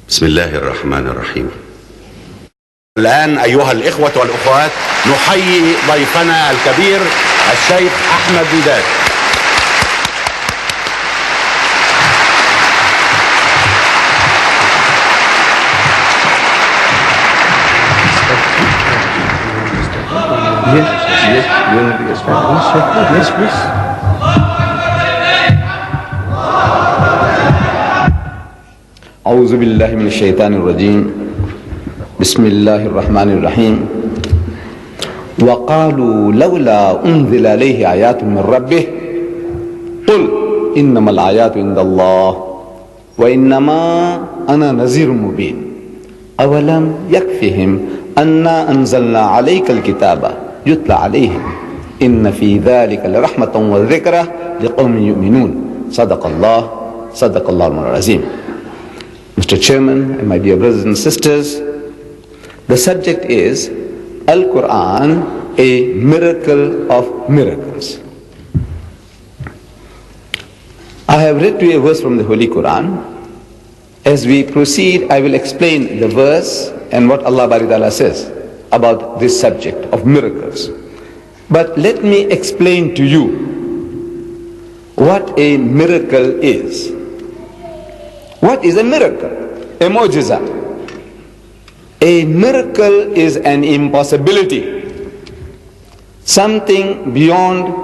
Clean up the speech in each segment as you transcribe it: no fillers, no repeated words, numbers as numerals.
بسم الله الرحمن الرحيم. الآن أيها الإخوة والأخوات نحيي ضيفنا الكبير الشيخ أحمد ديدات. Yes, please. أعوذ بالله من الشيطان الرجيم. بسم الله الرحمن الرحيم. وقالوا لولا أنزل عليه آيات من ربه قل إنما الآيات عند الله وإنما أنا نذير مبين أولم يكفهم أنا أنزلنا عليك الكتاب يتلى عليهم إن في ذلك لرحمة وذكرى لقوم يؤمنون صدق الله العظيم. Mr. Chairman and my dear brothers and sisters, the subject is Al-Qur'an, a miracle of miracles. I have read to you a verse from the Holy Quran. As we proceed, I will explain the verse and what Allah Bari Ta'ala says about this subject of miracles. But let me explain to you what a miracle is. What is a miracle? A mu'jiza. A miracle is an impossibility, something beyond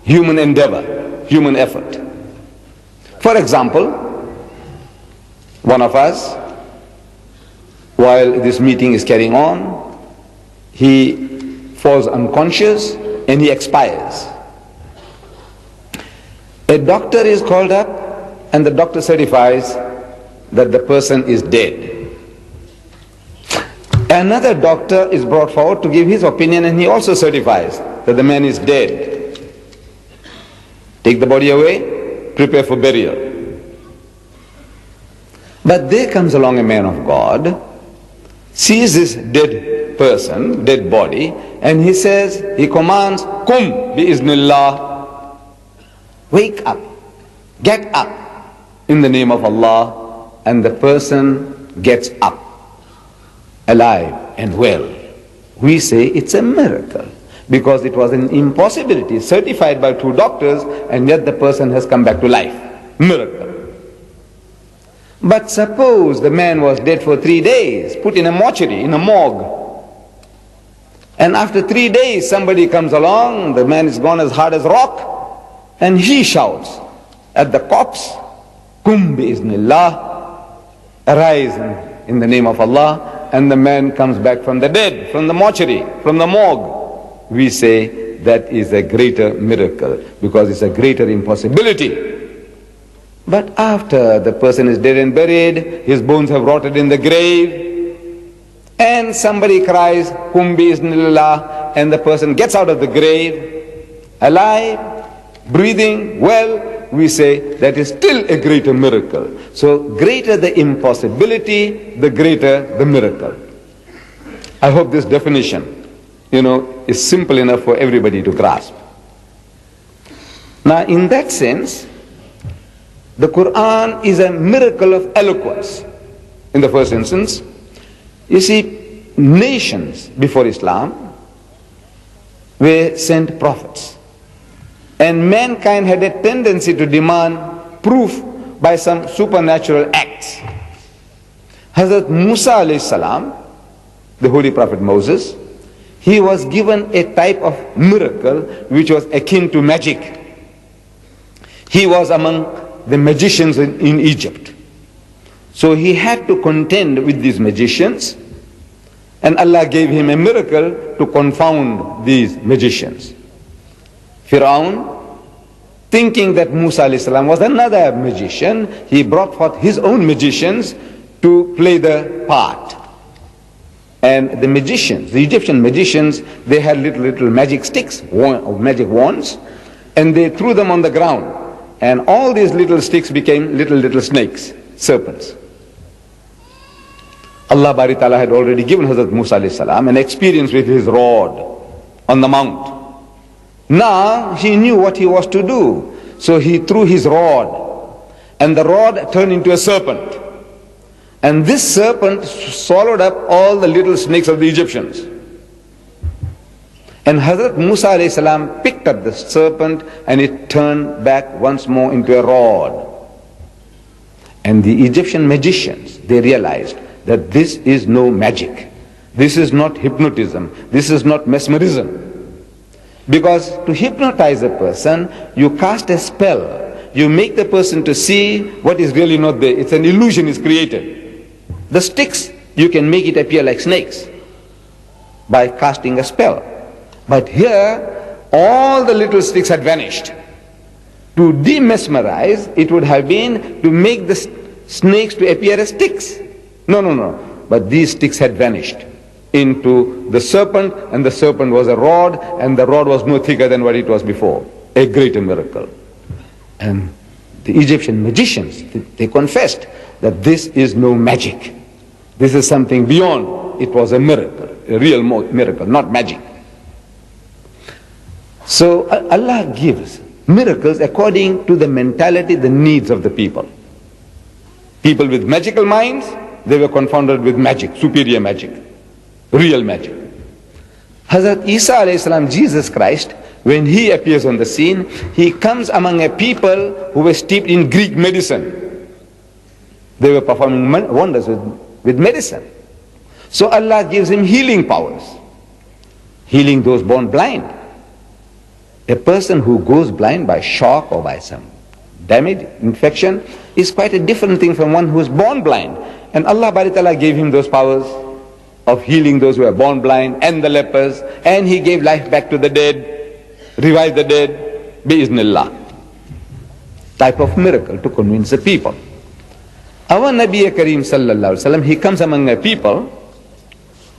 human endeavor, human effort. For example, one of us, while this meeting is carrying on, he falls unconscious and he expires. A doctor is called up and the doctor certifies that the person is dead. Another doctor is brought forward to give his opinion and he also certifies that the man is dead. Take the body away, prepare for burial. But there comes along a man of God, sees this dead person, dead body, and he says, he commands, Kum bi-iznillah, wake up, get up in the name of Allah, and the person gets up, alive and well. We say it's a miracle because it was an impossibility certified by two doctors and yet the person has come back to life. Miracle. But suppose the man was dead for 3 days, put in a mortuary, in a morgue, and after 3 days somebody comes along, the man is gone as hard as rock, and he shouts at the corpse, Kum bi-iznillah, arise in the name of Allah, and the man comes back from the dead, from the mortuary, from the morgue. We say that is a greater miracle because it's a greater impossibility. But after the person is dead and buried, his bones have rotted in the grave, and somebody cries, Kum bi-iznillah, and the person gets out of the grave, alive, breathing, well, we say that is still a greater miracle. So greater the impossibility, the greater the miracle. I hope this definition, is simple enough for everybody to grasp. Now in that sense, the Quran is a miracle of eloquence. In the first instance, you see, nations before Islam were sent prophets. And mankind had a tendency to demand proof by some supernatural acts. Hazrat Musa alayhi salam, the holy prophet Moses, he was given a type of miracle which was akin to magic. He was among the magicians in Egypt. So he had to contend with these magicians, and Allah gave him a miracle to confound these magicians. Fir'aun, thinking that Musa alayhi salam was another magician, he brought forth his own magicians to play the part. And the magicians, the Egyptian magicians, they had little magic sticks, magic wands, and they threw them on the ground. And all these little sticks became little snakes, serpents. Allah Bari Ta'ala had already given Hazrat Musa alayhi salam an experience with his rod on the mount. Now he knew what he was to do. So he threw his rod, and the rod turned into a serpent. And this serpent swallowed up all the little snakes of the Egyptians. And Hazrat Musa alayhi salam picked up the serpent and it turned back once more into a rod. And the Egyptian magicians, they realized that this is no magic. This is not hypnotism. This is not mesmerism. Because to hypnotize a person, you cast a spell. You make the person to see what is really not there. It's an illusion is created. The sticks, you can make it appear like snakes by casting a spell. But here, all the little sticks had vanished. To demesmerize, it would have been to make the snakes to appear as sticks. No. But these sticks had vanished into the serpent, and the serpent was a rod, and the rod was no thicker than what it was before. A greater miracle. And the Egyptian magicians, they confessed that this is no magic. This is something beyond. It was a miracle, a real miracle, not magic. So Allah gives miracles according to the mentality, the needs of the people. People with magical minds, they were confounded with magic, superior magic, real magic. Hazrat Isa alayhi salam, Jesus Christ, when he appears on the scene, he comes among a people who were steeped in Greek medicine. They were performing wonders with medicine. So Allah gives him healing powers, healing those born blind. A person who goes blind by shock or by some damage, infection, is quite a different thing from one who is born blind. And Allah Bari Ta'ala gave him those powers of healing those who are born blind and the lepers, and he gave life back to the dead, revived the dead, bi-iznillah. Type of miracle to convince the people. Our Nabi Kareem sallallahu alaihi wasallam, he comes among a people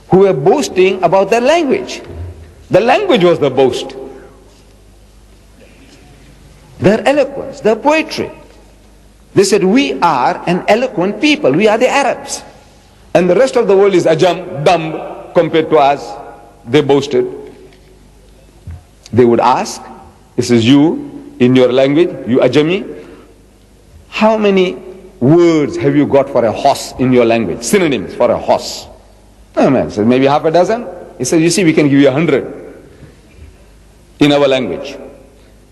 who were boasting about their language. The language was the boast. Their eloquence, their poetry. They said, we are an eloquent people. We are the Arabs. And the rest of the world is ajam, dumb, compared to us. They boasted. They would ask, this is you, in your language, you ajami, how many words have you got for a horse in your language? Synonyms for a horse. No man says, maybe half a dozen. He says, you see, we can give you 100 in our language.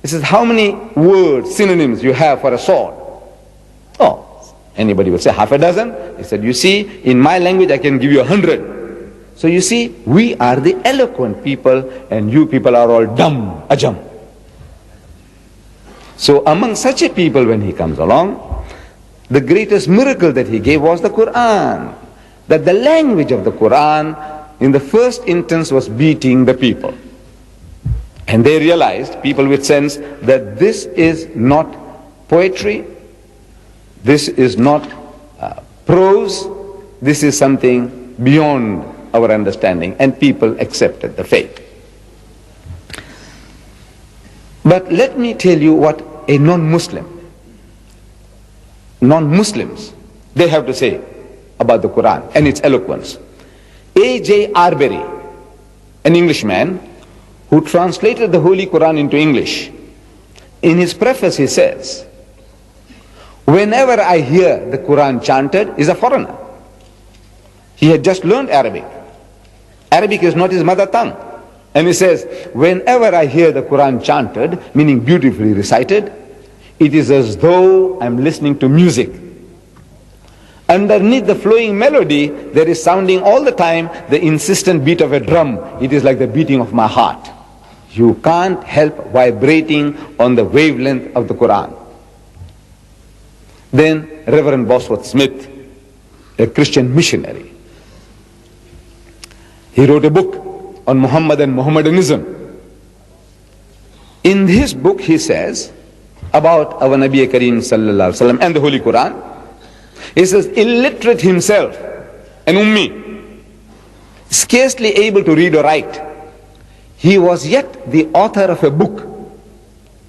He says, how many words, synonyms you have for a sword? Oh, anybody would say half a dozen. He said, you see, in my language I can give you 100. So you see, we are the eloquent people and you people are all dumb, ajam. So among such a people when he comes along, the greatest miracle that he gave was the Qur'an. That the language of the Qur'an in the first instance was beating the people. And they realized, people with sense, that this is not poetry, this is not prose, this is something beyond our understanding, and people accepted the faith. But let me tell you what a non-Muslims, they have to say about the Quran and its eloquence. A.J. Arbery, an Englishman, who translated the Holy Quran into English, in his preface he says, whenever I hear the Quran chanted, is a foreigner. He had just learned Arabic. Arabic is not his mother tongue. And he says, whenever I hear the Quran chanted, meaning beautifully recited, it is as though I'm listening to music. Underneath the flowing melody, there is sounding all the time the insistent beat of a drum. It is like the beating of my heart. You can't help vibrating on the wavelength of the Quran. Then Reverend Bosworth Smith, a Christian missionary, he wrote a book on Muhammad and Mohammedanism. In his book he says about our Nabi Kareem sallallahu alaihi wasallam and the Holy Quran, he says, illiterate himself, an ummi, scarcely able to read or write, he was yet the author of a book,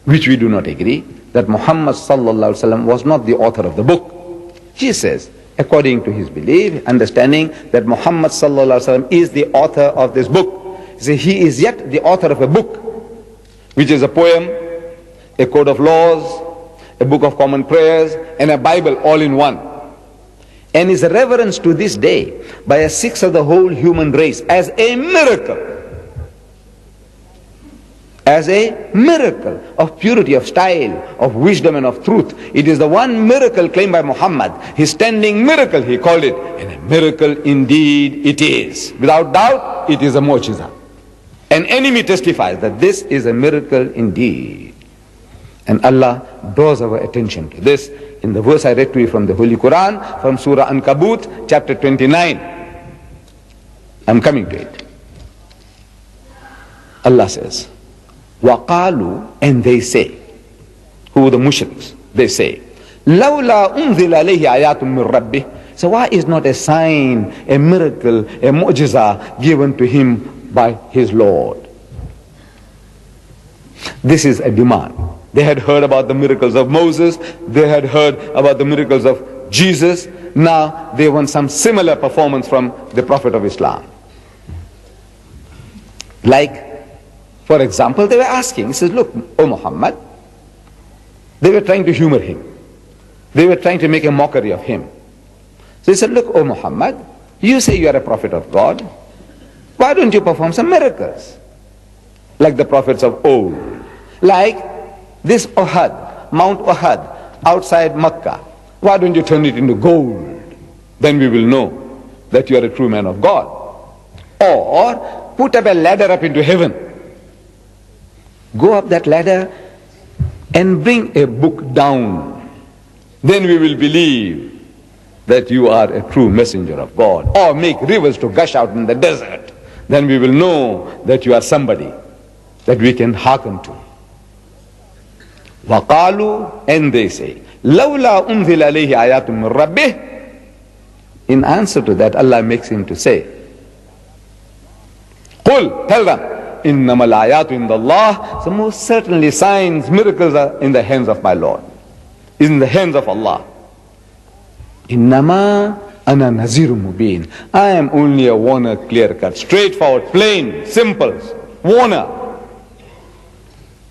which we do not agree, that Muhammad sallallahu alaihi wasallam was not the author of the book. He says, according to his belief, understanding that Muhammad sallallahu alaihi wasallam is the author of this book. He says, he is yet the author of a book, which is a poem, a code of laws, a book of common prayers, and a Bible all in one. and is reverenced to this day by a sixth of the whole human race as a miracle. As a miracle of purity, of style, of wisdom and of truth. It is the one miracle claimed by Muhammad. His standing miracle, he called it. And a miracle indeed it is. Without doubt, it is a mu'jiza. An enemy testifies that this is a miracle indeed. And Allah draws our attention to this in the verse I read to you from the Holy Quran, from Surah Ankabut, chapter 29. I'm coming to it. Allah says, وَقَالُوا, and they say, who the mushriks, they say, لَوْلَا أُنزِلَ عَلَيْهِ آيَاتٌ مِّن رَبِّهِ. So why is not a sign, a miracle, a mu'jiza given to him by his Lord? This is a demand. They had heard about the miracles of Moses, they had heard about the miracles of Jesus. Now they want some similar performance from the Prophet of Islam. Like, for example, they were asking, he says, look, O Muhammad, they were trying to humor him. They were trying to make a mockery of him. So he said, look, O Muhammad, you say you are a prophet of God. Why don't you perform some miracles? Like the prophets of old. Like this Uhud, Mount Uhud, outside Mecca. Why don't you turn it into gold? Then we will know that you are a true man of God. Or put up a ladder up into heaven. Go up that ladder and bring a book down. Then we will believe that you are a true messenger of God. Or make rivers to gush out in the desert. Then we will know that you are somebody that we can hearken to. وَقَالُوا, and they say, لَوْلَا أُنزِلَ عَلَيْهِ آيَاتٌ مِّن رَبِّهِ. In answer to that, Allah makes him to say, قُلْ, tell them, إِنَّمَا الْآيَاتُ عِنْدَ اللَّهِ. So most certainly signs, miracles are in the hands of my Lord, in the hands of Allah. إِنَّمَا أَنَا نَذِيرٌ مُبِينٌ. I am only a warner, clear-cut, straightforward, plain, simple warner.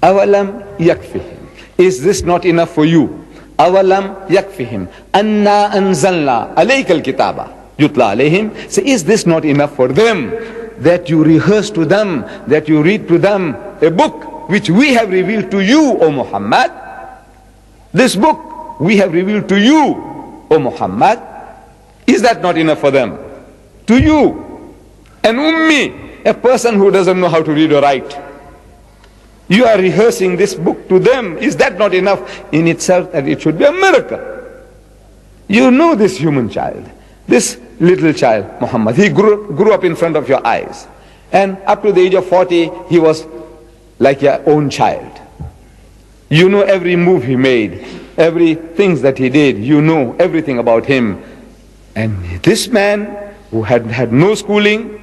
أَوَلَمْ يَكْفِهِمْ. Is this not enough for you? أَوَلَمْ يَكْفِهِمْ أَنَّا أَنزَلْنَا عَلَيْكَ الْكِتَابَ يُتْلَى عَلَيْهِمْ. So is this not enough for them, that you rehearse to them, that you read to them a book which we have revealed to you, O Muhammad? This book we have revealed to you, O Muhammad. Is that not enough for them? To you, an ummi, a person who doesn't know how to read or write. You are rehearsing this book to them. Is that not enough in itself that it should be a miracle? You know this human child, this little child, Muhammad, he grew up in front of your eyes. And up to the age of 40, he was like your own child. You know every move he made, every things that he did, you know everything about him. And this man who had no schooling,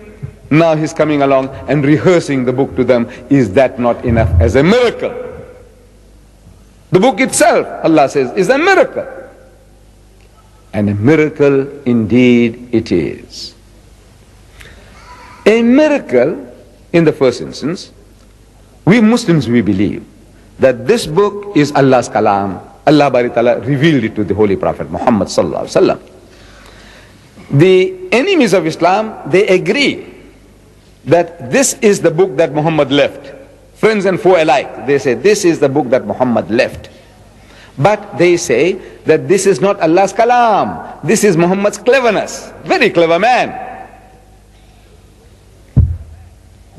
now he's coming along and rehearsing the book to them. Is that not enough as a miracle? The book itself, Allah says, is a miracle. And a miracle indeed it is. A miracle, in the first instance, we Muslims, we believe that this book is Allah's kalam. Allah Bari Ta'ala revealed it to the Holy Prophet Muhammad Sallallahu Alaihi Wasallam. The enemies of Islam, they agree that this is the book that Muhammad left. Friends and foe alike, they say this is the book that Muhammad left. But they say that this is not Allah's kalam. This is Muhammad's cleverness. Very clever man.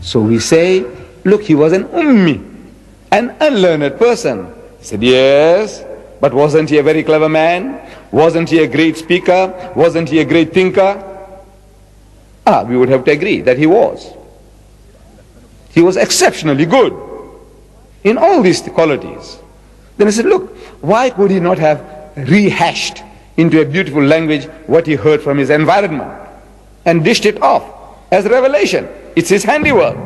So we say, look, he was an ummi, an unlearned person. He said, yes, but wasn't he a very clever man? Wasn't he a great speaker? Wasn't he a great thinker? We would have to agree that he was. He was exceptionally good in all these qualities. Then I said, look, why could he not have rehashed into a beautiful language what he heard from his environment and dished it off as revelation? It's his handiwork.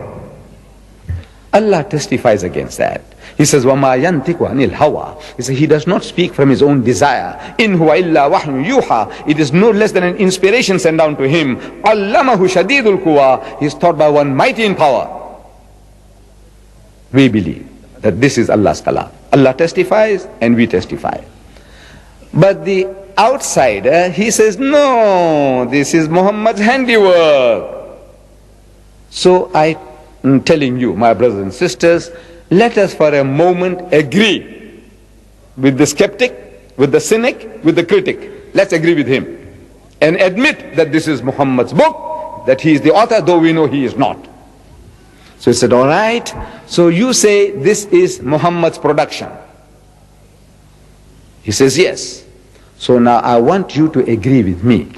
Allah testifies against that. He says, وَمَا يَنْتِقُ عَنِ الْهَوَىٰ. He says, he does not speak from his own desire. إِنْ هُوَ إِلَّا وَحْيٌ يُوحَىٰ. It is no less than an inspiration sent down to him. عَلَّمَهُ شَدِيدُ الْقُوَىٰ. He is taught by one mighty in power. We believe that this is Allah's kalam. Allah testifies and we testify. But the outsider, he says, no, this is Muhammad's handiwork. So I'm telling you, my brothers and sisters, let us for a moment agree with the skeptic, with the cynic, with the critic. Let's agree with him and admit that this is Muhammad's book, that he is the author, though we know he is not. So he said, all right, so you say this is Muhammad's production. He says, yes. So now I want you to agree with me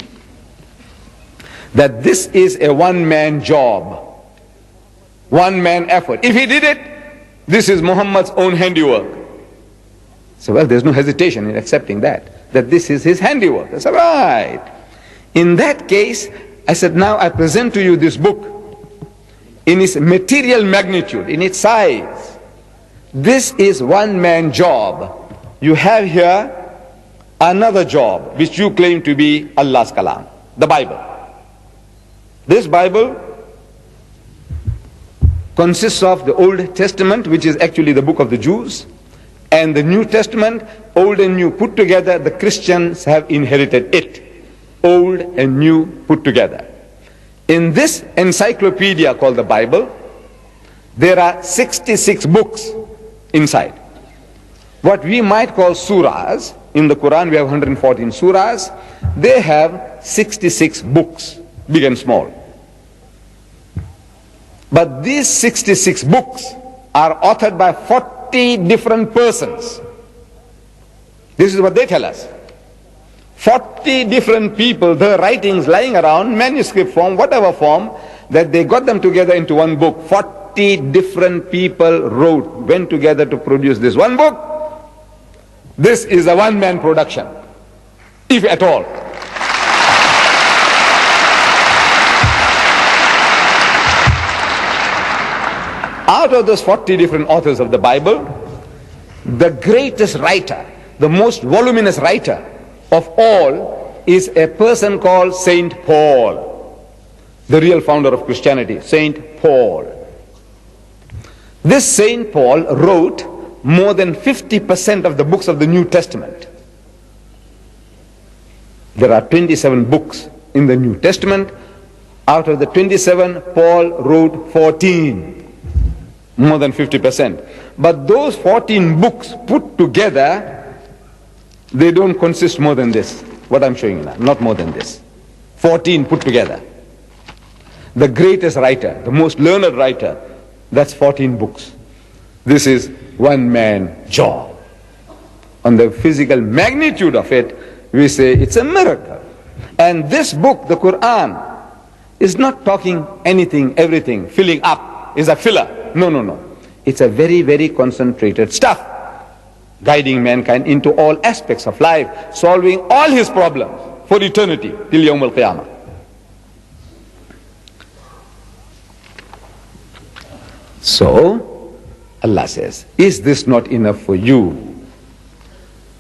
that this is a one-man job, one-man effort. If he did it, this is Muhammad's own handiwork. So, well, there's no hesitation in accepting that this is his handiwork. I said, right. In that case, I said, now I present to you this book in its material magnitude, in its size. This is one-man job. You have here another job which you claim to be Allah's kalam, the Bible. This Bible consists of the Old Testament, which is actually the book of the Jews, and the New Testament, old and new put together. The Christians have inherited it, old and new put together. In this encyclopedia called the Bible, there are 66 books inside. What we might call surahs. In the Quran we have 114 surahs. They have 66 books, big and small. But these 66 books are authored by 40 different persons. This is what they tell us. 40 different people, their writings lying around, manuscript form, whatever form, that they got them together into one book. 40 different people went together to produce this one book. This is a one-man production, if at all. Out of those 40 different authors of the Bible, the greatest writer, the most voluminous writer of all is a person called Saint Paul, the real founder of Christianity, Saint Paul. This Saint Paul wrote more than 50% of the books of the New Testament. There are 27 books in the New Testament. Out of the 27, Paul wrote 14, more than 50%. But those 14 books put together, they don't consist more than this, what I'm showing you now, not more than this. 14 put together. The greatest writer, the most learned writer, that's 14 books. This is one-man job. On the physical magnitude of it, we say it's a miracle. And this book, the Quran, is not talking anything, everything, filling up, is a filler. No, no, no. It's a very, very concentrated stuff, guiding mankind into all aspects of life, solving all his problems for eternity, till Yawm al-Qiyamah. So, Allah says, is this not enough for you?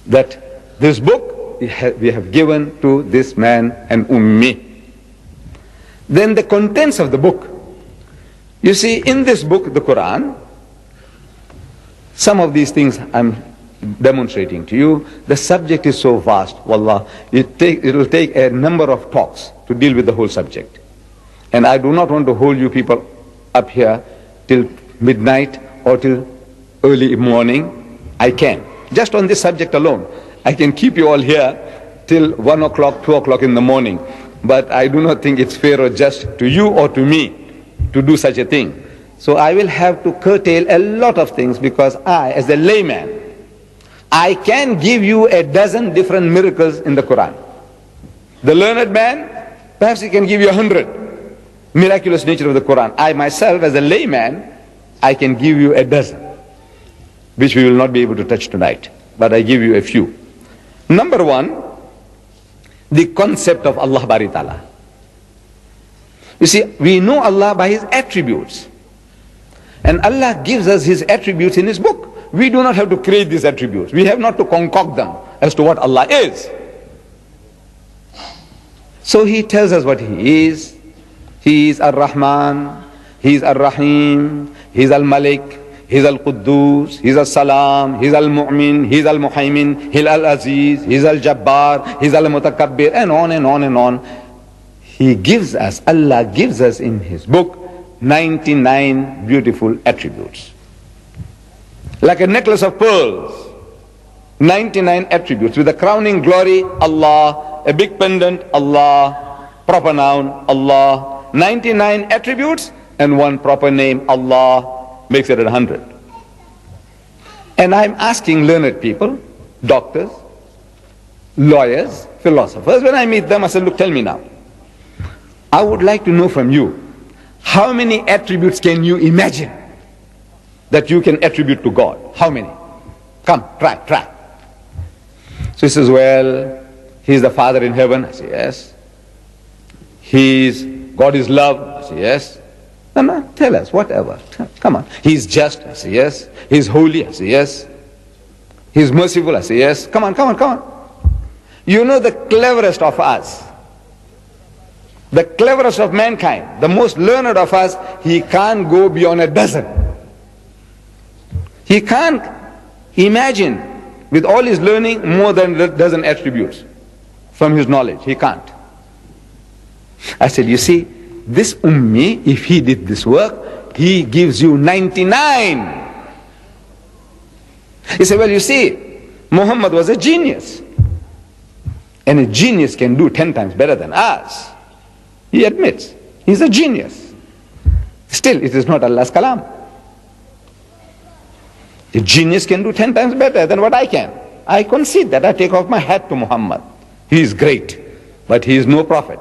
That this book we have given to this man and ummi. Then the contents of the book. You see, in this book, the Quran, some of these things I'm demonstrating to you. The subject is so vast, wallah, it will take a number of talks to deal with the whole subject. And I do not want to hold you people up here till midnight or till early morning. I can. Just on this subject alone, I can keep you all here till 1 o'clock, 2 o'clock in the morning. But I do not think it's fair or just to you or to me to do such a thing. So I will have to curtail a lot of things, because I, as a layman, I can give you a dozen different miracles in the Quran. The learned man, perhaps he can give you 100 miraculous nature of the Quran. I myself, as a layman, I can give you a dozen, which we will not be able to touch tonight, but I give you a few. Number one, the concept of Allah Bari Ta'ala. You see, we know Allah by His attributes, and Allah gives us His attributes in His book. We do not have to create these attributes. We have not to concoct them as to what Allah is. So He tells us what He is. He is Ar-Rahman, He is Ar-Rahim, He is Al-Malik, He's Al-Quddus, He's Al-Salam, He's Al-Mu'min, He's Al-Muhaymin, He's Al-Aziz, He's Al-Jabbar, He's Al-Mutakabbir, and on and on and on. He gives us, Allah gives us in His book 99 beautiful attributes. Like a necklace of pearls, 99 attributes with a crowning glory, Allah, a big pendant, Allah, proper noun, Allah, 99 attributes and one proper name, Allah, makes it 100. And I'm asking learned people, doctors, lawyers, philosophers, when I meet them, I said, look, tell me now, I would like to know from you, how many attributes can you imagine that you can attribute to God? How many? Come, try. So he says, well, He's the Father in heaven. I say, yes. God is love. I say, yes. No, tell us, whatever. Come on. He's just. I say, yes. He's holy. I say, yes. He's merciful. I say, yes. Come on. You know the cleverest of us, the cleverest of mankind, the most learned of us, he can't go beyond a dozen. He can't imagine with all his learning more than a dozen attributes from his knowledge. He can't. I said, you see, this Ummi, if he did this work, he gives you 99. He said, well, you see, Muhammad was a genius. And a genius can do 10 times better than us. He admits, he's a genius. Still, it is not Allah's kalam. A genius can do 10 times better than what I can. I concede that. I take off my hat to Muhammad. He is great, but he is no prophet.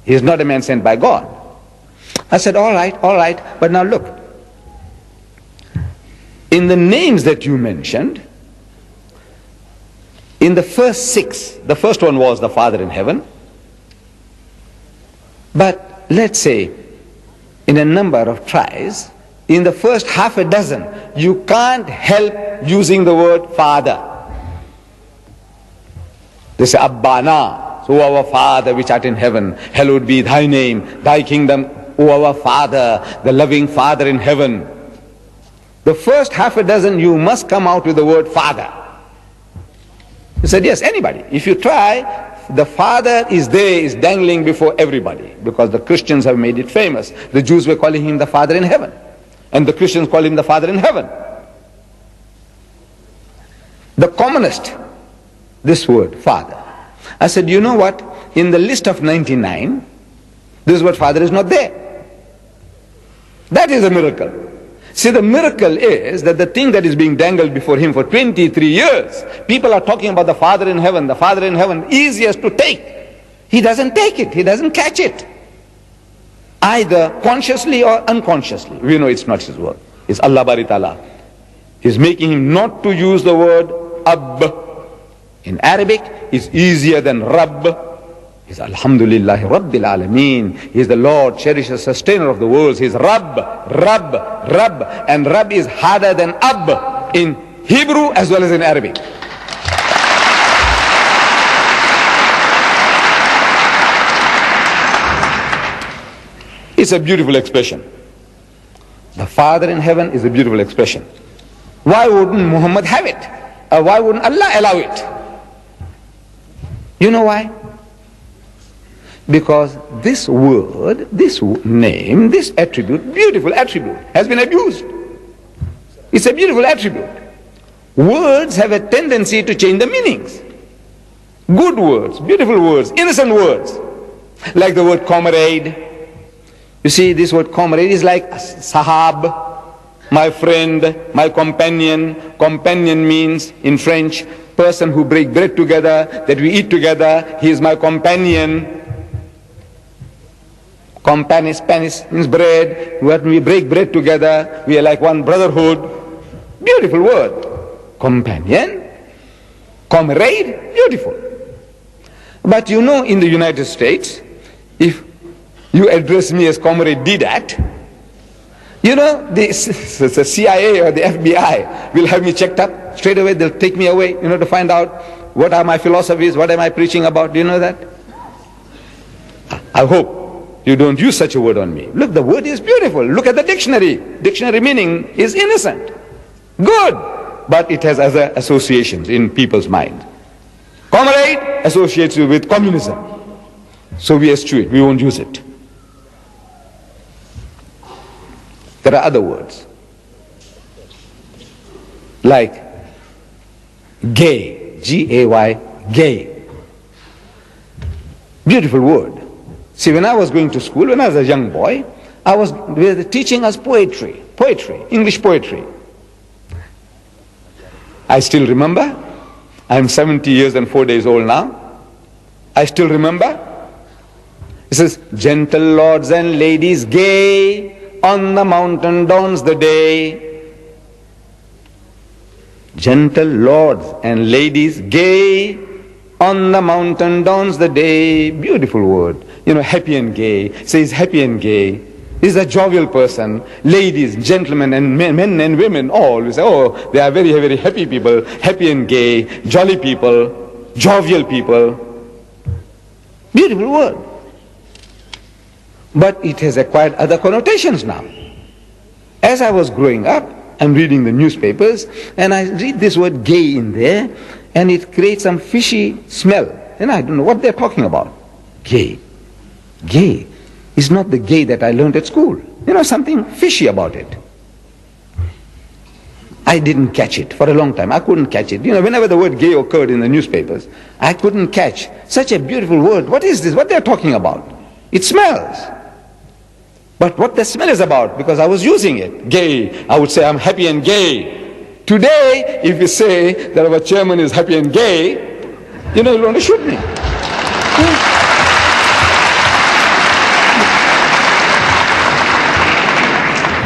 He is not a man sent by God. I said, all right, but now look. In the names that you mentioned, in the first 6, the first one was the Father in heaven. But let's say, in a number of tries, in the first half a dozen, you can't help using the word Father. They say, Abbana, so our Father which art in heaven, hallowed be thy name, thy kingdom, O our Father, the loving Father in heaven. The first half a dozen, you must come out with the word Father. He said, yes, anybody. If you try, the Father is there, is dangling before everybody, because the Christians have made it famous. The Jews were calling him the Father in heaven, and the Christians call him the Father in heaven. The commonest, this word, Father. I said, you know what? In the list of 99, this word Father is not there. That is a miracle. See, the miracle is that the thing that is being dangled before him for 23 years, people are talking about the Father in heaven, the Father in heaven, easiest to take. He doesn't take it, he doesn't catch it. Either consciously or unconsciously. We know it's not his word. It's Allah Bari Ta'ala. He's making him not to use the word Ab. In Arabic, it's easier than Rabb. He's Alhamdulillahi Rabbil Alameen. He's the Lord, cherisher, sustainer of the worlds. He's Rabb. And Rabb is harder than Ab in Hebrew as well as in Arabic. It's a beautiful expression. The Father in heaven is a beautiful expression. Why wouldn't Muhammad have it? Why wouldn't Allah allow it? You know why? Because this word, this name, this attribute, beautiful attribute, has been abused. It's a beautiful attribute. Words have a tendency to change the meanings. Good words, beautiful words, innocent words, like the word comrade. You see, this word comrade is like sahab, my friend, my companion. Companion means, in French, person who break bread together, that we eat together. He is my companion. Spanish means bread. When we break bread together, we are like one brotherhood. Beautiful word. Companion, comrade, beautiful. But you know, in the United States, if you address me as Comrade Deedat, you know, the CIA or the FBI will have me checked up. Straight away they'll take me away, you know, to find out what are my philosophies, what am I preaching about. Do you know that? I hope you don't use such a word on me. Look, the word is beautiful. Look at the dictionary. Dictionary meaning is innocent. Good. But it has other associations in people's mind. Comrade associates you with communism. So we eschew it. We won't use it. There are other words. Like gay. G-A-Y. Gay. Beautiful word. See, when I was going to school, when I was a young boy, they were teaching us poetry, English poetry. I still remember. I'm 70 years and 4 days old now. I still remember. It says, gentle lords and ladies gay, on the mountain dawns the day. Gentle lords and ladies gay, on the mountain dawns the day. Beautiful word. You know, happy and gay. Says happy and gay. He's a jovial person. Ladies, gentlemen, and men and women all. We say, oh, they are very, very happy people. Happy and gay. Jolly people. Jovial people. Beautiful word. But it has acquired other connotations now. As I was growing up, I'm reading the newspapers, and I read this word gay in there, and it creates some fishy smell. And I don't know what they're talking about. Gay. Gay is not the gay that I learned at school. You know, something fishy about it. I didn't catch it for a long time. I couldn't catch it. You know, whenever the word gay occurred in the newspapers, I couldn't catch such a beautiful word. What is this? What they're talking about? It smells. But what the smell is about, because I was using it. Gay. I would say I'm happy and gay. Today, if you say that our chairman is happy and gay, you know, you want to shoot me.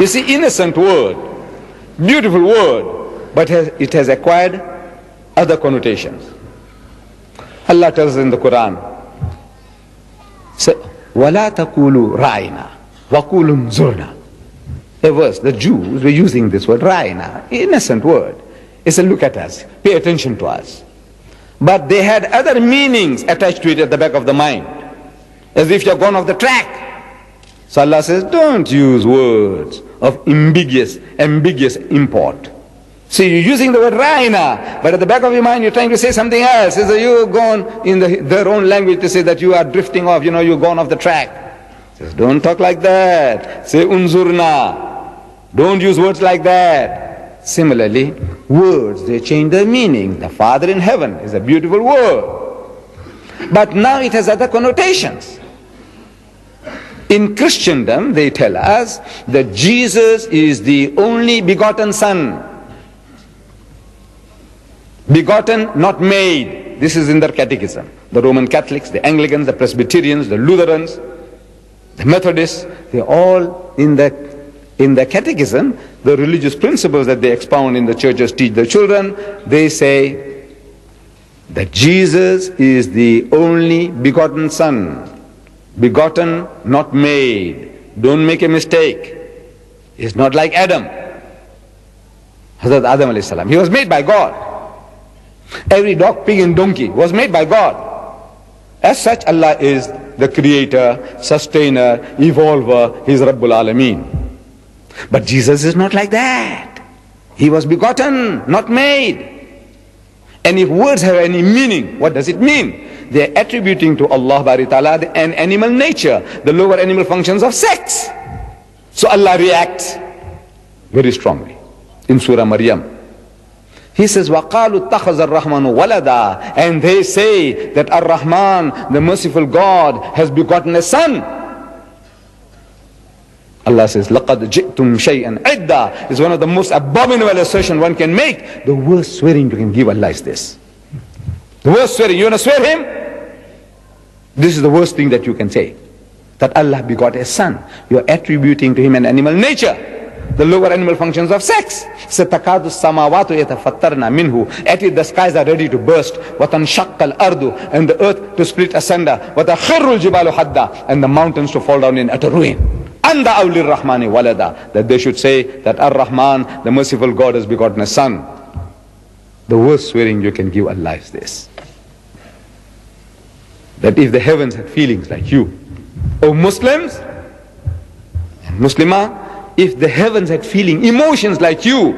You see, innocent word, beautiful word, but it has acquired other connotations. Allah tells us in the Qur'an, وَلَا تَقُولُوا رَعِنَا وَقُولُوا انظُرْنَا. A verse, the Jews were using this word, ra'ina, innocent word. It's a look at us, pay attention to us. But they had other meanings attached to it at the back of the mind, as if you're gone off the track. So Allah says, don't use words of ambiguous import. See, you're using the word ra'ina, but at the back of your mind you're trying to say something else. So you've gone in their own language to say that you are drifting off, you know, you've gone off the track. Says, don't talk like that. Say unzurna. Don't use words like that. Similarly, words, they change their meaning. The Father in heaven is a beautiful word. But now it has other connotations. In Christendom, they tell us that Jesus is the only begotten Son. Begotten, not made. This is in their catechism. The Roman Catholics, the Anglicans, the Presbyterians, the Lutherans, the Methodists, they're all in the catechism, the religious principles that they expound in the churches, teach their children. They say that Jesus is the only begotten Son. Begotten, not made. Don't make a mistake. It's not like Adam. Hazrat Adam alayhi salam. He was made by God. Every dog, pig and donkey was made by God. As such, Allah is the creator, sustainer, evolver. He is Rabbul Alameen. But Jesus is not like that. He was begotten, not made. And if words have any meaning, what does it mean? They are attributing to Allah Bari Ta'ala an animal nature, the lower animal functions of sex. So Allah reacts very strongly in Surah Maryam. He says, وَقَالُوا اتَّخَذَ الرَّحْمَنُ وَلَدًا. And they say that Ar-Rahman, the merciful God, has begotten a son. Allah says, لَقَدْ جِئْتُمْ شَيْئًا عِدًّا. Is one of the most abominable assertions one can make. The worst swearing you can give Allah is this. The worst swearing. You want to swear him? This is the worst thing that you can say. That Allah begot a son. You are attributing to him an animal nature. The lower animal functions of sex. سَتَكَادُ السَّمَاوَاتُ يَتَفَطَّرْنَ مِنْهُ. At it the skies are ready to burst. وَتَنْشَقَّ الْأَرْضُ. And the earth to split asunder. وَتَخِرُّ الْجِبَالُ حَدًّا. And the mountains to fall down in utter ruin. أَنْدَ أَوْلِ الرَّحْمَنِ وَلَدًا. That they should say that Ar-Rahman, the merciful God, has begotten a son. The worst swearing you can give Allah is this. That if the heavens had feelings like you, O Muslims and Muslimah, if the heavens had feeling, emotions like you,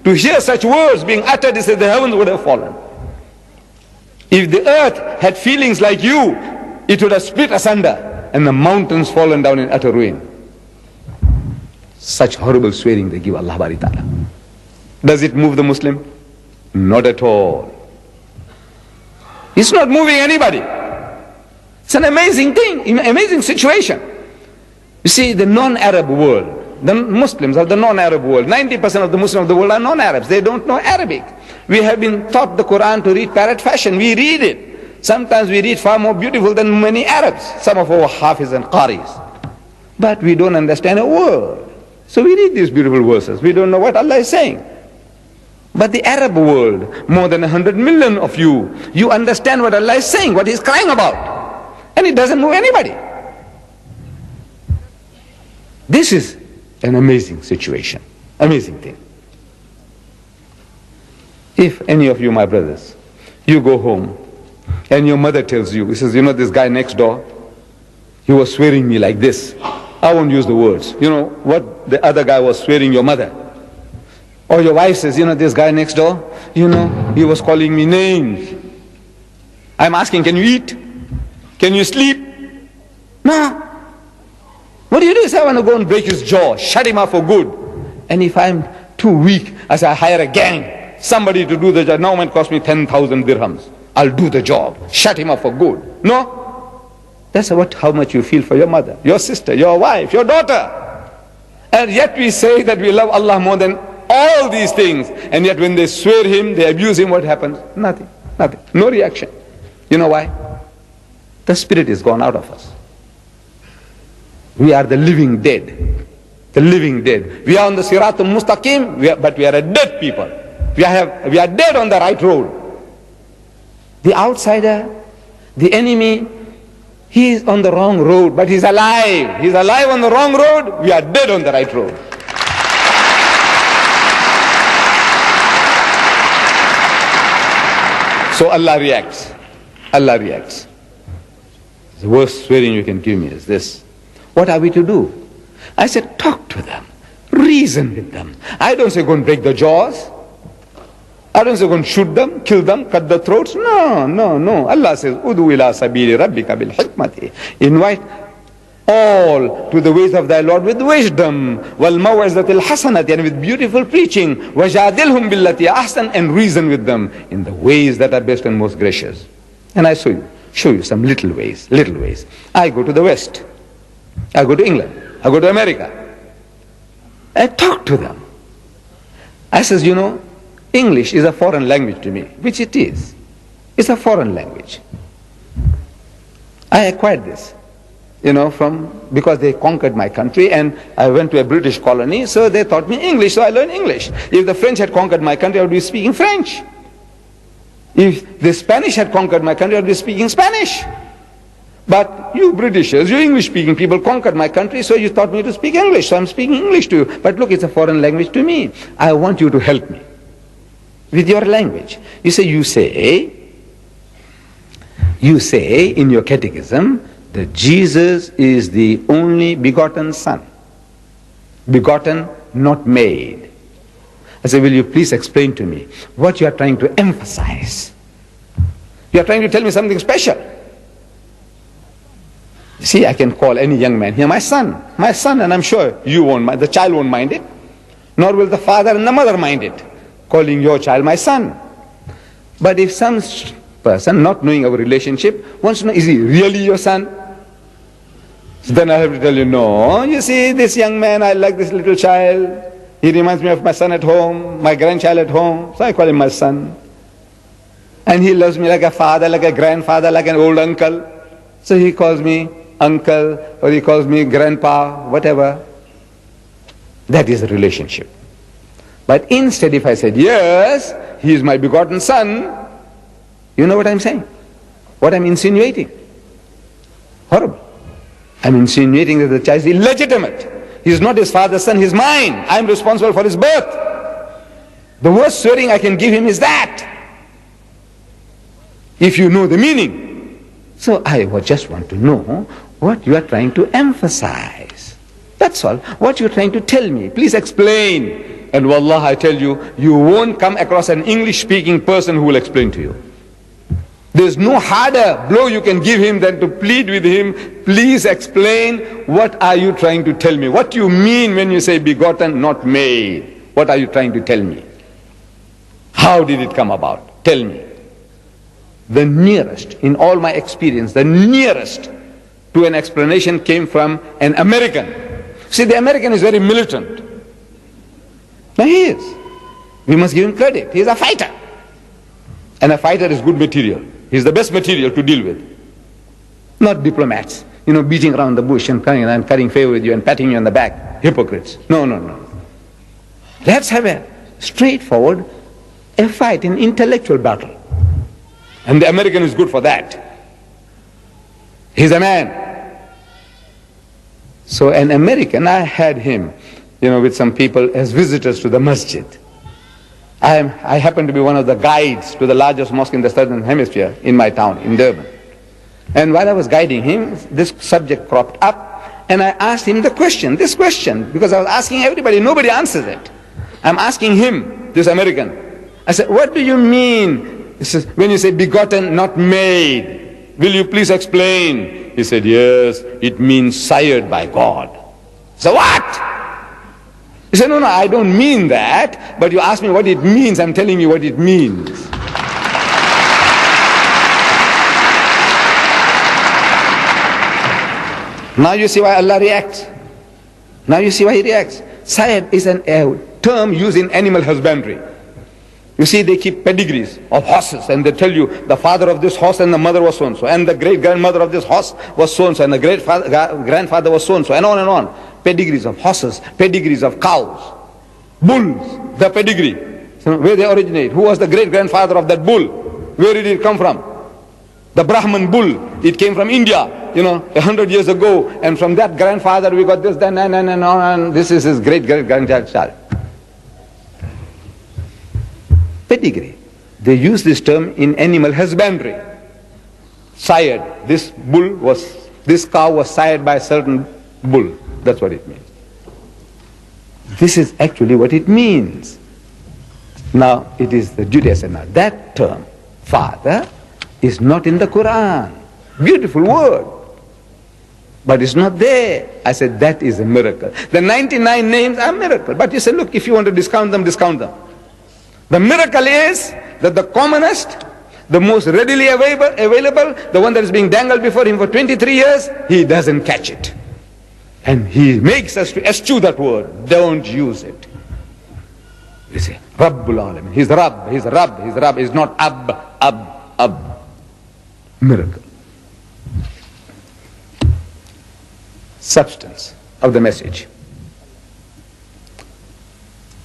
to hear such words being uttered, he said the heavens would have fallen. If the earth had feelings like you, it would have split asunder and the mountains fallen down in utter ruin. Such horrible swearing they give Allah Bari Ta'ala. Does it move the Muslim? Not at all. It's not moving anybody. It's an amazing thing, amazing situation. You see, the non-Arab world, the Muslims of the non-Arab world, 90% of the Muslims of the world are non-Arabs. They don't know Arabic. We have been taught the Quran to read parrot fashion. We read it. Sometimes we read far more beautiful than many Arabs, some of our Hafiz and Qaris. But we don't understand a word. So we read these beautiful verses. We don't know what Allah is saying. But the Arab world, more than 100 million of you, you understand what Allah is saying, what He's crying about. And it doesn't move anybody. This is an amazing situation, amazing thing. If any of you, my brothers, you go home and your mother tells you, he says, you know this guy next door, he was swearing me like this. I won't use the words. You know what the other guy was swearing your mother. Or your wife says, you know this guy next door, you know, he was calling me names. I'm asking, can you eat? Can you sleep? No. What do you do? Say, I want to go and break his jaw, shut him up for good. And if I'm too weak, I say, I hire a gang, somebody to do the job. Now it might cost me 10,000 dirhams. I'll do the job, shut him up for good. No. That's how much you feel for your mother, your sister, your wife, your daughter. And yet we say that we love Allah more than all these things. And yet when they swear Him, they abuse Him, what happens? Nothing, nothing, no reaction. You know why? The spirit is gone out of us. We are the living dead. The living dead. We are on the Siratul Mustaqim, but we are a dead people. We are dead on the right road. The outsider, the enemy, he is on the wrong road, but he's alive. He's alive on the wrong road. We are dead on the right road. So Allah reacts. Allah reacts. The worst swearing you can give me is this. What are we to do? I said, talk to them. Reason with them. I don't say go and break the jaws. I don't say go and shoot them, kill them, cut the throats. No, no, no. Allah says, Udu ila sabili rabbika bil hikmati. Invite all to the ways of thy Lord with wisdom. Wal mawazatil hasanati, and with beautiful preaching. Wajadilhum billati ahsan, and reason with them in the ways that are best and most gracious. And I show you some little ways. I go to the West. I go to England. I go to America. I talk to them. I says, you know, English is a foreign language to me, which it is. It's a foreign language. I acquired this, you know, because they conquered my country and I went to a British colony, so they taught me English, so I learned English. If the French had conquered my country, I would be speaking French. If the Spanish had conquered my country, I would be speaking Spanish. But you Britishers, you English-speaking people conquered my country, so you taught me to speak English, so I'm speaking English to you. But look, it's a foreign language to me. I want you to help me with your language. You say in your catechism that Jesus is the only begotten Son. Begotten, not made. I say, will you please explain to me what you are trying to emphasize? You are trying to tell me something special. See, I can call any young man here my son, and I'm sure you won't mind, the child won't mind it, nor will the father and the mother mind it, calling your child my son. But if some person, not knowing our relationship, wants to know, is he really your son? So then I have to tell you, no, you see, this young man, I like this little child, he reminds me of my son at home, my grandchild at home, so I call him my son. And he loves me like a father, like a grandfather, like an old uncle, so he calls me uncle, or he calls me grandpa, whatever. That is a relationship. But instead, if I said, yes, he is my begotten son, you know what I'm saying? What I'm insinuating? Horrible. I'm insinuating that the child is illegitimate. He is not his father's son, he's mine. I'm responsible for his birth. The worst swearing I can give him is that, if you know the meaning. So I just want to know, what you are trying to emphasize. That's all. What you're trying to tell me. Please explain. And wallah, I tell you, you won't come across an English-speaking person who will explain to you. There's no harder blow you can give him than to plead with him, please explain, what are you trying to tell me? What do you mean when you say begotten, not made? What are you trying to tell me? How did it come about? Tell me. The nearest, in all my experience, the nearest to an explanation came from an American. See, the American is very militant. Now he is. We must give him credit. He is a fighter. And a fighter is good material. He's the best material to deal with. Not diplomats, beating around the bush and cutting favor with you and patting you on the back. Hypocrites. No, no, no. Let's have a straightforward, a fight, an intellectual battle. And the American is good for that. He's a man. So an American, I had him, with some people as visitors to the masjid. I happen to be one of the guides to the largest mosque in the southern hemisphere in my town, in Durban. And while I was guiding him, this subject cropped up, and I asked him this question, because I was asking everybody, nobody answers it. I'm asking him, this American. I said, what do you mean? He says, when you say begotten, not made, will you please explain? He said, yes, it means sired by God. So what? He said, no, I don't mean that, but you ask me what it means, I'm telling you what it means. Now you see why Allah reacts. Now you see why He reacts. Sayed is a term used in animal husbandry. You see, they keep pedigrees of horses, and they tell you the father of this horse and the mother was so-and-so, and the great-grandmother of this horse was so-and-so, and the great-grandfather was so-and-so, and on and on. Pedigrees of horses, pedigrees of cows, bulls, the pedigree, where they originate. Who was the great-grandfather of that bull? Where did it come from? The Brahman bull, it came from India, 100 years ago, and from that grandfather we got this, then, and this is his great-great-grandchild. Pedigree. They use this term in animal husbandry. Sired. This cow was sired by a certain bull. That's what it means. This is actually what it means. Now, it is the Judaism. Now, that term, father, is not in the Qur'an. Beautiful word. But it's not there. I said, that is a miracle. The 99 names are miracle. But you say, look, if you want to discount them, discount them. The miracle is that the commonest, the most readily available, the one that is being dangled before him for 23 years, he doesn't catch it. And he makes us to eschew that word. Don't use it. You say, Rabbul Alamin. He's Rabb, he's Rabb, he's Rabb. He's not Ab. Miracle. Substance of the message.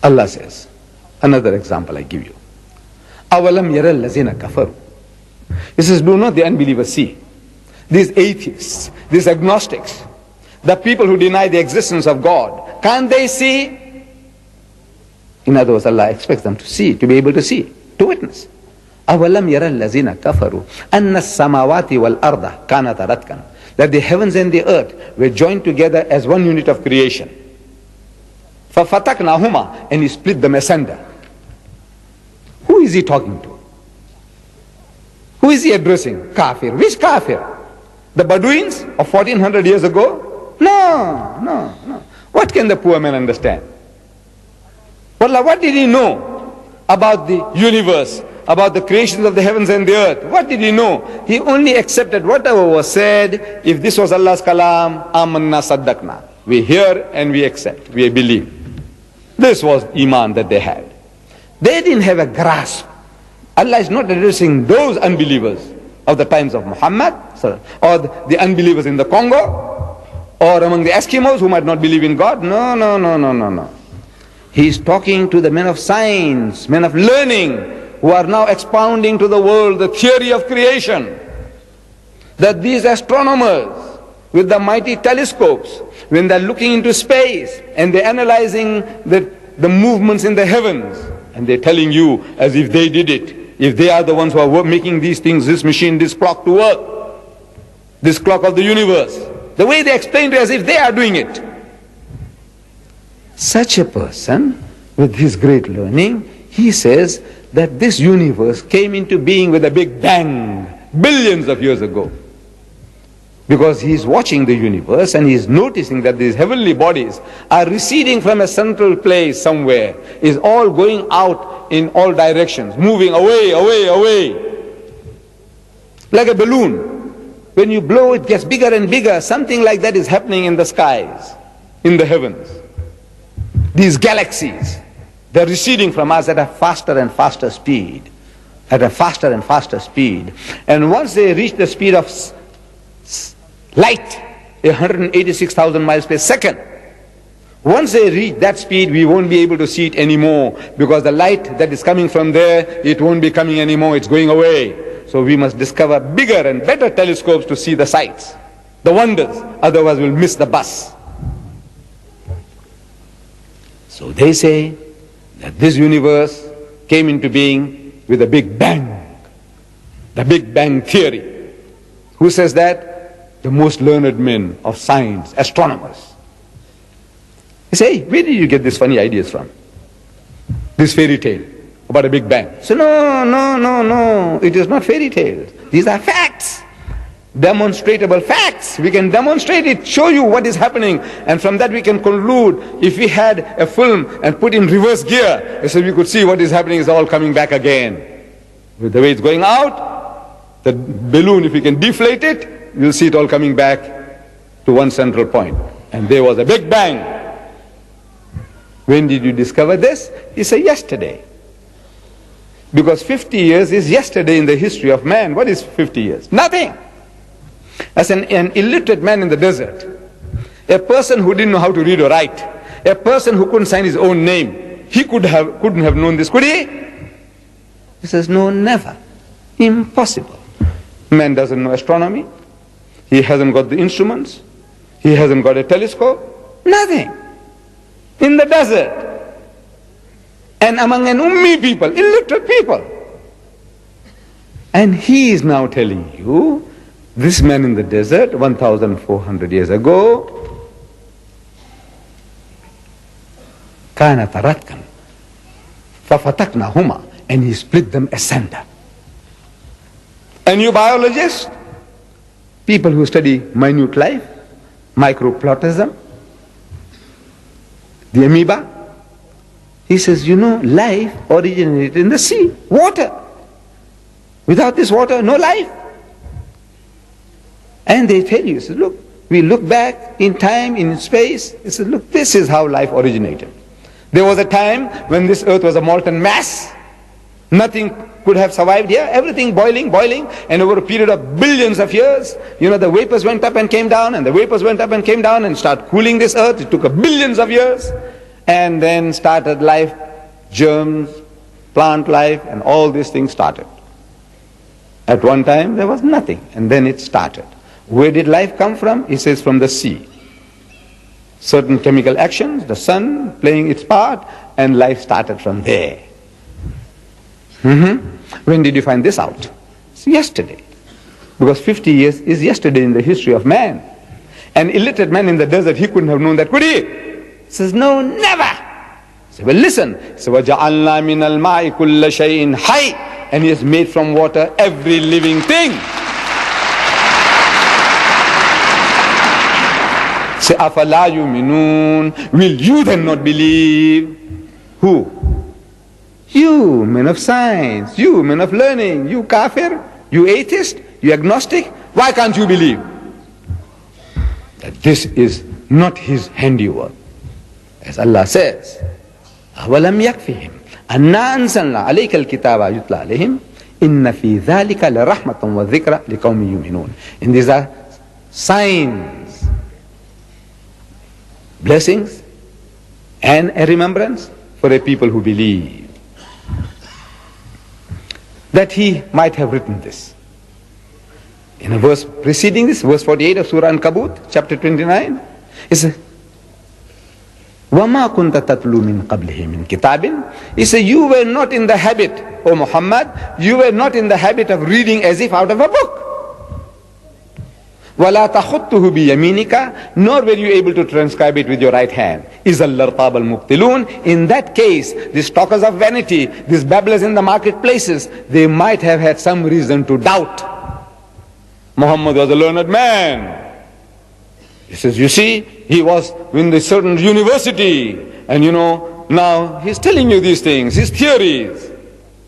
Allah says, another example I give you. Awalam yaral lazina kafaru. He says, do not the unbelievers see? These atheists, these agnostics, the people who deny the existence of God, can't they see? In other words, Allah expects them to see, to be able to see, to witness. أَوَلَمْ يَرَى الَّذِينَ كَفَرُوا أَنَّ السَّمَاوَاتِ وَالْأَرْضَ كَانَتَ رَتْقًا. That the heavens and the earth were joined together as one unit of creation. فَفَتَقْنَاهُمَا. And He split them asunder. Who is He talking to? Who is He addressing? Kafir. Which kafir? The Bedouins of 1400 years ago? No. What can the poor man understand? Wallah, what did he know about the universe, about the creations of the heavens and the earth? What did he know? He only accepted whatever was said. If this was Allah's kalam, amanna saddaqna. We hear and we accept, we believe. This was iman that they had. They didn't have a grasp. Allah is not addressing those unbelievers of the times of Muhammad, or the unbelievers in the Congo, or among the Eskimos who might not believe in God. No. He is talking to the men of science, men of learning, who are now expounding to the world the theory of creation. That these astronomers, with the mighty telescopes, when they're looking into space and they're analyzing the movements in the heavens, and they're telling you as if they did it, if they are the ones who are making these things, this machine, this clock to work, this clock of the universe, The way they explain to us as if they are doing it. Such a person, with his great learning, he says that this universe came into being with a big bang, billions of years ago. Because he is watching the universe and he is noticing that these heavenly bodies are receding from a central place somewhere, is all going out in all directions, moving away, away, away. Like a balloon. When you blow, it gets bigger and bigger. Something like that is happening in the skies, in the heavens. These galaxies, they're receding from us at a faster and faster speed. At a faster and faster speed. And once they reach the speed of light, 186,000 miles per second. Once they reach that speed, we won't be able to see it anymore, because the light that is coming from there, it won't be coming anymore, it's going away. So we must discover bigger and better telescopes to see the sights, the wonders, otherwise we'll miss the bus. So they say that this universe came into being with a big bang, the Big Bang theory. Who says that? The most learned men of science, astronomers. They say, where did you get these funny ideas from? This fairy tale about a Big Bang. So no, it is not fairy tales. These are facts, demonstratable facts. We can demonstrate it, show you what is happening, and from that we can conclude. If we had a film and put in reverse gear, so we could see what is happening is all coming back again. With the way it's going out, the balloon, if we can deflate it, you'll see it all coming back to one central point. And there was a Big Bang. When did you discover this? He said, yesterday. Because 50 years is yesterday in the history of man. What is 50 years? Nothing. As an illiterate man in the desert, a person who didn't know how to read or write, a person who couldn't sign his own name, he couldn't have known this, could he? He says, no, never. Impossible. Man doesn't know astronomy. He hasn't got the instruments. He hasn't got a telescope. Nothing. In the desert. And among an ummi people, illiterate people. And he is now telling you, this man in the desert, 1,400 years ago, كَانَ تَرَتْكًا فَفَتَقْنَاهُمَا, and he split them asunder. And you biologists, people who study minute life, microplasm, the amoeba, he says, you know, life originated in the sea, water. Without this water, no life. And they tell you, says, look, we look back in time, in space, he says, look, this is how life originated. There was a time when this earth was a molten mass. Nothing could have survived here. Everything boiling, and over a period of billions of years, you know, the vapors went up and came down, and the vapors went up and came down and started cooling this earth. It took billions of years, and then started life, germs, plant life, and all these things started. At one time there was nothing, and then it started. Where did life come from? He says, from the sea. Certain chemical actions, the sun playing its part, and life started from there. When did you find this out? It's yesterday. Because 50 years is yesterday in the history of man. An illiterate man in the desert, he couldn't have known that, could he? He says, no, never. He said, well, listen. He said, وَجَعَلْنَا مِنَ الْمَاءِ كُلَّ شَيْءٍ حَيٍّ, and he has made from water every living thing. Say, أَفَلَا يُؤْمِنُونَ, will you then not believe? Who? You, men of science, you, men of learning, you kafir, you atheist, you agnostic, why can't you believe that this is not his handiwork? As Allah says, أَوَلَمْ يَكْفِهِمْ أَنَّا أَنزَلْنَا عَلَيْكَ الْكِتَابَ يُتْلَى عَلَيْهِمْ إِنَّ فِي ذَلِكَ لَرَحْمَةً وَذِكْرًا لِقَوْمٍ يُؤْمِنُونَ. And these are signs, blessings, and a remembrance for a people who believe. That he might have written this. In a verse preceding this, verse 48 of Surah Al-Kabut, chapter 29, it says, وَمَا كُنْتَ تَتْلُو مِنْ قَبْلِهِ مِنْ كِتَابٍ. He said, you were not in the habit, O Muhammad, you were not in the habit of reading as if out of a book. وَلَا تَخُطُّهُ بِيَمِينِكَ, nor were you able to transcribe it with your right hand. إِذَا الْأَرْطَابَ الْمُبْتِلُونَ. In that case, these talkers of vanity, these babblers in the marketplaces, they might have had some reason to doubt. Muhammad was a learned man. He says, you see, he was in a certain university, and now he's telling you these things, his theories.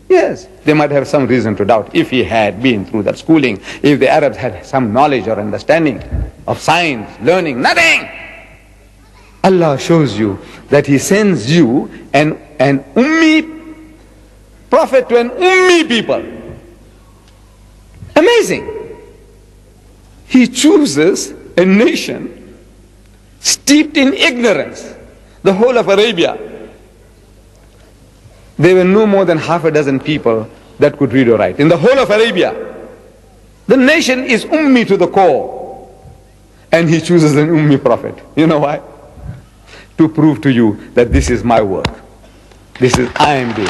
Yes, they might have some reason to doubt if he had been through that schooling, if the Arabs had some knowledge or understanding of science, learning, nothing. Allah shows you that He sends you an ummi prophet to an ummi people. Amazing. He chooses a nation steeped in ignorance, the whole of Arabia. There were no more than half a dozen people that could read or write in the whole of Arabia. The nation is ummi to the core, and he chooses an ummi prophet. You know why? To prove to you that this is my work. This is I am doing.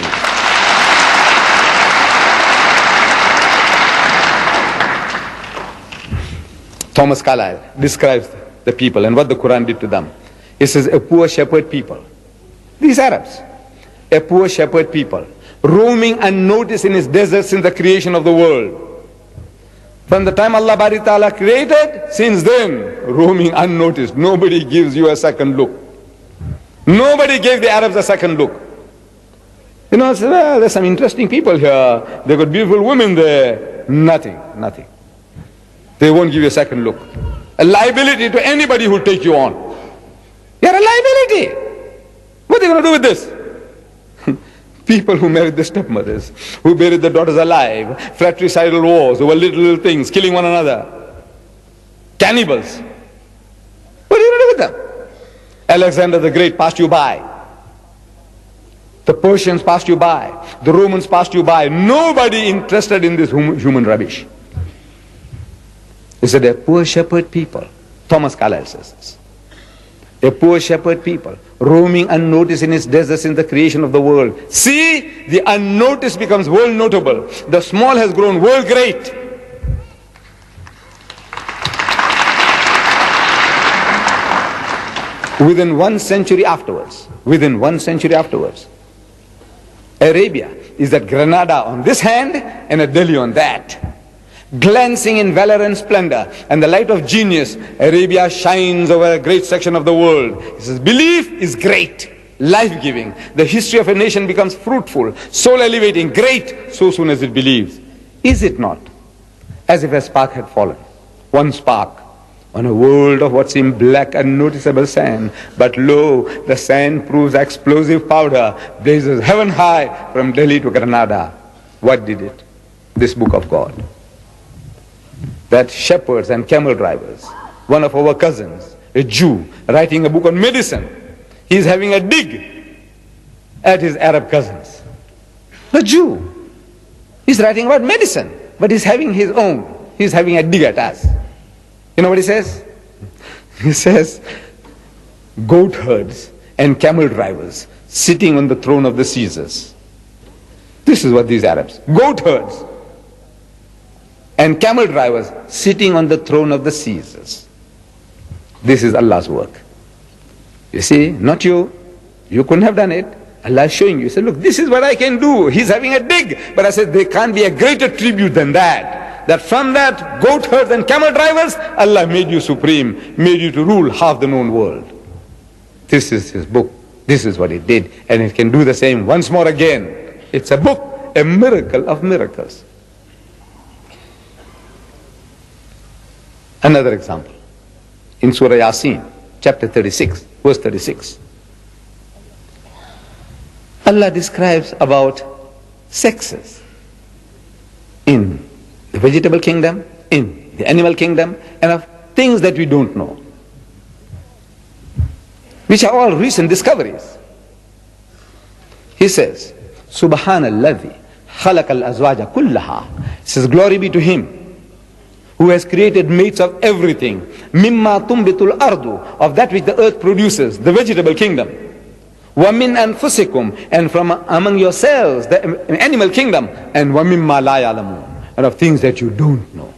Thomas Carlyle describes the people and what the Quran did to them. He says, a poor shepherd people. These Arabs. A poor shepherd people, roaming unnoticed in his deserts since the creation of the world. From the time Allah Bari Ta'ala created, since then, roaming unnoticed. Nobody gives you a second look. Nobody gave the Arabs a second look. Well, there's some interesting people here. They've got beautiful women there. Nothing. They won't give you a second look. A liability to anybody who'll take you on. You're a liability. What are they going to do with this? People who married the stepmothers, who buried the daughters alive, fratricidal wars over little things, killing one another. Cannibals. What are you going to do with them? Alexander the Great passed you by. The Persians passed you by. The Romans passed you by. Nobody interested in this human rubbish. He said, a poor shepherd people. Thomas Carlyle says this. A poor shepherd people, roaming unnoticed in its deserts since the creation of the world. See, the unnoticed becomes world notable. The small has grown world great. Within 1 century afterwards, Arabia is at Granada on this hand and at Delhi on that. Glancing in valor and splendor and the light of genius, Arabia shines over a great section of the world. He says, belief is great, life-giving. The history of a nation becomes fruitful, soul-elevating, great, so soon as it believes. Is it not as if a spark had fallen, one spark, on a world of what seemed black unnoticeable sand, but lo, the sand proves explosive powder, blazes heaven high from Delhi to Granada. What did it? This book of God. That shepherds and camel drivers, one of our cousins, a Jew, writing a book on medicine, he's having a dig at his Arab cousins. The Jew, he's writing about medicine, but he's having his own, he's having a dig at us. You know what he says? He says, goat herds and camel drivers sitting on the throne of the Caesars. This is what these Arabs, goat herds and camel drivers sitting on the throne of the Caesars. This is Allah's work. You see, not you. You couldn't have done it. Allah is showing you. He said, look, this is what I can do. He's having a dig. But I said, there can't be a greater tribute than that. That from that, goat herds and camel drivers, Allah made you supreme, made you to rule half the known world. This is His book. This is what He did. And it can do the same once more again. It's a book, a miracle of miracles. Another example, in Surah Yasin, chapter 36, verse 36. Allah describes about sexes in the vegetable kingdom, in the animal kingdom, and of things that we don't know, which are all recent discoveries. He says, Subhanalladhi khalaqal azwaja kullaha. He says, glory be to Him who has created mates of everything, mimma tumbitul ardu, of that which the earth produces, the vegetable kingdom, wa min anfusikum, and from among yourselves, the animal kingdom, and wa mimma la ya'lamun, and of things that you don't know.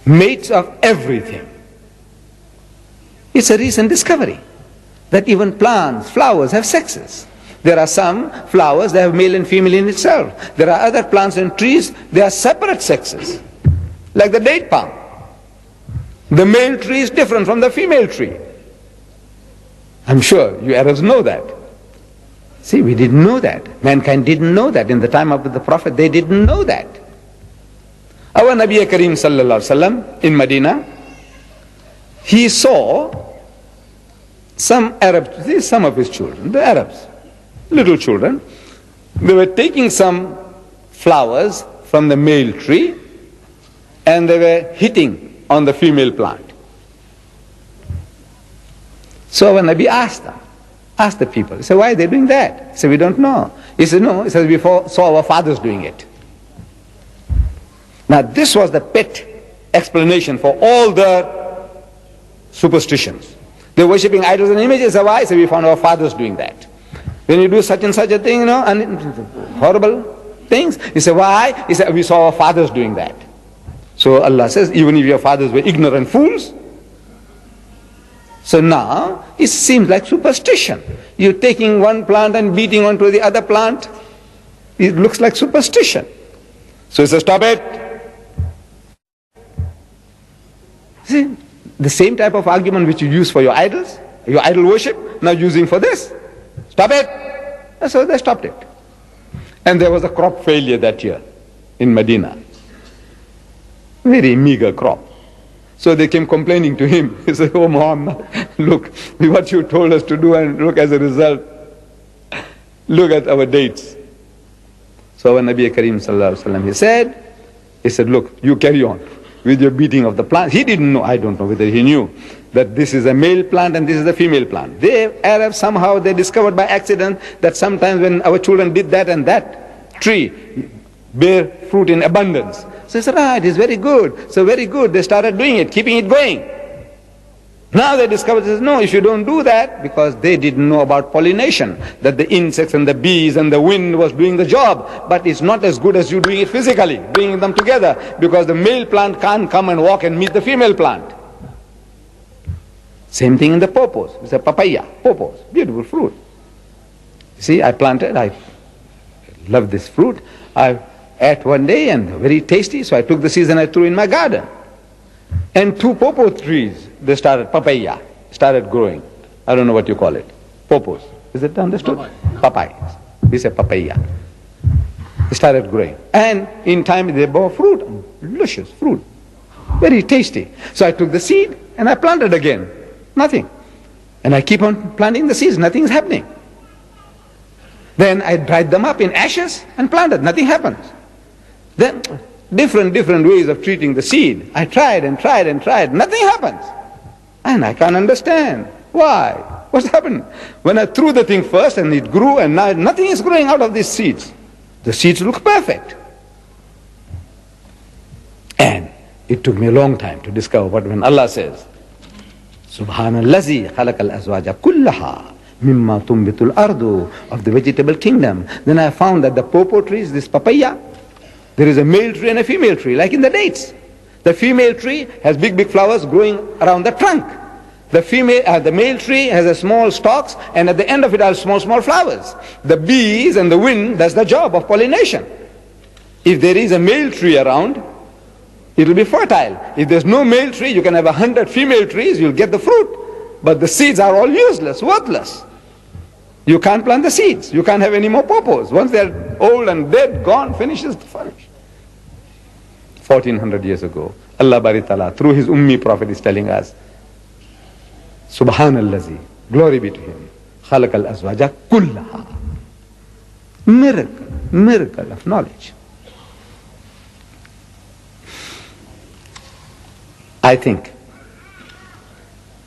mates of everything. It's a recent discovery that even plants, flowers have sexes. There are some flowers that have male and female in itself. There are other plants and trees, they are separate sexes. Like the date palm. The male tree is different from the female tree. I'm sure you Arabs know that. See, we didn't know that. Mankind didn't know that. In the time of the Prophet, they didn't know that. Our Nabi Kareem sallallahu alaihi wasallam in Medina, he saw some Arabs, some of his children, the Arabs, little children, they were taking some flowers from the male tree and they were hitting on the female plant. So our Nabi asked the people, he said, why are they doing that? He said, we don't know. He said, no, he said, we saw our fathers doing it. Now this was the pet explanation for all the superstitions. They're worshipping idols and images. Why? He said, we found our fathers doing that. When you do such and such a thing, and horrible things, he said, why? He said, we saw our fathers doing that. So Allah says, even if your fathers were ignorant fools. So now, it seems like superstition. You're taking one plant and beating onto the other plant. It looks like superstition. So he says, stop it. See, the same type of argument which you use for your idols, your idol worship, now using for this. Stop it. And so they stopped it. And there was a crop failure that year in Medina. Very meager crop. So they came complaining to him. He said, oh Muhammad, look what you told us to do, and look as a result. Look at our dates. So when Nabi Kareem sallallahu alaihi wasallam, he said, look, you carry on with your beating of the plant. He didn't know, I don't know whether he knew, that this is a male plant and this is a female plant. They, Arabs, somehow they discovered by accident that sometimes when our children did that and that tree bear fruit in abundance. So he said, it is very good. So very good. They started doing it, keeping it going. Now they discovered, says, no, if you don't do that, because they didn't know about pollination, that the insects and the bees and the wind was doing the job, but it's not as good as you doing it physically, bringing them together, because the male plant can't come and walk and meet the female plant. Same thing in the pawpaws. It's a papaya, pawpaws, beautiful fruit. See, I planted, I love this fruit. I ate one day and very tasty, so I took the seeds and I threw in my garden. And 2 pawpaw trees, they started, papaya, started growing. I don't know what you call it. Pawpaws. Is it understood? Papaya. We say papaya. They started growing. And in time they bore fruit, delicious fruit. Very tasty. So I took the seed and I planted again. Nothing. And I keep on planting the seeds, nothing is happening. Then I dried them up in ashes and planted, nothing happens. Then different ways of treating the seed. I tried and tried and tried, nothing happens. And I can't understand. Why? What's happened? When I threw the thing first and it grew, and now nothing is growing out of these seeds. The seeds look perfect. And it took me a long time to discover what when Allah says, Subhanallazi khalaqal azwaja kullaha mimma tumbitul ardu, of the vegetable kingdom. Then I found that the pawpaw trees, this papaya, there is a male tree and a female tree, like in the dates. The female tree has big flowers growing around the trunk. The male tree has a small stalks, and at the end of it are small flowers. The bees and the wind, that's the job of pollination. If there is a male tree around, it will be fertile. If there's no male tree, you can have 100 female trees, you'll get the fruit. But the seeds are all useless, worthless. You can't plant the seeds. You can't have any more pawpaws. Once they're old and dead, gone, finishes the furnish. 1400 years ago, Allah Bari Ta'ala, through his Ummi Prophet, is telling us, Subhanallazi, glory be to him, khalaqal azwaja kullaha. Miracle of knowledge. I think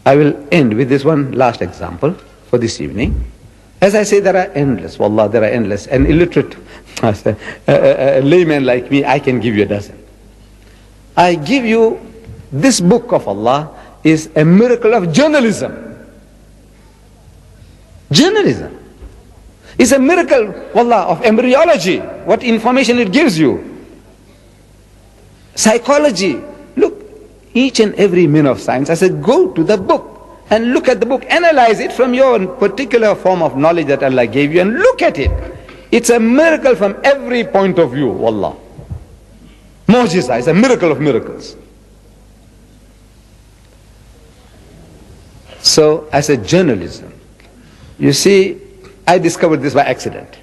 I will end with this one last example for this evening. As I say, there are endless, wallah, there are endless. An illiterate a layman like me, I can give you a dozen. I give you, this book of Allah is a miracle of journalism. Journalism is a miracle, wallah, of embryology, what information it gives you. Psychology. Look, each and every man of science, I said, go to the book and look at the book. Analyze it from your particular form of knowledge that Allah gave you and look at it. It's a miracle from every point of view, wallah. Mu'jiza is a miracle of miracles. So, as a journalism, you see, I discovered this by accident.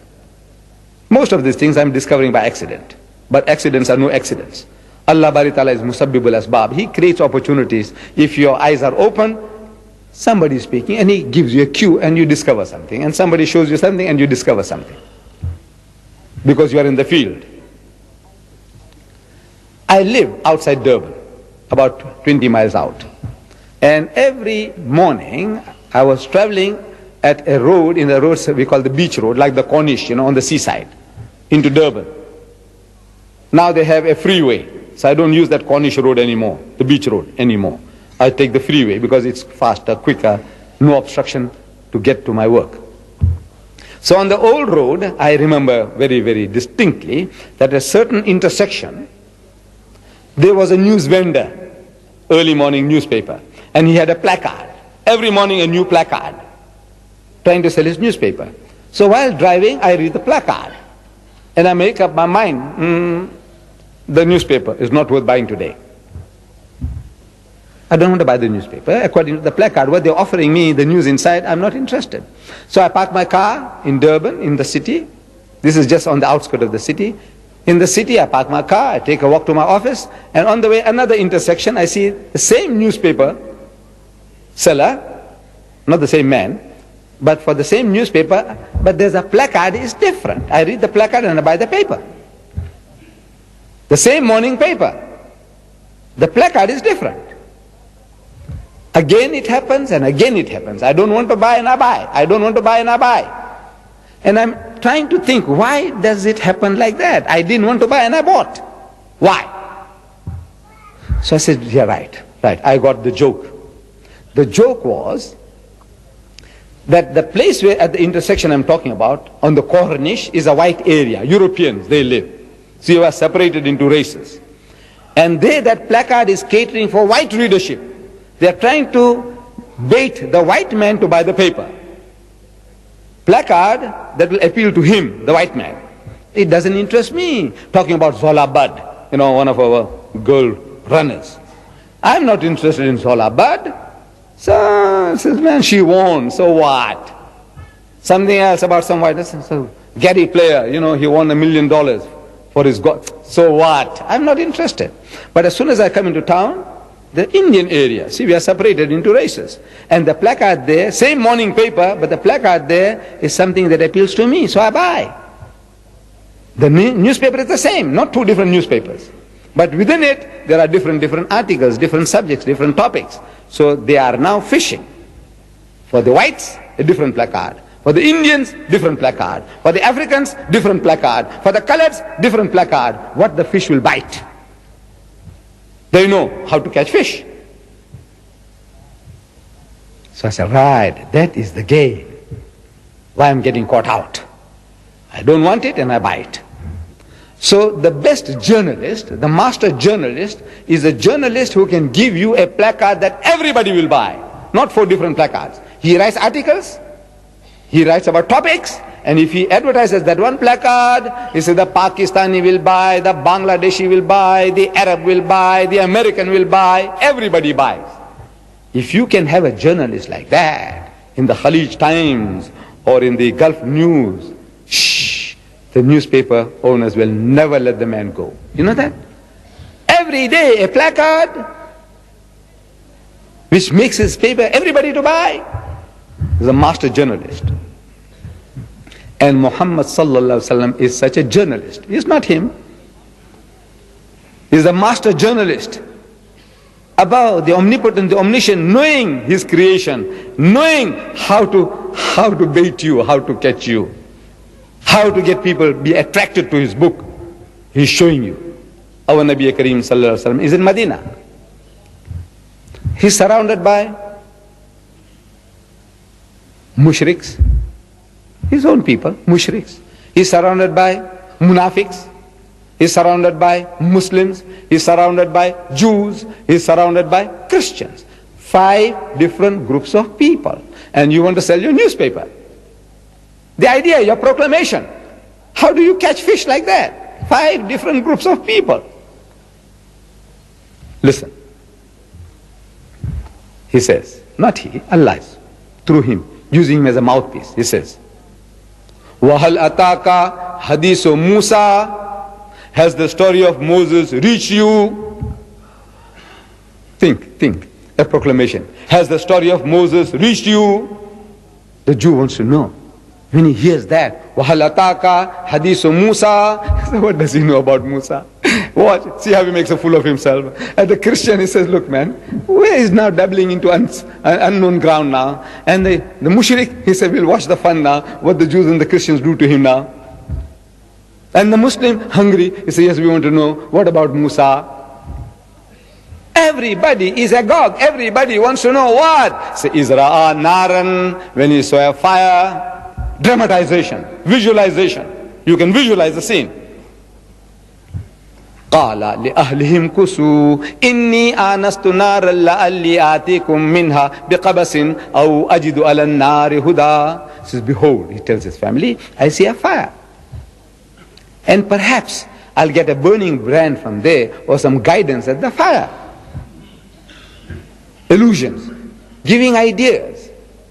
Most of these things I'm discovering by accident. But accidents are no accidents. Allah Bari Ta'ala is Musabbibul Asbab. He creates opportunities. If your eyes are open, somebody is speaking and he gives you a cue and you discover something. And somebody shows you something and you discover something. Because you are in the field. I live outside Durban, about 20 miles out. And every morning I was traveling at a road, in the road we call the beach road, like the Corniche, on the seaside, into Durban. Now they have a freeway, so I don't use that Corniche road anymore, the beach road anymore. I take the freeway because it's faster, quicker, no obstruction to get to my work. So on the old road, I remember very, very distinctly that at a certain intersection, there was a news vendor, early morning newspaper, and he had a placard. Every morning a new placard, trying to sell his newspaper. So while driving, I read the placard, and I make up my mind, the newspaper is not worth buying today. I don't want to buy the newspaper. According to the placard, what they're offering me, the news inside, I'm not interested. So I park my car in Durban, in the city. This is just on the outskirts of the city. In the city, I park my car, I take a walk to my office, and on the way, another intersection, I see the same newspaper seller, not the same man, but for the same newspaper, but there's a placard, is different. I read the placard and I buy the paper. The same morning paper. The placard is different. Again it happens and again it happens. I don't want to buy and I buy. I don't want to buy and I buy. And I'm trying to think, why does it happen like that? I didn't want to buy and I bought. Why? So I said, yeah, right. I got the joke. The joke was that the place where at the intersection I'm talking about, on the Corniche, is a white area. Europeans, they live. So you are separated into races. And that placard is catering for white readership. They are trying to bait the white man to buy the paper. Placard that will appeal to him, the white man. It doesn't interest me. Talking about Zola Bud, one of our girl runners. I'm not interested in Zola Bud. So, says, man, she won, so what? Something else about some white, so Gary player, he won $1 million for his God. So what? I'm not interested. But as soon as I come into town, the Indian area, see, we are separated into races. And the placard there, same morning paper, but the placard there is something that appeals to me, so I buy. The newspaper is the same, not two different newspapers. But within it, there are different articles, different subjects, different topics. So they are now fishing. For the whites, a different placard. For the Indians, different placard. For the Africans, different placard. For the coloreds, different placard. What the fish will bite. They know how to catch fish. So I said, right, that is the game. Why I'm getting caught out. I don't want it and I buy it. So the best journalist, the master journalist, is a journalist who can give you a placard that everybody will buy. Not 4 different placards. He writes articles, he writes about topics, and if he advertises that one placard, he says the Pakistani will buy, the Bangladeshi will buy, the Arab will buy, the American will buy, everybody buys. If you can have a journalist like that in the Khalij Times or in the Gulf News, the newspaper owners will never let the man go. You know that? Every day a placard which makes his paper everybody to buy is a master journalist. And Muhammad sallallahu alaihi wasallam is such a journalist. He's not him. He's a master journalist about the omnipotent, the omniscient, knowing his creation, knowing how to bait you, how to catch you, how to get people be attracted to his book. He's showing you. Our Nabi Kareem sallallahu alaihi wasallam is in Medina. He's surrounded by mushriks, his own people, mushriks. He's surrounded by munafiqs, He's surrounded by Muslims, he's surrounded by Jews, he's surrounded by Christians. 5 different groups of people. And you want to sell your newspaper. The idea, your proclamation. How do you catch fish like that? 5 different groups of people. Listen. He says, not he, Allah is, through him, using him as a mouthpiece. He says, وَهَلْ أَتَاكَ حَدِيثُ مُوسَى. Has the story of Moses reached you? Think. A proclamation. Has the story of Moses reached you? The Jew wants to know. When he hears that, وَهَلْ أَتَاكَ حَدِيثُ مُوسَى. What does he know about Musa? Watch, see how he makes a fool of himself. And the Christian, he says, look man, where is now dabbling into unknown ground now? And the mushrik, he said, we'll watch the fun now, what the Jews and the Christians do to him now. And the Muslim, hungry, he says, yes, we want to know, what about Musa? Everybody is agog. Everybody wants to know what? Say, Izra'a naran, when he saw a fire. Dramatization, visualization. You can visualize the scene. قال لأهلهم كسوا إني آنست نارا لعلي آتيكم منها بقبس أو أجد على النار هدى. He says, behold, he tells his family, I see a fire. And perhaps I'll get a burning brand from there or some guidance at the fire. Illusions, giving ideas.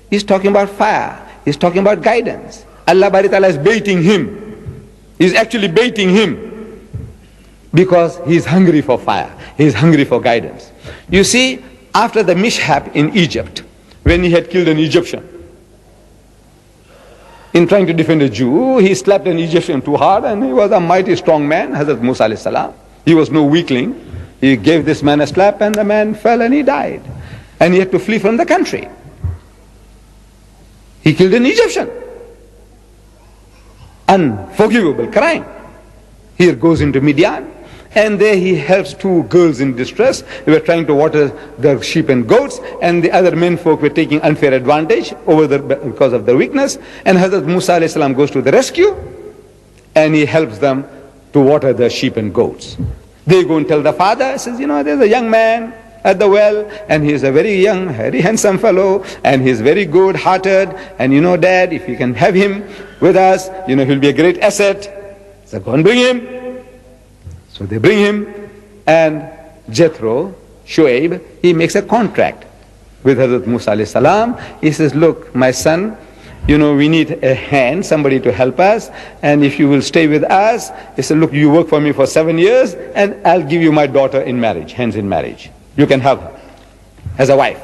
He's talking about fire. He's talking about guidance. Allah Bari Ta'ala is baiting him. He's actually baiting him. Because he's hungry for fire. He's hungry for guidance. You see, after the mishap in Egypt, when he had killed an Egyptian, in trying to defend a Jew, he slapped an Egyptian too hard, and he was a mighty strong man, Hazrat Musa alayhi salam. He was no weakling. He gave this man a slap, and the man fell and he died. And he had to flee from the country. He killed an Egyptian. Unforgivable crime. Here goes into Midian. And there he helps 2 girls in distress. They were trying to water the sheep and goats, and the other men folk were taking unfair advantage because of their weakness. And Hazrat Musa alayhi salam goes to the rescue, and he helps them to water the sheep and goats. They go and tell the father, says, there's a young man at the well, and he's a very young, very handsome fellow, and he's very good hearted, and Dad, if you can have him with us, he'll be a great asset. So go and bring him. So they bring him, and Jethro, Shoaib, he makes a contract with Hazrat Musa alayhi salam. He says, look, my son, we need a hand, somebody to help us, and if you will stay with us, he said, look, you work for me for 7 years, and I'll give you my daughter in marriage, hands in marriage. You can have her as a wife.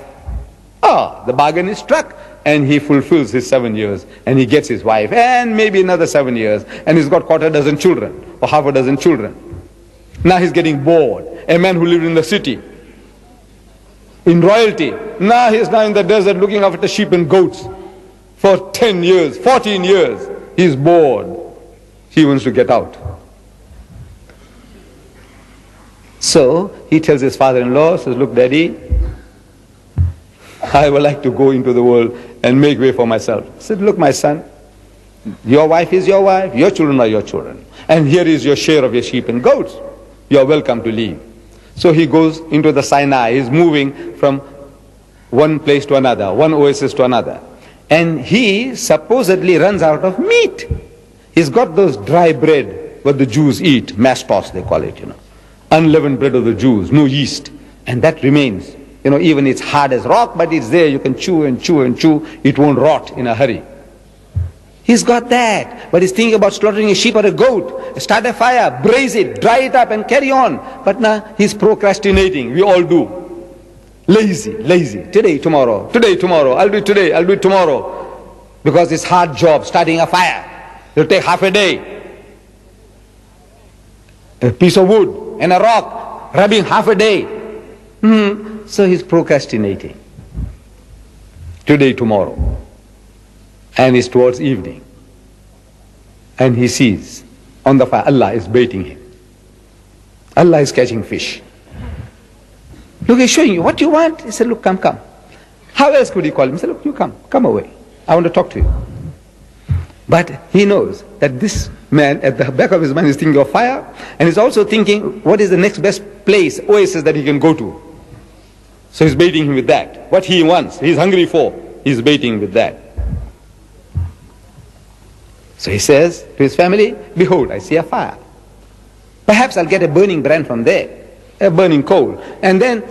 The bargain is struck, and he fulfills his 7 years, and he gets his wife, and maybe another 7 years, and he's got 25 children, or half a dozen children. Now he's getting bored. A man who lived in the city, in royalty, now he's now in the desert looking after sheep and goats for 10 years, 14 years. He's bored. He wants to get out. So he tells his father-in-law, says, look, Daddy, I would like to go into the world and make way for myself. He said, look, my son, your wife is your wife, your children are your children, and here is your share of your sheep and goats. You are welcome to leave. So he goes into the Sinai. He's moving from one place to another, one oasis to another. And he supposedly runs out of meat. He's got those dry bread, what the Jews eat, mastos they call it, unleavened bread of the Jews, no yeast. And that remains. Even it's hard as rock, but it's there. You can chew and chew and chew. It won't rot in a hurry. He's got that, but he's thinking about slaughtering a sheep or a goat, start a fire, braise it, dry it up and carry on. But now he's procrastinating, we all do. Lazy. Today, tomorrow, I'll do it today, I'll do it tomorrow. Because it's hard job, starting a fire. It'll take half a day. A piece of wood and a rock, rubbing half a day. So he's procrastinating. Today, tomorrow. And it's towards evening. And he sees on the fire, Allah is baiting him. Allah is catching fish. Look, he's showing you what you want. He said, look, come. How else could he call him? He said, look, you come away. I want to talk to you. But he knows that this man at the back of his mind is thinking of fire, and he's also thinking what is the next best place, oasis that he can go to. So he's baiting him with that. What he wants, he's hungry for, he's baiting with that. So he says to his family, behold, I see a fire. Perhaps I'll get a burning brand from there, a burning coal. And then,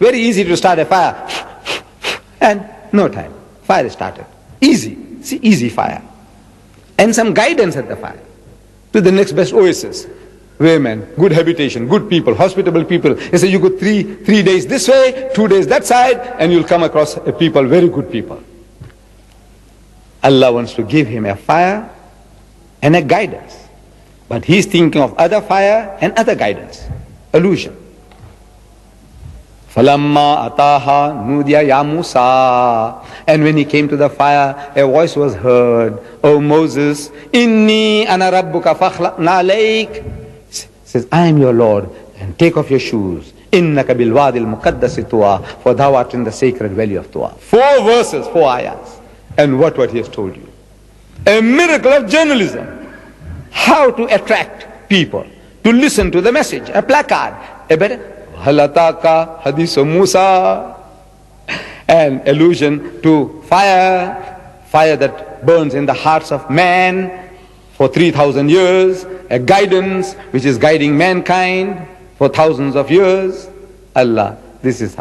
very easy to start a fire. And no time, fire is started. Easy, see, easy fire. And some guidance at the fire to the next best oasis. Waymen, good habitation, good people, hospitable people. They say you go three days this way, 2 days that side, and you'll come across a people, very good people. Allah wants to give him a fire and a guidance. But he's thinking of other fire and other guidance. Illusion. فَلَمَّا أَتَاهَا نُودِيَ يَا مُوسَى. And when he came to the fire, a voice was heard, O Moses, إِنِّي أَنَا رَبُّكَ فَاخْلَعْنَ عَلَيْكَ. Says, I am your Lord, and take off your shoes. إِنَّكَ بِالْوَادِ الْمُقَدَّسِ طُوَى. For thou art in the sacred valley of Tuwa. 4 verses, 4 ayahs. And what he has told you. A miracle of journalism. How to attract people to listen to the message. A placard. A better Halataka Hadisu Musa. An allusion to fire. Fire that burns in the hearts of man for 3,000 years. A guidance which is guiding mankind for thousands of years. Allah, this is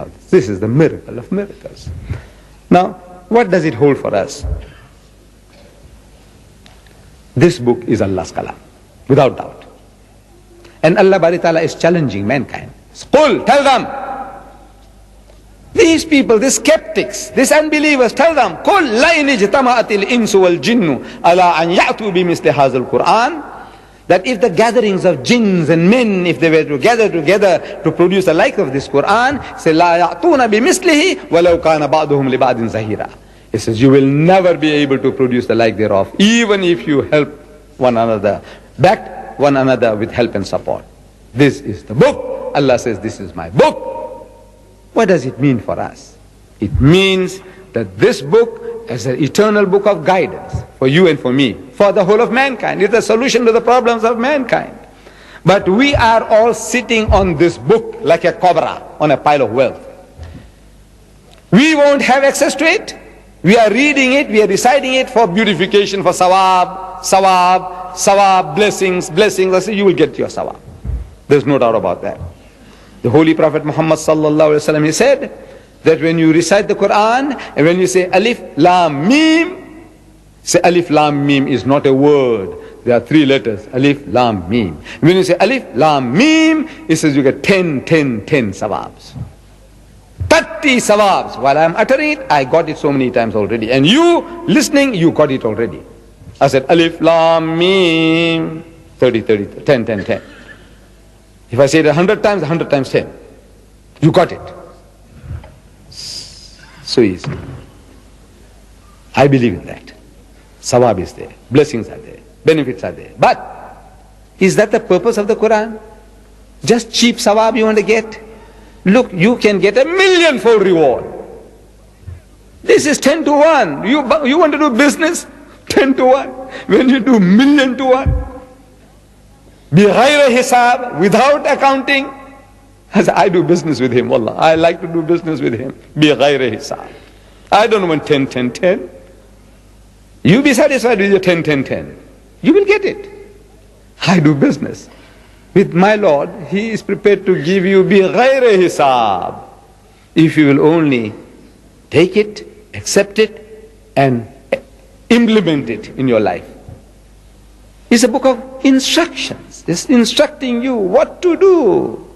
the miracle of miracles. Now, what does it hold for us? This book is Allah's kalam, without doubt. And Allah Bari Ta'ala is challenging mankind. Qul, tell them. These people, these skeptics, these unbelievers, tell them, Qul la in ijtama'atil insu wal jinnu ala an ya'tu bimithli hadzal Qur'an. That if the gatherings of jinns and men, if they were to gather together to produce the like of this Qur'an, say la ya'tuna bimithlihi walau kana ba'duhum li ba'din zahira. He says, you will never be able to produce the like thereof, even if you help one another, back one another with help and support. This is the book. Allah says, this is my book. What does it mean for us? It means that this book is an eternal book of guidance for you and for me, for the whole of mankind. It's a solution to the problems of mankind. But we are all sitting on this book like a cobra on a pile of wealth. We won't have access to it. We are reading it, we are reciting it for beautification, for sawab, sawab, sawab, blessings, blessings. I say you will get your sawab. There's no doubt about that. The Holy Prophet Muhammad sallallahu alaihi wasallam, he said that when you recite the Quran and when you say alif lam mim, say alif lam mim is not a word. There are 3 letters, alif lam mim. When you say alif lam mim, it says you get 10 sawabs. 30 sawabs. While I am uttering it, I got it so many times already. And you, listening, you got it already. I said, Alif, Lam, Mim, 30, 10. If I say it 100 times, 100 times 10. You got it. So easy. I believe in that. Sawab is there. Blessings are there. Benefits are there. But, is that the purpose of the Quran? Just cheap sawab you want to get? Look, you can get 1,000,000-fold reward. This is 10 to 1. You want to do business? 10 to 1. When you do 1,000,000 to 1, bighayri hisab, without accounting. I do business with him, wallah. I like to do business with him. Bighayri hisab. I don't want 10. You be satisfied with your 10. You will get it. I do business with my Lord. He is prepared to give you bighayri hisab, if you will only take it, accept it, and implement it in your life. It's a book of instructions. It's instructing you what to do.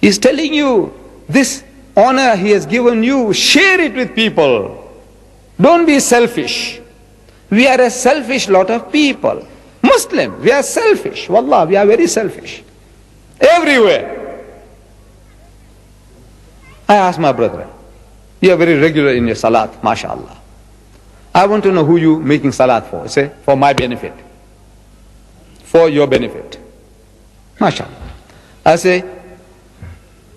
It's telling you this honor he has given you, share it with people. Don't be selfish. We are a selfish lot of people. Muslim, we are selfish. Wallah, we are very selfish. Everywhere. I ask my brother, you are very regular in your salat, mashallah. I want to know who you making salat for. Say, for my benefit. For your benefit. Mashallah. I say,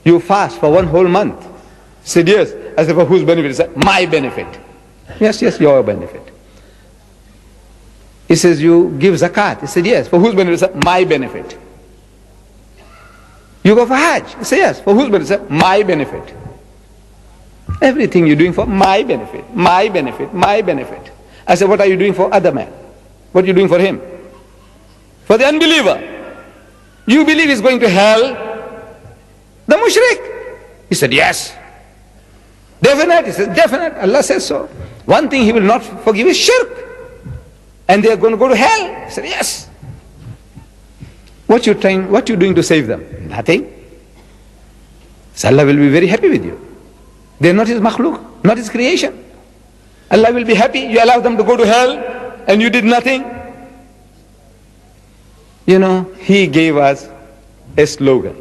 you fast for 1 whole month. Said yes. I say, for whose benefit? He said, my benefit. Yes, your benefit. He says, you give zakat. He said, yes. For whose benefit? My benefit. You go for Hajj. He said, yes. For whose benefit? My benefit. Everything you're doing for my benefit, my benefit, my benefit. I said, what are you doing for other man? What are you doing for him? For the unbeliever. You believe he's going to hell? The mushrik. He said, yes. Definite. He said, definite. Allah says so. One thing he will not forgive is shirk. And they are going to go to hell. He said, yes. What you doing to save them? Nothing. So Allah will be very happy with you. They are not his makhluk, not his creation. Allah will be happy. You allow them to go to hell and you did nothing. You know, he gave us a slogan.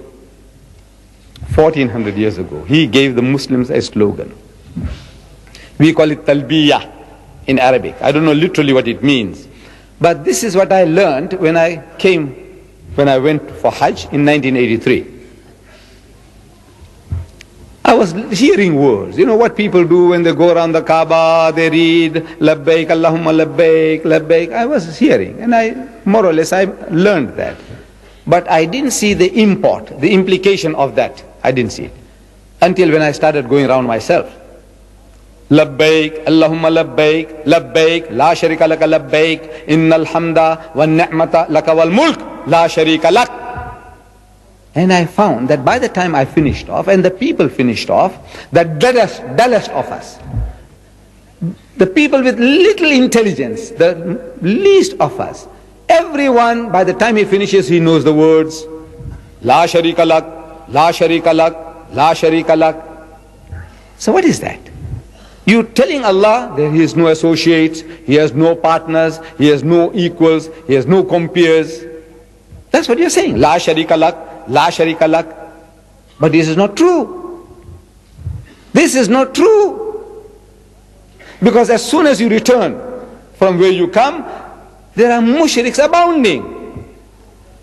1400 years ago, he gave the Muslims a slogan. We call it talbiyah in Arabic. I don't know literally what it means. But this is what I learned when I went for Hajj in 1983. I was hearing words. You know what people do when they go around the Kaaba, they read, Labbaik, Allahumma Labbaik, Labbaik. I was hearing, and more or less, I learned that. But I didn't see the import, the implication of that. I didn't see it. Until when I started going around myself. Labbaik, Allahumma Labbaik, Labbaik, La Sharika Laka Labbaik, Innal Hamda, Wa Ni'mata Laka Wal Mulk, La Sharika Lak. And I found that by the time I finished off, and the people finished off, the dullest of us, the people with little intelligence, the least of us, everyone, by the time he finishes, he knows the words, La Sharika Lak, La Sharika Lak, La Sharika Lak. So what is that? You telling Allah that He has no associates, He has no partners, He has no equals, He has no compeers. That's what you're saying. La Sharika Lak, La Sharika Lak. But this is not true. This is not true. Because as soon as you return from where you come, there are mushriks abounding.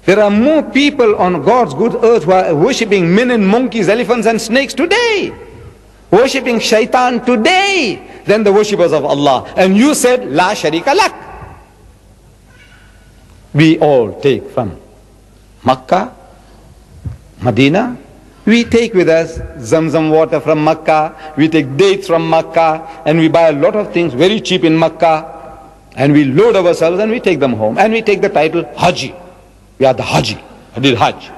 There are more people on God's good earth who are worshipping men and monkeys, elephants and snakes today. Worshipping shaitan today than the worshippers of Allah. And you said, La Sharika Lak. We all take from Makkah, Medina, we take with us Zamzam water from Makkah, we take dates from Makkah, and we buy a lot of things very cheap in Makkah, and we load ourselves and we take them home, and we take the title Haji. We are the Haji. I did Hajj.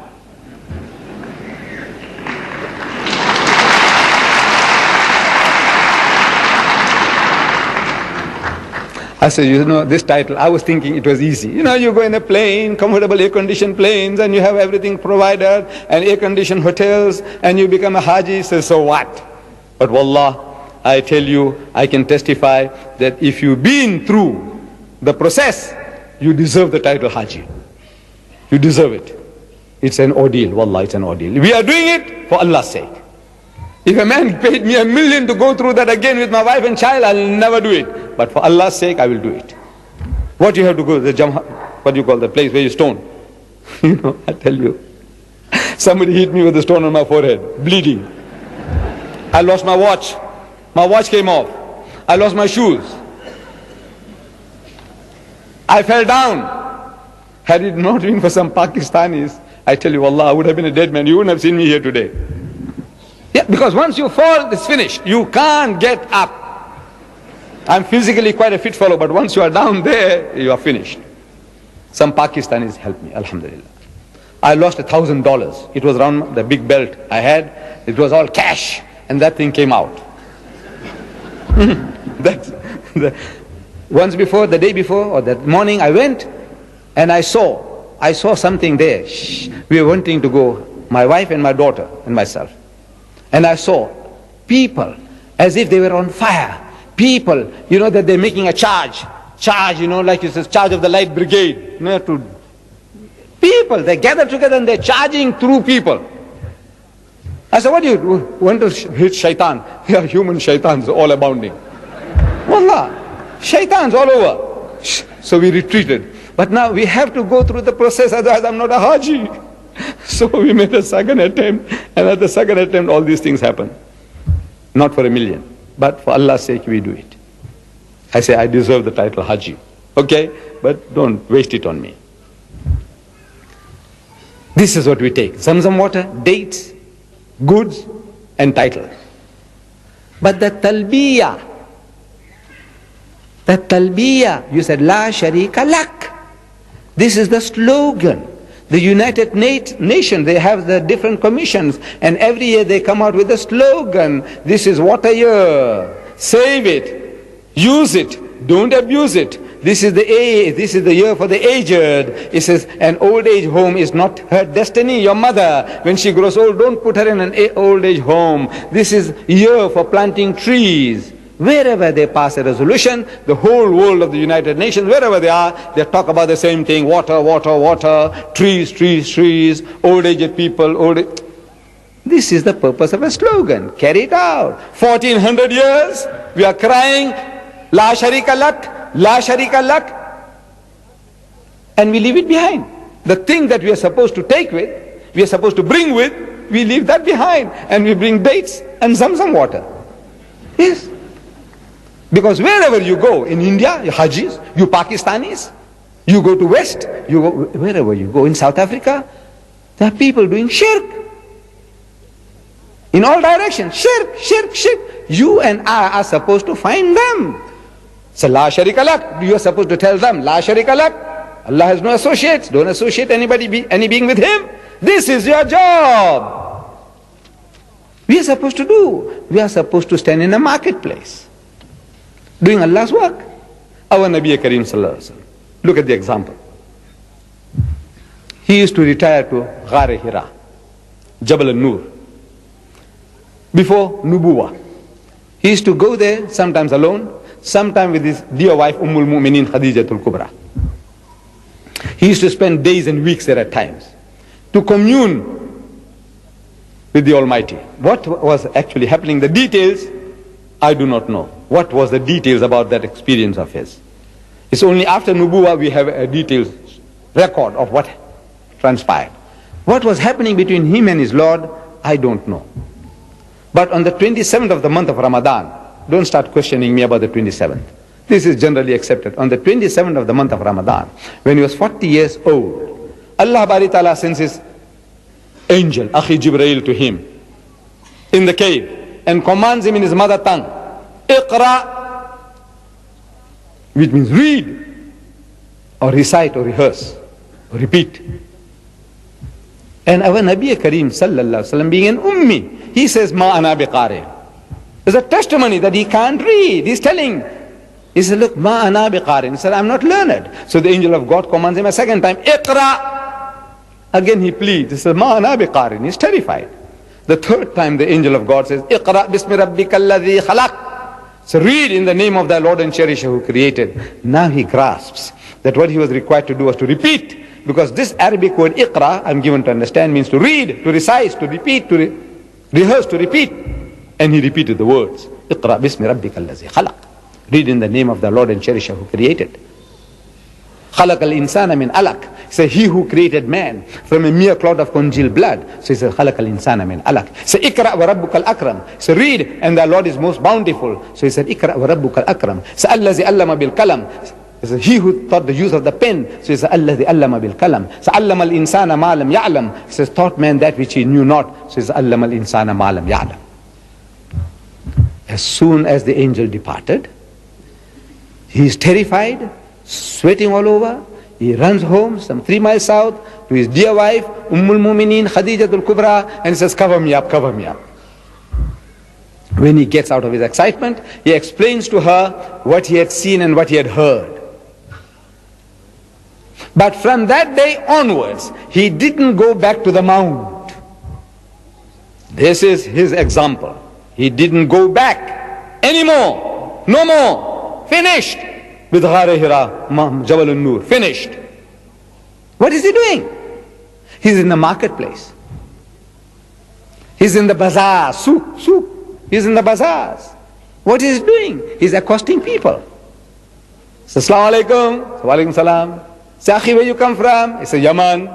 I said, you know, this title, I was thinking it was easy. You know, you go in a plane, comfortable air-conditioned planes, and you have everything provided, and air-conditioned hotels, and you become a Haji. He says, so what? But wallah, I tell you, I can testify that if you've been through the process, you deserve the title Haji. You deserve it. It's an ordeal, wallah, it's an ordeal. We are doing it for Allah's sake. If a man paid me $1 million to go through that again with my wife and child, I'll never do it. But for Allah's sake, I will do it. What you have to go, what do you call the place where you stone? You know, I tell you. Somebody hit me with a stone on my forehead, bleeding. I lost my watch. My watch came off. I lost my shoes. I fell down. Had it not been for some Pakistanis, I tell you, Allah, I would have been a dead man. You wouldn't have seen me here today. Yeah, because once you fall, it's finished. You can't get up. I'm physically quite a fit fellow, but once you are down there, you are finished. Some Pakistanis helped me, alhamdulillah. I lost $1,000. It was around the big belt I had. It was all cash, and that thing came out. Once before, the day before, or that morning, I went, and I saw something there. We were wanting to go, my wife and my daughter and myself. And I saw people as if they were on fire. People, you know, that they're making a charge, you know, like it says, charge of the light brigade. You know, people, they gather together and they're charging through people. I said, what do you want to hit shaitan? Yeah, human shaitans all abounding. Wallah, shaitans all over. So we retreated. But now we have to go through the process, otherwise I'm not a Haji. So we made a second attempt, and at the second attempt all these things happen. Not for $1 million, but for Allah's sake we do it. I say, I deserve the title Haji. Okay? But don't waste it on me. This is what we take. Zamzam water, dates, goods, and title. But the talbiyah, you said, La Sharika Lak. This is the slogan. The United Nations, they have the different commissions, and every year they come out with a slogan. This is water year. Save it. Use it. Don't abuse it. This is the year for the aged. It says an old age home is not her destiny. Your mother, when she grows old, don't put her in an old age home. This is year for planting trees. Wherever they pass a resolution, the whole world of the United Nations, wherever they are, they talk about the same thing. Water, water, water, trees, trees, trees, old aged people, This is the purpose of a slogan. Carry it out. 1400 years, we are crying, La Sharika Lak, La Sharika Lak. And we leave it behind. The thing that we are supposed to take with, we are supposed to bring with, we leave that behind. And we bring dates and Zamzam water. Yes. Because wherever you go, in India, you Hajis, you Pakistanis, you go to West, you go, wherever you go, in South Africa, there are people doing shirk. In all directions, shirk, shirk, shirk. You and I are supposed to find them. So La Sharika Lak, you are supposed to tell them, La Sharika Lak, Allah has no associates, don't associate any being with Him. This is your job. We are supposed to do. We are supposed to stand in a marketplace, doing Allah's work. Our Nabi Kareem Sallallahu Alaihi Wasallam. Look at the example. He used to retire to Ghar Hira, Jabal al-Nur. Before Nubuwa, he used to go there, sometimes alone, sometimes with his dear wife Ummul Mu'minin Khadijatul Kubra. He used to spend days and weeks there at times to commune with the Almighty. What was actually happening, the details, I do not know. What was the details about that experience of his? It's only after Nubuwa we have a detailed record of what transpired. What was happening between him and his Lord, I don't know. But on the 27th of the month of Ramadan, don't start questioning me about the 27th. This is generally accepted. On the 27th of the month of Ramadan, when he was 40 years old, Allah Bari Ta'ala sends his angel, Akhi Jibreel, to him in the cave and commands him in his mother tongue, Iqra, which means read or recite or rehearse or repeat. And our Nabi Kareem Sallallahu Alaihi Wasallam, being an ummi, he says, Ma ana biqari. There's a testimony that he can't read. He's telling, he said, look, Ma ana biqari. He said, I'm not learned. So the angel of God commands him a second time, Iqra. Again he pleads. He says, Ma ana biqari. He's terrified. The third time the angel of God says, Iqra bismi rabbika alladhi khalaq. So read in the name of thy Lord and Cherisher who created. Now he grasps that what he was required to do was to repeat. Because this Arabic word Iqra, I'm given to understand, means to read, to recite, to repeat, to rehearse, to repeat. And he repeated the words, Iqra bismi rabbika alladhi khalaq. Read in the name of the Lord and Cherisher who created. Khalaq al-insana min alaq. So he who created man from a mere clot of congealed blood. So he says, Khalaq al-insana min alaq. So Iqra wa rabbuka al-akram. So read, and the Lord is most bountiful. So he said, Iqra wa rabbuka al-akram. So allazi allama bil kalam. So he who taught the use of the pen. So he says, allazi allama bil kalam. So allama al-insana ma lam ya'lam. He says, taught man that which he knew not. So he says, allama al-insana ma lam ya'lam. As soon as the angel departed, he is terrified, sweating all over. He runs home some 3 miles south to his dear wife, Ummul Mu'minin Khadijatul Kubra, and he says, cover me up, cover me up. When he gets out of his excitement, he explains to her what he had seen and what he had heard. But from that day onwards, he didn't go back to the mount. This is his example. He didn't go back anymore. No more. Finished with Ghar Hira, Jabal al-Nur. Finished. What is he doing? He's in the marketplace. He's in the bazaar, souk. He's in the bazaars. What is he doing? He's accosting people. He says, Assalamu alaikum. Wa alaikum salam. Say, Akhi, where you come from? He says, Yaman.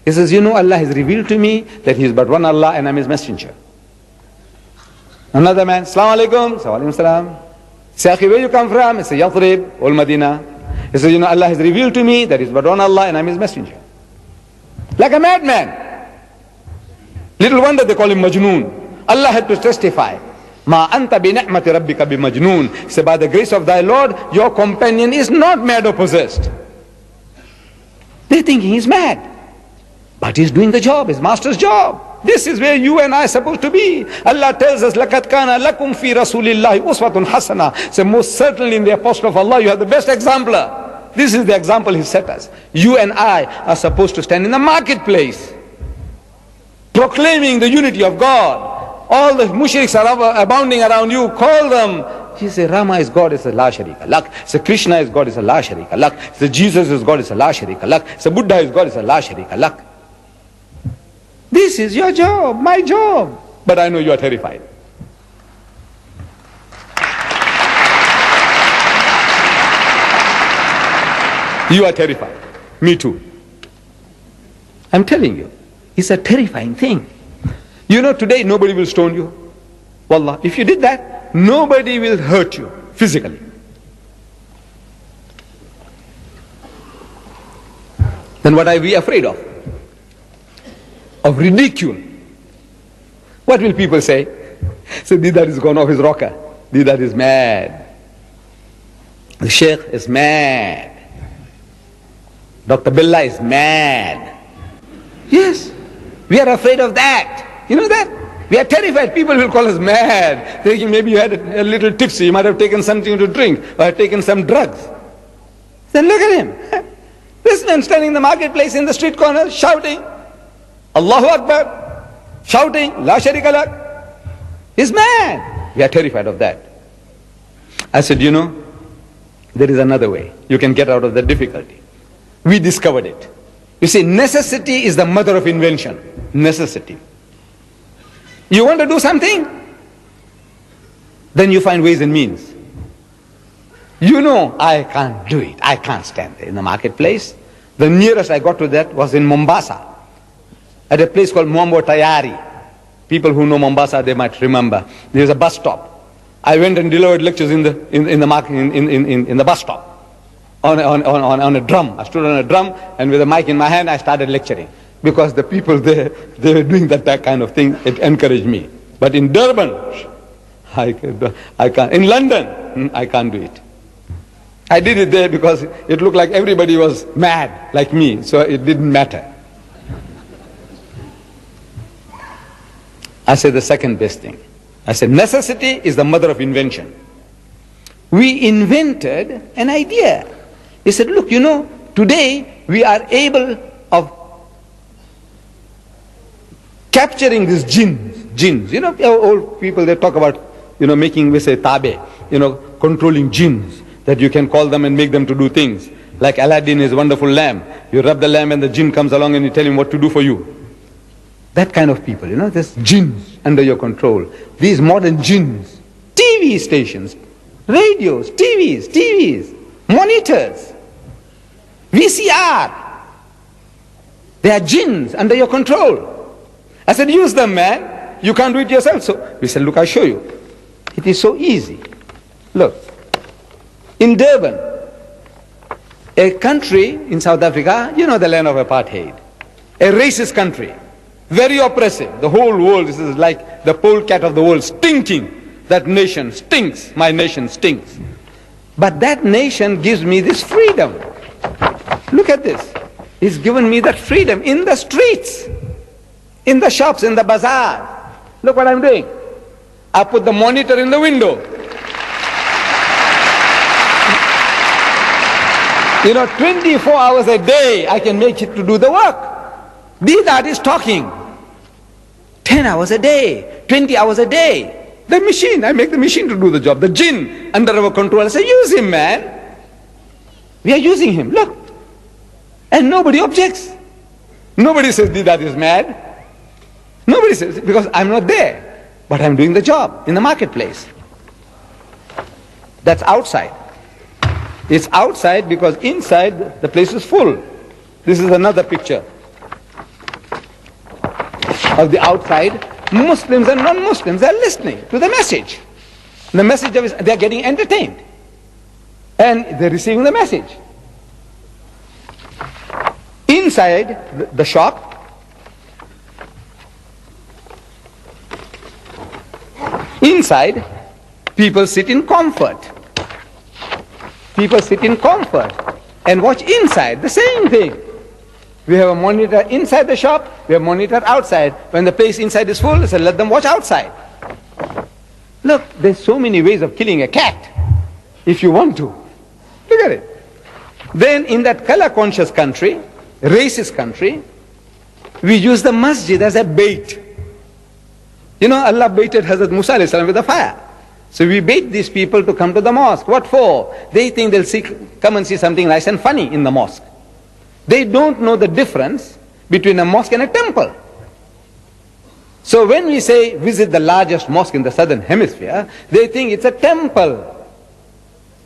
He says, you know, Allah has revealed to me that He is but one Allah and I'm His messenger. Another man, Assalamu alaikum. Wa alaikum salam. Say, Akhi, where you come from? He says, Yathrib, Ul Madinah. He says, Allah has revealed to me that is but one Allah and I'm His messenger. Like a madman. Little wonder they call him Majnoon. Allah had to testify. Ma anta bi ni'mati rabbika bi majnoon. He said, by the grace of thy Lord, your companion is not mad or possessed. They're thinking he's mad. But he's doing the job, his master's job. This is where you and I are supposed to be. Allah tells us, لَقَدْ كَانَ لَكُمْ فِي رَسُولِ اللَّهِ أُسْوَةٌ حَسَنَةٌ. So most certainly in the apostle of Allah, you have the best exemplar. This is the example He set us. You and I are supposed to stand in the marketplace, proclaiming the unity of God. All the mushriks are abounding around you. Call them. He said, Rama is God, is a la sharika lak. He said, Krishna is God, is a la sharika lak. He said, Jesus is God, is a la sharika lak. He said, Buddha is God, is a la sharika lak. This is your job, my job. But I know you are terrified. You are terrified. Me too. I'm telling you, it's a terrifying thing. You know, today nobody will stone you. Wallah, if you did that, nobody will hurt you physically. Then what are we afraid of? Of ridicule. What will people say? So Deedat is gone off his rocker. Deedat is mad. The Sheikh is mad. Dr. Billah is mad. Yes, we are afraid of that. You know that? We are terrified. People will call us mad. Thinking maybe you had a little tipsy, you might have taken something to drink, or have taken some drugs. Then look at him. This man standing in the marketplace in the street corner shouting, Allahu Akbar, shouting, La Sharika Lak. He's mad. We are terrified of that. I said, you know, there is another way. You can get out of the difficulty. We discovered it. You see, necessity is the mother of invention. Necessity. You want to do something? Then you find ways and means. You know, I can't do it. I can't stand there in the marketplace. The nearest I got to that was in Mombasa, at a place called Mwambo Tayari. People who know Mombasa, they might remember. There's a bus stop. I went and delivered lectures in the bus stop. On a drum. I stood on a drum and with a mic in my hand I started lecturing. Because the people there, they were doing that kind of thing. It encouraged me. But in Durban, I can't. In London, I can't do it. I did it there because it looked like everybody was mad like me. So it didn't matter. I said the second best thing. I said necessity is the mother of invention. We invented an idea. He said, look, you know, today we are able of capturing these jinns. You know, old people, they talk about, you know, making, we say, tabe, you know, controlling jinns, that you can call them and make them to do things. Like Aladdin is a wonderful lamp. You rub the lamp and the jinn comes along and you tell him what to do for you. That kind of people, you know, there's jinns under your control. These modern jinns, TV stations, radios, TVs, monitors, VCR. They are jinns under your control. I said, use them, man. You can't do it yourself. So we said, look, I'll show you. It is so easy. Look, in Durban, a country in South Africa, you know, the land of apartheid, a racist country, very oppressive. The whole world, this is like the polecat of the world, stinking. That nation stinks. My nation stinks. But that nation gives me this freedom. Look at this. It's given me that freedom in the streets, in the shops, in the bazaar. Look what I'm doing. I put the monitor in the window. You know, 24 hours a day I can make it to do the work. Deedat is talking 10 hours a day, 20 hours a day. The machine, I make the machine to do the job. The jinn under our control. I say, use him, man. We are using him. Look. And nobody objects. Nobody says Deedat is mad. Nobody says, because I'm not there. But I'm doing the job in the marketplace. That's outside. It's outside because inside the place is full. This is another picture of the outside. Muslims and non-Muslims, they're listening to the message. The message of they're getting entertained. And they're receiving the message. inside the shop, inside, people sit in comfort. People sit in comfort and watch inside, the same thing. We have a monitor inside the shop, we have a monitor outside. When the place inside is full, they say, let them watch outside. Look, there's so many ways of killing a cat, if you want to. Look at it. Then in that color-conscious country, racist country, we use the masjid as a bait. You know, Allah baited Hazrat Musa alayhi salam with a fire. So we bait these people to come to the mosque. What for? They think they'll come and see something nice and funny in the mosque. They don't know the difference between a mosque and a temple. So when we say visit the largest mosque in the southern hemisphere, they think it's a temple.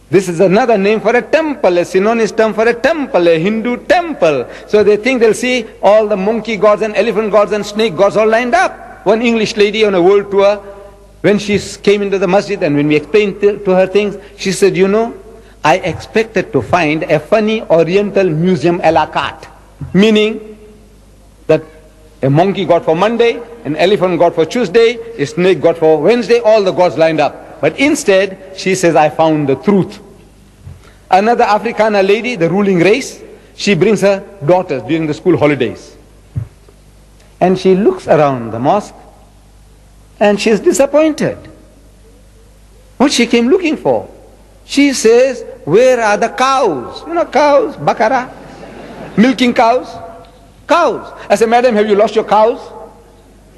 This is another name for a temple, a synonymous term for a temple, a Hindu temple. So they think they'll see all the monkey gods and elephant gods and snake gods all lined up. One English lady on a world tour, when she came into the masjid and when we explained to her things, she said, you know, I expected to find a funny oriental museum a la carte. Meaning that a monkey god for Monday, an elephant god for Tuesday, a snake god for Wednesday, all the gods lined up. But instead, she says, I found the truth. Another Africana lady, the ruling race, she brings her daughters during the school holidays. And she looks around the mosque and she is disappointed. What she came looking for? She says, where are the cows? You know, cows, bakara, milking cows. Cows. I said, madam, have you lost your cows?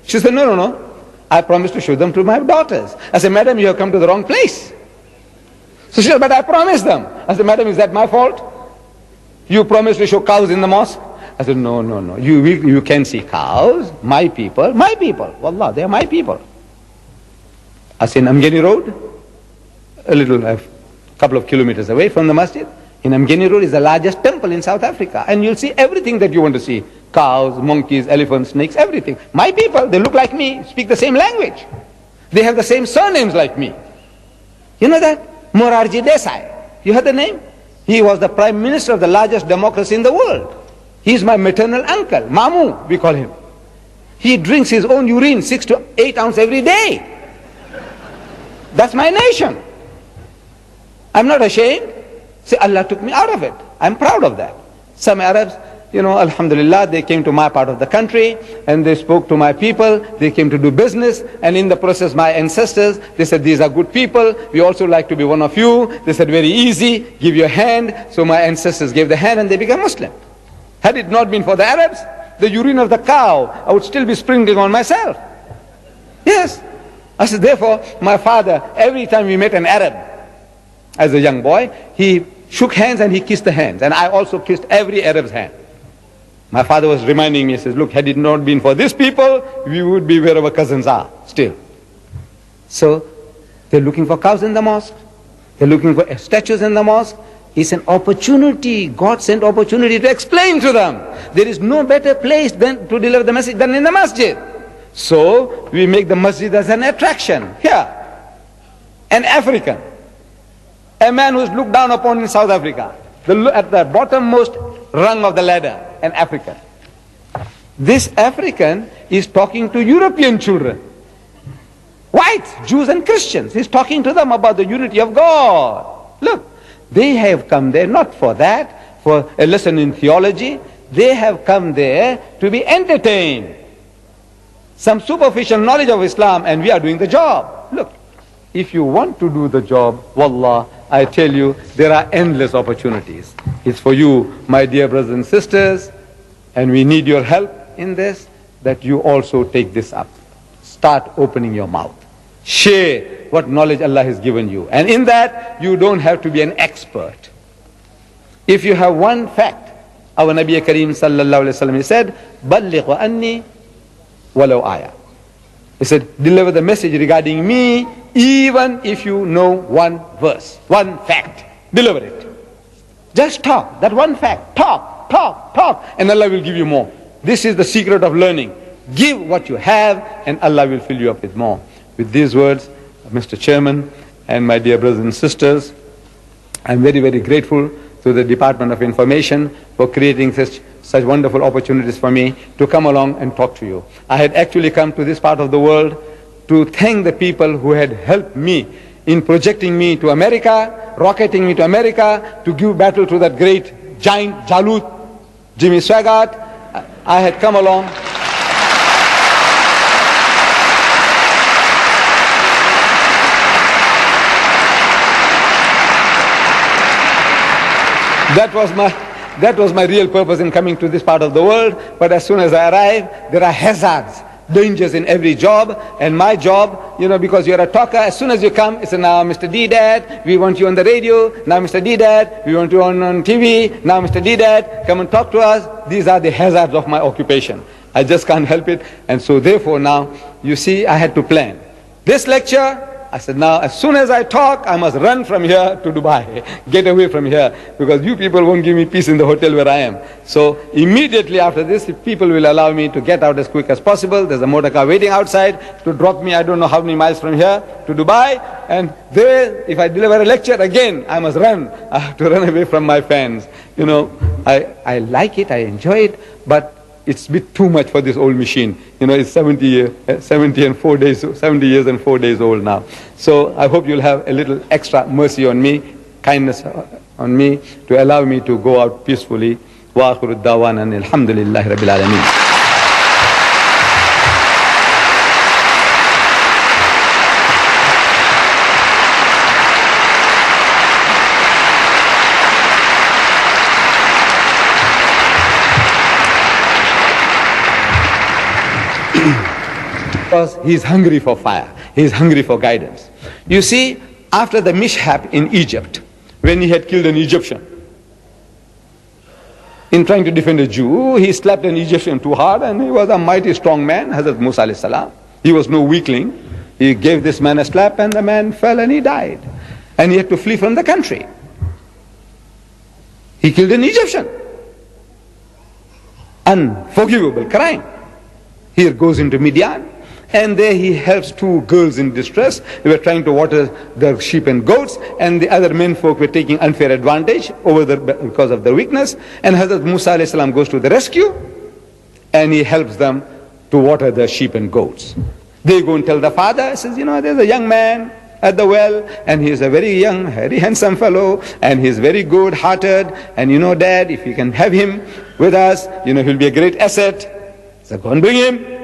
She said, no. I promised to show them to my daughters. I said, madam, you have come to the wrong place. So she said, but I promised them. I said, madam, is that my fault? You promised to show cows in the mosque? I said, no. You can see cows, my people. Wallah, they are my people. I said, in Amgeni Road, a couple of kilometers away from the masjid, in Amgeni Road is the largest temple in South Africa. And you'll see everything that you want to see. Cows, monkeys, elephants, snakes, everything. My people, they look like me, speak the same language. They have the same surnames like me. You know that? Morarji Desai. You heard the name? He was the prime minister of the largest democracy in the world. He's my maternal uncle, Mamu, we call him. He drinks his own urine 6 to 8 ounces every day. That's my nation. I'm not ashamed. Say, Allah took me out of it. I'm proud of that. Some Arabs, you know, alhamdulillah, they came to my part of the country and they spoke to my people. They came to do business, and in the process my ancestors, they said, these are good people. We also like to be one of you. They said, very easy, give your hand. So my ancestors gave the hand and they became Muslim. Had it not been for the Arabs, the urine of the cow, I would still be sprinkling on myself. Yes. I said, therefore, my father, every time we met an Arab as a young boy, he shook hands and he kissed the hands. And I also kissed every Arab's hand. My father was reminding me, he says, look, had it not been for these people, we would be where our cousins are still. So, they're looking for cows in the mosque. They're looking for statues in the mosque. It's an opportunity. God sent opportunity to explain to them. There is no better place than to deliver the message than in the masjid. So, we make the masjid as an attraction. Here, an African, a man who is looked down upon in South Africa, at the bottommost rung of the ladder, an African. This African is talking to European children, whites, Jews and Christians. He's talking to them about the unity of God. Look, they have come there not for that, for a lesson in theology. They have come there to be entertained. Some superficial knowledge of Islam, and we are doing the job. Look, if you want to do the job, wallah, I tell you, there are endless opportunities. It's for you, my dear brothers and sisters, and we need your help in this, that you also take this up. Start opening your mouth. Share what knowledge Allah has given you. And in that, you don't have to be an expert. If you have one fact, our Nabi Kareem sallallahu alayhi wa sallam, he said, "Balligh wa anni walau ayah." He said, deliver the message regarding me, even if you know one verse, one fact. Deliver it. Just talk, that one fact. Talk, and Allah will give you more. This is the secret of learning. Give what you have, and Allah will fill you up with more. With these words, Mr. Chairman, and my dear brothers and sisters, I'm very, very grateful to the Department of Information for creating such wonderful opportunities for me to come along and talk to you. I had actually come to this part of the world to thank the people who had helped me in projecting me to America, rocketing me to America, to give battle to that great giant Jalut, Jimmy Swaggart. I had come along. That was my real purpose in coming to this part of the world. But as soon as I arrive, there are hazards, dangers in every job. And my job, because you're a talker, as soon as you come, it's now Mr. Deedat, we want you on the radio. Now Mr. Deedat, we want you on TV. Now Mr. Deedat, come and talk to us. These are the hazards of my occupation. I just can't help it. And so therefore now, you see, I had to plan. This lecture, I said, now as soon as I talk, I must run from here to Dubai, get away from here, because you people won't give me peace in the hotel where I am. So immediately after this, if people will allow me to get out as quick as possible, there's a motor car waiting outside to drop me, I don't know how many miles from here to Dubai, and there, if I deliver a lecture again, I must run. I have to run away from my fans. I like it, I enjoy it, but it's a bit too much for this old machine. It's 70 years and 4 days old now. So I hope you'll have a little extra mercy on me, kindness on me, to allow me to go out peacefully. Wa akhiru da'wana alhamdulillahi rabbil alameen. Because he's hungry for fire, he's hungry for guidance. You see, after the mishap in Egypt, when he had killed an Egyptian, in trying to defend a Jew, he slapped an Egyptian too hard, and he was a mighty strong man, Hazrat Musa alayhi salam. He was no weakling. He gave this man a slap, and the man fell and he died. And he had to flee from the country. He killed an Egyptian. Unforgivable crime. Here goes into Midian. And there he helps two girls in distress. They were trying to water their sheep and goats, and the other men folk were taking unfair advantage because of their weakness. And Hazrat Musa alayhi salam goes to the rescue, and he helps them to water their sheep and goats. They go and tell the father, says, there's a young man at the well, and he's a very young, very handsome fellow, and he's very good-hearted, and Dad, if you can have him with us, he'll be a great asset. So go and bring him.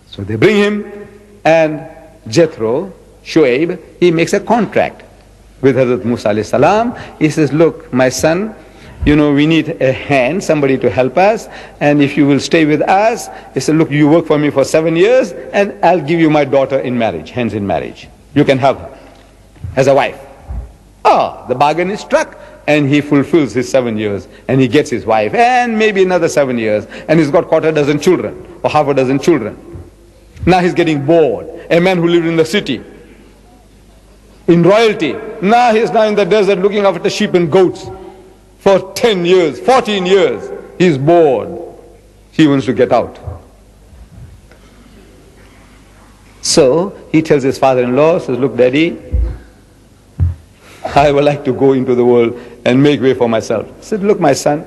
So they bring him, and Jethro, Shoaib, he makes a contract with Hazrat Musa alayhi salam. He says, look, my son, we need a hand, somebody to help us, and if you will stay with us, he said, look, you work for me for 7 years, and I'll give you my daughter in marriage, hands in marriage. You can have her as a wife. The bargain is struck, and he fulfills his 7 years, and he gets his wife, and maybe another 7 years, and he's got 25 children, or half a dozen children. Now he's getting bored. A man who lived in the city, in royalty, now he's now in the desert looking after sheep and goats for 10 years, 14 years. He's bored. He wants to get out. So he tells his father-in-law, says, look, Daddy, I would like to go into the world and make way for myself. He said, look, my son,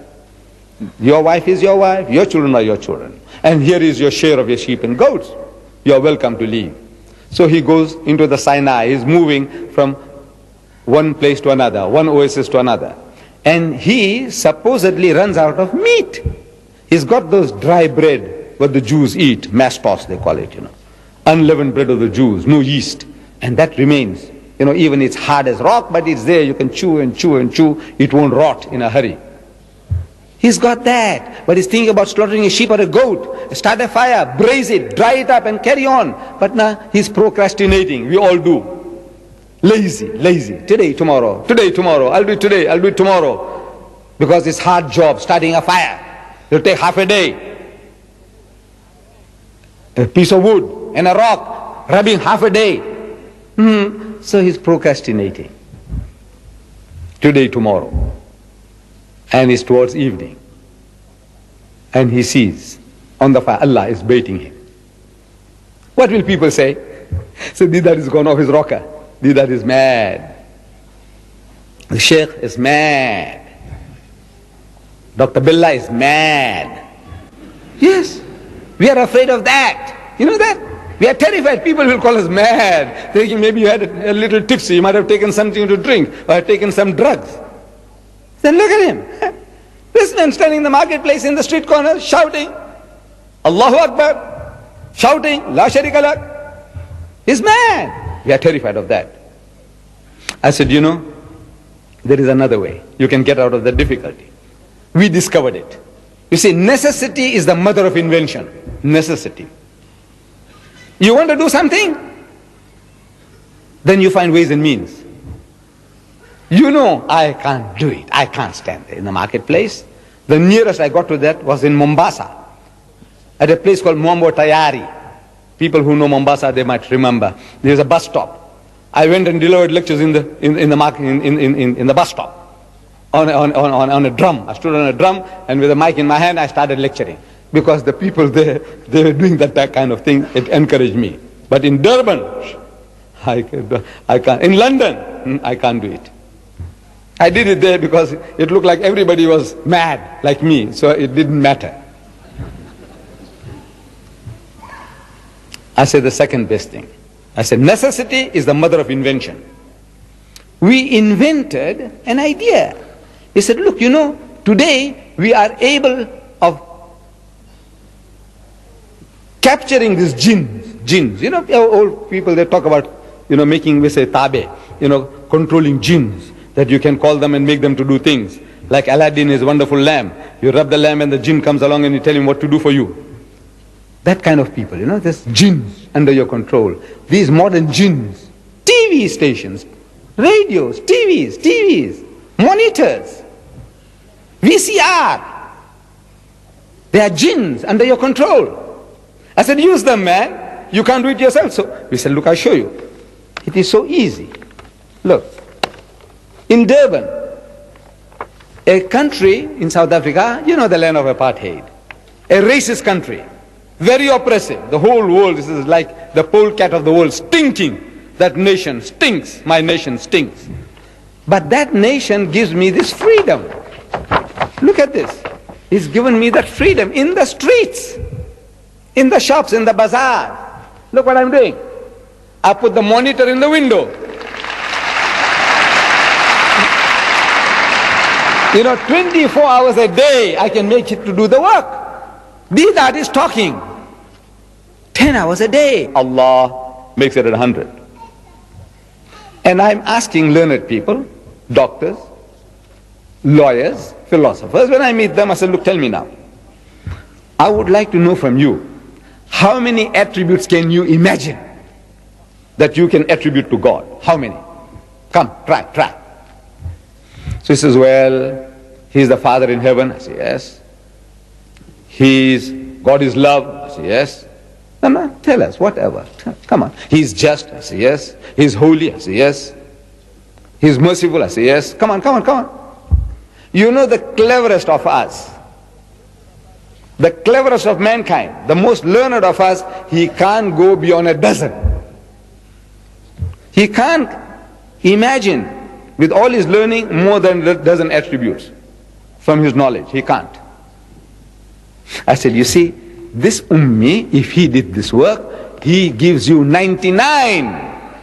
your wife is your wife, your children are your children, and here is your share of your sheep and goats. You are welcome to leave. So he goes into the Sinai. He's moving from one place to another, one oasis to another. And he supposedly runs out of meat. He's got those dry bread, what the Jews eat, mastos they call it, unleavened bread of the Jews, no yeast. And that remains. Even it's hard as rock, but it's there. You can chew and chew and chew. It won't rot in a hurry. He's got that, but he's thinking about slaughtering a sheep or a goat, start a fire, braise it, dry it up and carry on. But now he's procrastinating, we all do. Lazy, today, tomorrow, I'll do it today, I'll do it tomorrow. Because it's hard job, starting a fire. It'll take half a day. A piece of wood and a rock, rubbing half a day. So he's procrastinating. Today, tomorrow. And it's towards evening. And he sees on the fire, Allah is baiting him. What will people say? So Deedat is gone off his rocker. Deedat is mad. The Sheikh is mad. Dr. Billah is mad. Yes, we are afraid of that. You know that? We are terrified. People will call us mad, thinking maybe you had a little tipsy, you might have taken something to drink, or have taken some drugs. Then look at him. This man standing in the marketplace in the street corner, shouting, Allahu Akbar, shouting, La Sharika Lak. He's mad. We are terrified of that. I said, you know, there is another way. You can get out of the difficulty. We discovered it. You see, necessity is the mother of invention. Necessity. You want to do something? Then you find ways and means. You know, I can't do it. I can't stand there in the marketplace. The nearest I got to that was in Mombasa, at a place called Mwambo Tayari. People who know Mombasa, they might remember. There's a bus stop. I went and delivered lectures in the bus stop on a drum. I stood on a drum, and with a mic in my hand, I started lecturing. Because the people there, they were doing that kind of thing. It encouraged me. But in Durban, I can't. In London, I can't do it. I did it there because it looked like everybody was mad like me, so it didn't matter. I said the second best thing. I said necessity is the mother of invention. We invented an idea. He said, look, you know, today we are able of capturing these jinns. You know, old people, they talk about, you know, making, we say, tabe, you know, controlling jinns, that you can call them and make them to do things. Like Aladdin is a wonderful lamp. You rub the lamp and the jinn comes along and you tell him what to do for you. That kind of people, you know, there's jinns under your control. These modern jinns, TV stations, radios, TVs, monitors, VCR. They are jinns under your control. I said, use them, man. You can't do it yourself. So we said, look, I'll show you. It is so easy. Look, in Durban, a country in South Africa, you know, the land of apartheid, a racist country, very oppressive. The whole world, this is like the polecat of the world, stinking. That nation stinks. My nation stinks. But that nation gives me this freedom. Look at this. It's given me that freedom in the streets, in the shops, in the bazaar. Look what I'm doing. I put the monitor in the window. You know, 24 hours a day I can make it to do the work. Deedat is talking 10 hours a day. Allah makes it at 100. And I'm asking learned people, doctors, lawyers, philosophers, when I meet them, I said, look, tell me now. I would like to know from you, how many attributes can you imagine that you can attribute to God? How many? Come, try. So he says, well, He's the Father in heaven. I say, yes. God is love. I say, yes. No, tell us, whatever. Come on. He's just. I say, yes. He's holy. I say, yes. He's merciful. I say, yes. Come on. You know, the cleverest of us, the cleverest of mankind, the most learned of us, he can't go beyond a dozen. He can't imagine with all his learning more than a dozen attributes from his knowledge. He can't. I said, you see, this ummi, if he did this work, he gives you 99.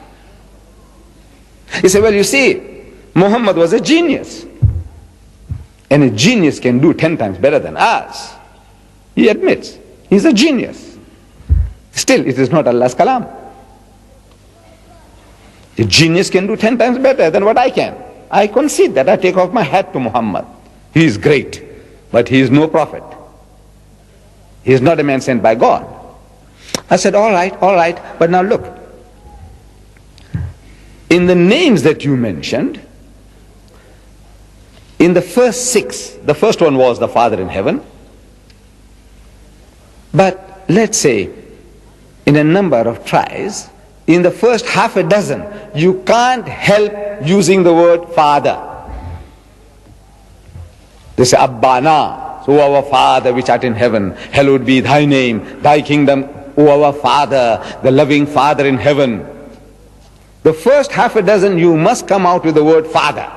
He said, well, you see, Muhammad was a genius. And a genius can do 10 times better than us. He admits, he's a genius. Still, it is not Allah's kalam. A genius can do 10 times better than what I can. I concede that. I take off my hat to Muhammad. He is great, but he is no prophet. He is not a man sent by God. I said, all right, but now look. In the names that you mentioned, in the first 6, the first one was the Father in heaven. But let's say, in a number of tries, in the first half a dozen, you can't help using the word Father. They say, Abbana, so our Father which art in heaven, hallowed be thy name, thy kingdom, O our Father, the loving Father in heaven. The first half a dozen, you must come out with the word Father.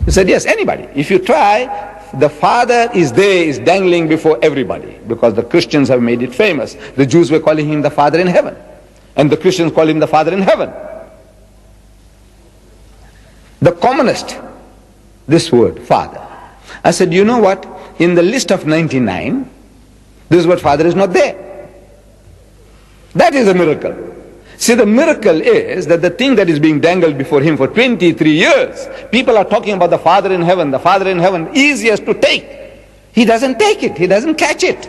He said, yes, anybody. If you try, the Father is there, is dangling before everybody, because the Christians have made it famous. The Jews were calling him the Father in heaven, and the Christians call him the Father in heaven. The commonest, this word, Father. I said, you know what? In the list of 99, this word Father is not there. That is a miracle. See, the miracle is that the thing that is being dangled before him for 23 years, people are talking about the Father in heaven, the Father in heaven, easiest to take. He doesn't take it, he doesn't catch it.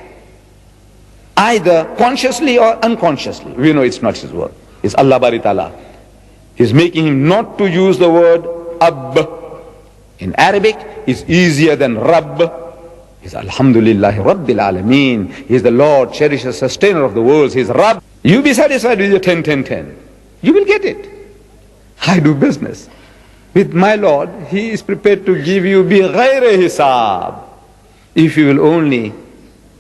Either consciously or unconsciously. We know it's not his word. It's Allah Bari Ta'ala. He's making him not to use the word Ab. In Arabic, it's easier than Rabb. He's Alhamdulillah Rabbil Alameen. He's the Lord, cherisher, sustainer of the worlds. He's Rabb. You be satisfied with your 10, 10, 10. You will get it. I do business. With my Lord, He is prepared to give you bighayri hisab. If you will only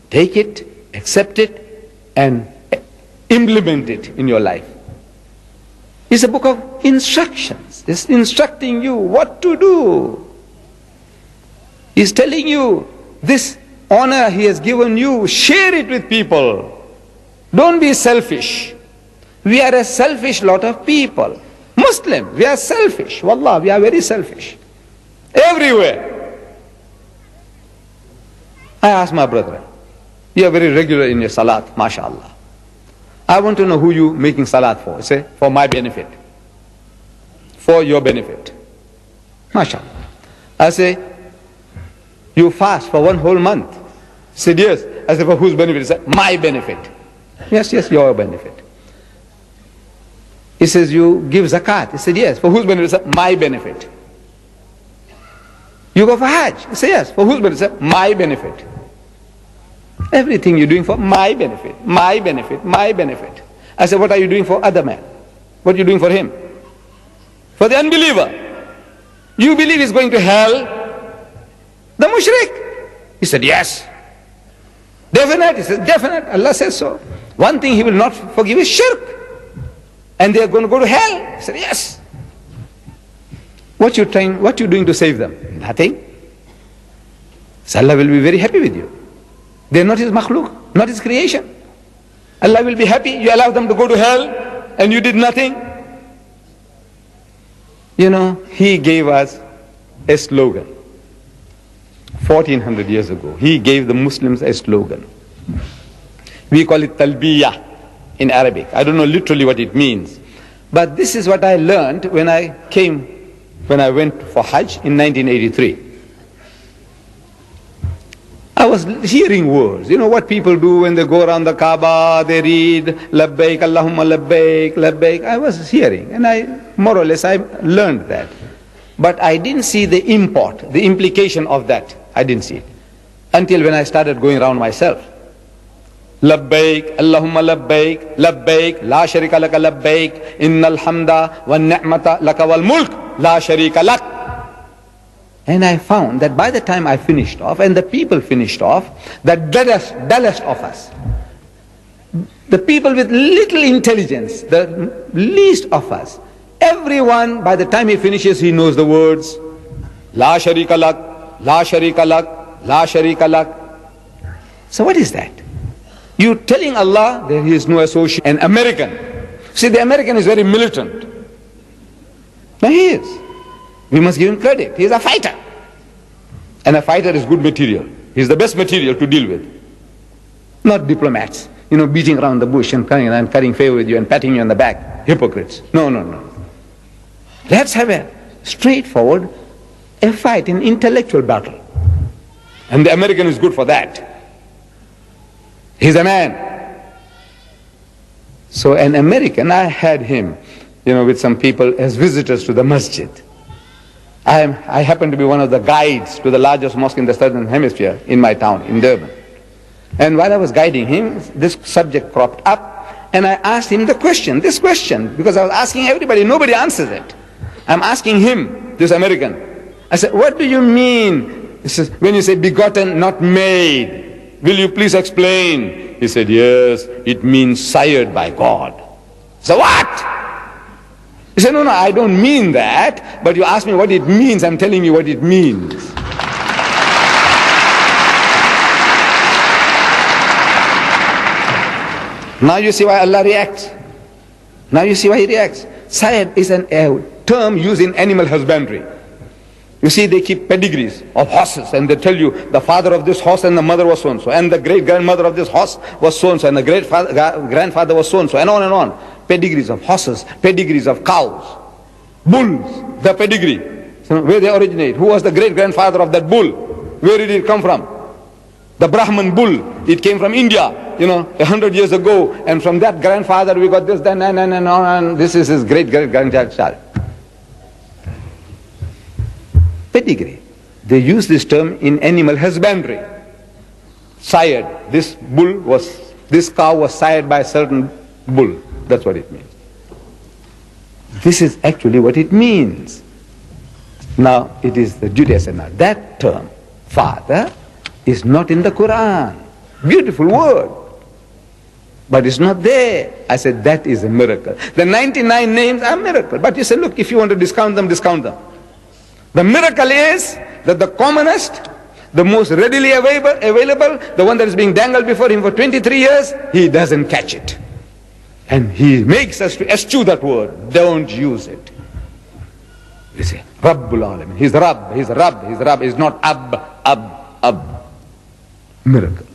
take it, accept it, and implement it in your life. It's a book of instructions. It's instructing you what to do. He's telling you, this honor He has given you, share it with people. Don't be selfish. We are a selfish lot of people. Muslim, we are selfish. Wallah, we are very selfish. Everywhere. I ask my brother, you are very regular in your salat, mashallah. I want to know who you making salat for. He say, for my benefit. For your benefit. Mashallah. I say, you fast for 1 whole month. He said, yes. I said, for whose benefit? He said, my benefit. Yes, yes, your benefit. He says, you give zakat. He said, yes. For whose benefit? He said, my benefit. You go for Hajj. He said, yes. For whose benefit? He said, my benefit. Everything you're doing for my benefit, my benefit, my benefit. I said, what are you doing for other man? What are you doing for him? For the unbeliever. You believe he's going to hell? The mushrik. He said, yes. Definite. He said, definite. Allah says so. One thing He will not forgive is shirk. And they are going to go to hell. He said, yes. What you doing to save them? Nothing. So Allah will be very happy with you. They are not His makhluk, not His creation. Allah will be happy. You allow them to go to hell and you did nothing. You know, He gave us a slogan. 1400 years ago, He gave the Muslims a slogan. We call it talbiyah in Arabic. I don't know literally what it means. But this is what I learned when I went for Hajj in 1983. I was hearing words. You know what people do when they go around the Kaaba, they read, Labbaik, Allahumma Labbaik, Labbaik. I was hearing, and more or less, I learned that. But I didn't see the import, the implication of that. I didn't see it. Until when I started going around myself. Labbaik, Allahumma Labbaik, Labbaik, La Sharika Laka Labbaik, Innal Hamda wa Ni'mata Laka wal Mulk, La Sharika Lak. And I found that by the time I finished off, and the people finished off, the dullest of us, the people with little intelligence, the least of us, everyone, by the time he finishes, he knows the words, La Sharika Lak, La Sharika Lak, La Sharika Lak. So what is that? You telling Allah there is no associate. An American. See, the American is very militant. Now he is. We must give him credit. He is a fighter. And a fighter is good material. He is the best material to deal with. Not diplomats, beating around the bush and cutting favor with you and patting you on the back. Hypocrites. No, no, no. Let's have a straightforward, a fight, an intellectual battle. And the American is good for that. He's a man. So an American, I had him, with some people as visitors to the masjid. I happen to be one of the guides to the largest mosque in the southern hemisphere in my town, in Durban. And while I was guiding him, this subject cropped up, and I asked him this question, because I was asking everybody, nobody answers it. I'm asking him, this American. I said, what do you mean? He says, when you say begotten, not made, will you please explain? He said, yes, it means sired by God. So what? He said, no, I don't mean that, but you asked me what it means, I'm telling you what it means. Now you see why Allah reacts. Now you see why He reacts. Sayed is a term used in animal husbandry. You see, they keep pedigrees of horses and they tell you the father of this horse and the mother was so-and-so, and the great-grandmother of this horse was so-and-so, and the great-grandfather was so-and-so, and on and on. Pedigrees of horses, pedigrees of cows, bulls, the pedigree. So where they originate. Who was the great-grandfather of that bull? Where did it come from? The Brahman bull. It came from India, 100 years ago, and from that grandfather we got this, then, and this is his great-great-grandchild. Pedigree. They use this term in animal husbandry. Sired. This cow was sired by a certain bull. That's what it means. This is actually what it means. Now, it is the Judaism. Now, that term, father, is not in the Qur'an. Beautiful word. But it's not there. I said, that is a miracle. The 99 names are miracle. But you say, look, if you want to discount them, discount them. The miracle is that the commonest, the most readily available, the one that is being dangled before him for 23 years, he doesn't catch it. And he makes us to eschew that word. Don't use it. You say, Rabbul Alamin. He's Rabb, he's Rabb, he's Rabb. He's not Ab. Miracle.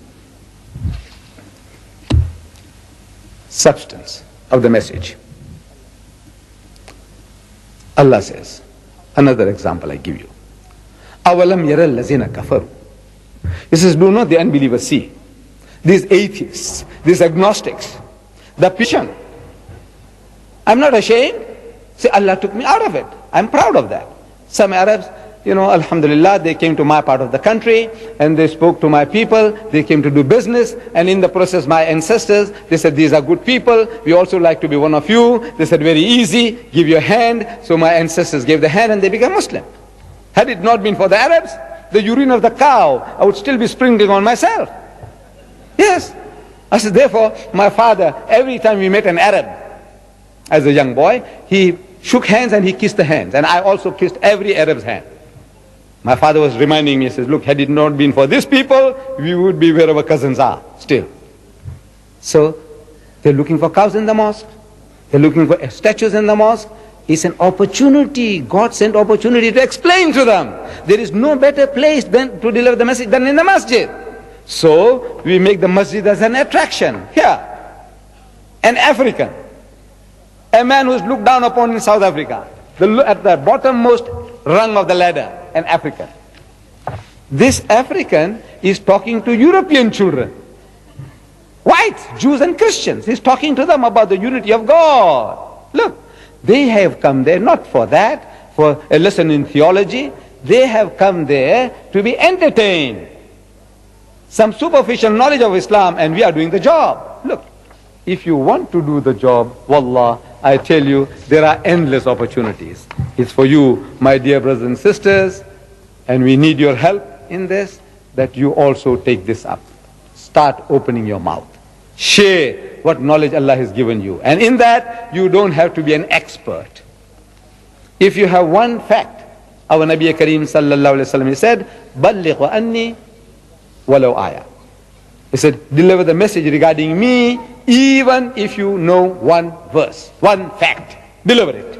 Substance of the message. Allah says, another example I give you. Awalam yaral lazina kafaru. He says, do not the unbelievers see? These atheists, these agnostics, the Pishan. I'm not ashamed. Say, Allah took me out of it. I'm proud of that. Some Arabs, alhamdulillah, they came to my part of the country and they spoke to my people. They came to do business, and in the process my ancestors, they said, these are good people. We also like to be one of you. They said, very easy, give your hand. So my ancestors gave the hand and they became Muslim. Had it not been for the Arabs, the urine of the cow, I would still be sprinkling on myself. Yes. I said, therefore, my father, every time we met an Arab as a young boy, he shook hands and he kissed the hands. And I also kissed every Arab's hand. My father was reminding me, he says, look, had it not been for these people, we would be where our cousins are still. So, they're looking for cows in the mosque. They're looking for statues in the mosque. It's an opportunity. God sent opportunity to explain to them. There is no better place than to deliver the message than in the masjid. So, we make the masjid as an attraction. Here, an African, a man who is looked down upon in South Africa, at the bottommost rung of the ladder, an African. This African is talking to European children, whites, Jews and Christians. He's talking to them about the unity of God. Look, they have come there not for that, for a lesson in theology. They have come there to be entertained. Some superficial knowledge of Islam, and we are doing the job. Look, if you want to do the job, wallah, I tell you, there are endless opportunities. It's for you, my dear brothers and sisters, and we need your help in this, that you also take this up. Start opening your mouth. Share what knowledge Allah has given you. And in that, you don't have to be an expert. If you have one fact, our Nabi Kareem sallallahu alayhi wa sallam, he said, "Balligh wa anni walau ayah." He said, deliver the message regarding me, even if you know one verse, one fact. Deliver it.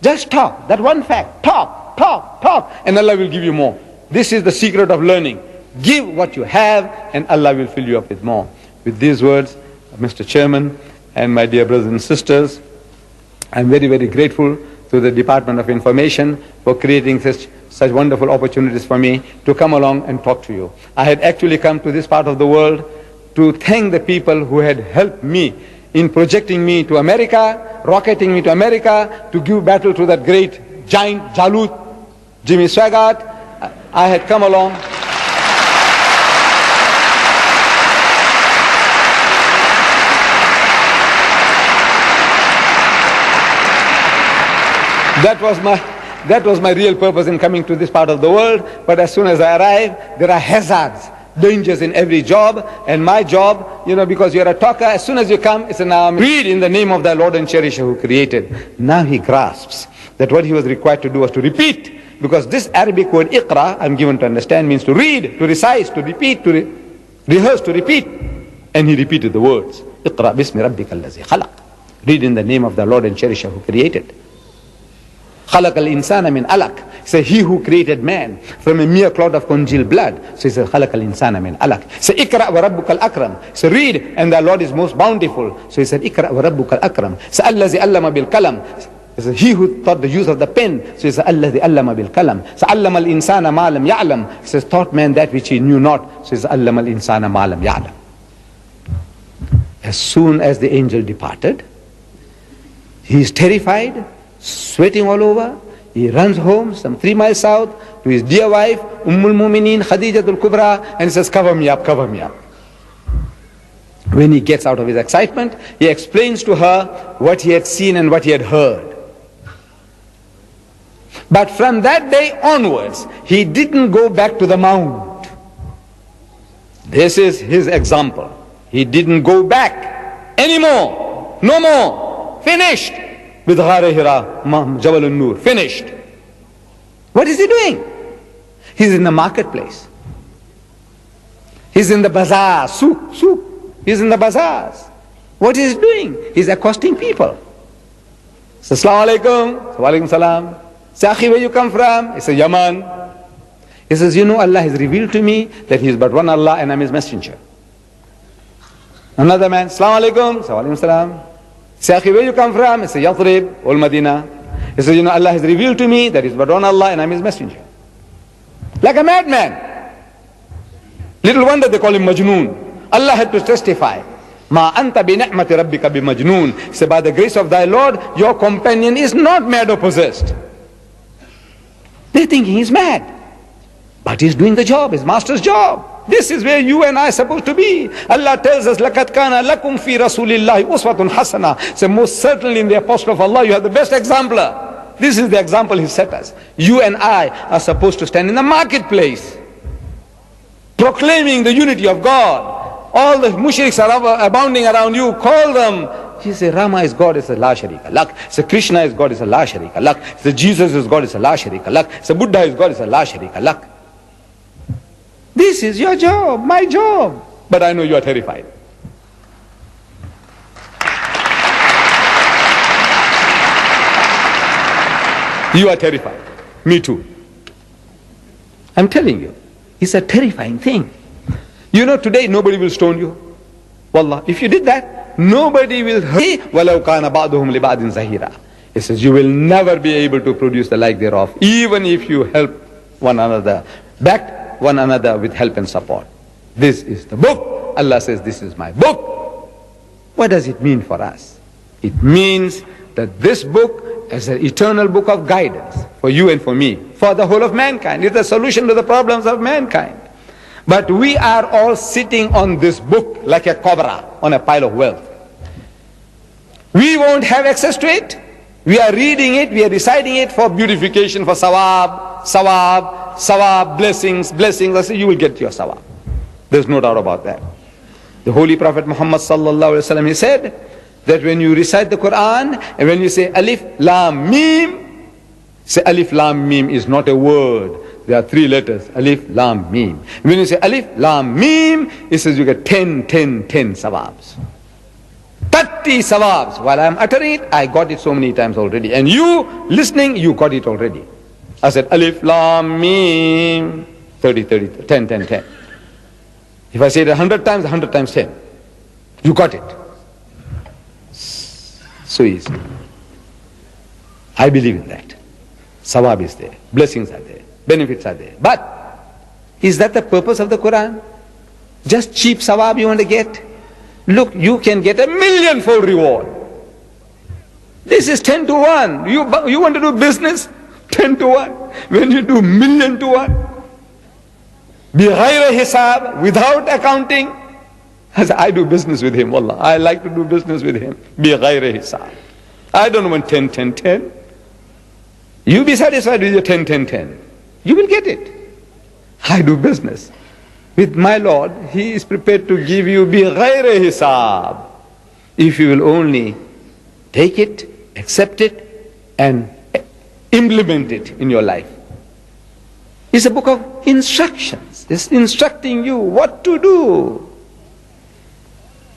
Just talk, that one fact. Talk, and Allah will give you more. This is the secret of learning. Give what you have, and Allah will fill you up with more. With these words, Mr. Chairman, and my dear brothers and sisters, I'm very, very grateful to the Department of Information for creating such wonderful opportunities for me to come along and talk to you. I had actually come to this part of the world to thank the people who had helped me in projecting me to America, rocketing me to America, to give battle to that great giant Jalut, Jimmy Swaggart. I had come along. That was my real purpose in coming to this part of the world. But as soon as I arrive, there are hazards, dangers in every job. And my job, because you're a talker, as soon as you come, it's an read in the name of the Lord and Cherisher who created. Now he grasps that what he was required to do was to repeat. Because this Arabic word iqra, I'm given to understand, means to read, to recite, to repeat, to rehearse, to repeat. And he repeated the words. اقرأ باسم ربك الذي خلق. Read in the name of the Lord and Cherisher who created. خلق الإنسان من علق. Say he who created man from a mere clot of congealed blood. So he says خلق الإنسان من علق. Say اقرأ وربك الأكرم. So read and the Lord is most bountiful. So he said اقرأ وربك الأكرم. Say الذي علم بالقلم. He said he who taught the use of the pen. So he said الذي علم بالقلم. So علم الإنسان ما لم يعلم. He says taught man that which he knew not. So he says علم الإنسان ما لم يعلم. As soon as the angel departed, he is terrified, sweating all over. He runs home some 3 miles south to his dear wife, Ummul Mumineen, Khadijatul Kubra, and he says, cover me up, cover me up. When he gets out of his excitement, he explains to her what he had seen and what he had heard. But from that day onwards, he didn't go back to the mount. This is his example. He didn't go back anymore. No more. Finished. With Ghar Hira, Jabal al-Nur. Finished. What is he doing? He's in the marketplace. He's in the bazaar. Souk. He's in the bazaars. What is he doing? He's accosting people. He says, Assalamu alaikum. Wa alaikum salam. Say, Akhi, where you come from? He says, Yaman. He says, you know, Allah has revealed to me that He is but one Allah and I'm His messenger. Another man, Assalamu alaikum. Wa alaikum salam. Say, Akhi, where you come from? He says, Yathrib, Ul Madinah. He says, you know, Allah has revealed to me that He is but one Allah and I'm His messenger. Like a madman. Little wonder they call him Majnoon. Allah had to testify. Ma anta bi ni'mati rabbika bi majnoon. Say, by the grace of thy Lord, your companion is not mad or possessed. They're thinking he's mad. But he's doing the job, his master's job. This is where you and I are supposed to be. Allah tells us, لَقَدْ كَانَ لَكُمْ فِي رَسُولِ اللَّهِ أُسْوَةٌ حَسَنَةٌ. So most certainly in the apostle of Allah, you have the best exemplar. This is the example He set us. You and I are supposed to stand in the marketplace, proclaiming the unity of God. All the mushriks are abounding around you. Call them. He said, Rama is God, it's a la sharika lak. Say Krishna is God, it's a la sharika lak. Say Jesus is God, it's a la sharika lak. Say Buddha is God, it's a la sharika lak. This is your job, my job. But I know you are terrified. You are terrified. Me too. I'm telling you, it's a terrifying thing. You know, today nobody will stone you. Wallah, if you did that, nobody will hurt. وَلَوْ كَانَ بَعْضُهُمْ لِبَعْضٍ زَهِيرًا. It says, you will never be able to produce the like thereof, even if you help one another, back one another with help and support. This is the book. Allah says, this is my book. What does it mean for us? It means that this book is an eternal book of guidance for you and for me, for the whole of mankind. It's a solution to the problems of mankind. But we are all sitting on this book like a cobra on a pile of wealth. We won't have access to it. We are reading it, we are reciting it for beautification, for sawab, blessings. I say you will get your sawab. There's no doubt about that. The Holy Prophet Muhammad sallallahu alaihi wasallam, he said that when you recite the Quran and when you say Alif Lam Mim, say Alif Lam Mim is not a word. There are 3 letters, Alif Lam Mim. When you say Alif Lam Mim, it says you get 10 sawabs. 30 sawabs. While I am uttering it, I got it so many times already. And you listening, you got it already. I said Alif Lam Mim, 30, 10. If I say it 100 times, 100 times 10. You got it. So easy. I believe in that. Sawab is there. Blessings are there. Benefits are there. But is that the purpose of the Quran? Just cheap sawab you want to get? Look, you can get 1,000,000-fold reward. This is 10 to 1. You want to do business? 10 to 1. When you do 1,000,000 to 1, bighayr hisab, without accounting. I do business with him, wallah. I like to do business with him. Bighayr hisab. I don't want 10. You be satisfied with your 10. You will get it. I do business with my Lord. He is prepared to give you bighayr hisab, if you will only take it, accept it, and implement it in your life. It's a book of instructions. It's instructing you what to do.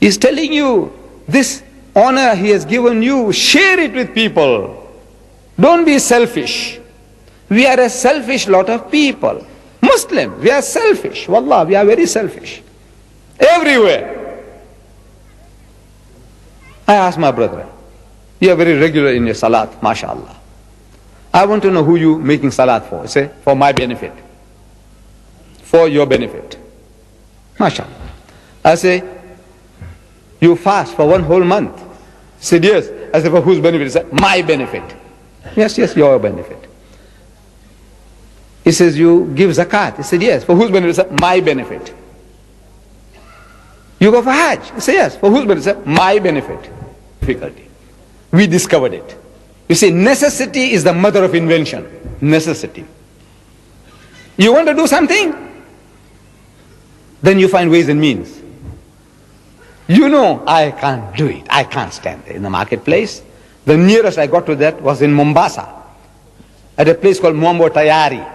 He's telling you, this honor he has given you, share it with people. Don't be selfish. We are a selfish lot of people. Muslims, we are selfish. Wallah, we are very selfish. Everywhere. I asked my brother, you are very regular in your salat, mashallah. I want to know who you making salat for. He said, for my benefit. For your benefit. Mashallah. I say, you fast for 1 whole month. He said, yes. I said, for whose benefit? He said, my benefit. Yes, yes, your benefit. He says, you give zakat. He said, yes. For whose benefit? He said, my benefit. You go for Hajj. He said, yes. For whose benefit? He said, my benefit. Difficulty. We discovered it. You see, necessity is the mother of invention. Necessity. You want to do something? Then you find ways and means. You know, I can't do it. I can't stand there in the marketplace. The nearest I got to that was in Mombasa, at a place called Mwambo Tayari.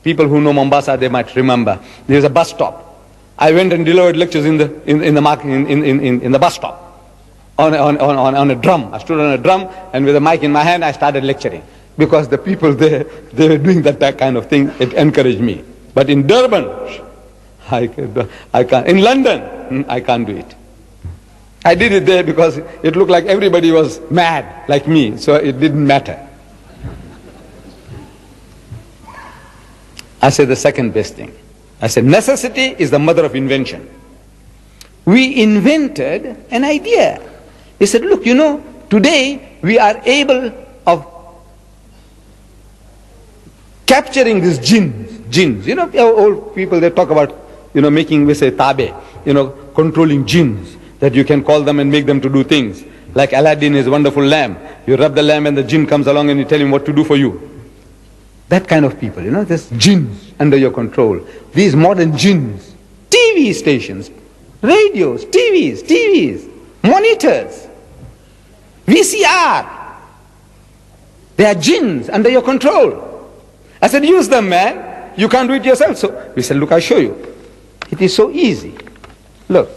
People who know Mombasa, they might remember. There's a bus stop. I went and delivered lectures in the bus stop on a drum. I stood on a drum, and with a mic in my hand, I started lecturing. Because the people there, they were doing that kind of thing. It encouraged me. But in Durban, I can't. In London, I can't do it. I did it there because it looked like everybody was mad like me, so it didn't matter. I said the second best thing. I said necessity is the mother of invention. We invented an idea. He said, look, you know, today we are able of capturing these jinns. You know, old people, they talk about, you know, making, we say, tabe, you know, controlling jinns, that you can call them and make them to do things. Like Aladdin, his wonderful lamp. You rub the lamp and the jinn comes along and you tell him what to do for you. That kind of people, you know, there's jinns under your control. These modern jinns, TV stations, radios, TVs, monitors, VCR. They are jinns under your control. I said, use them, man. You can't do it yourself. So we said, look, I'll show you. It is so easy. Look,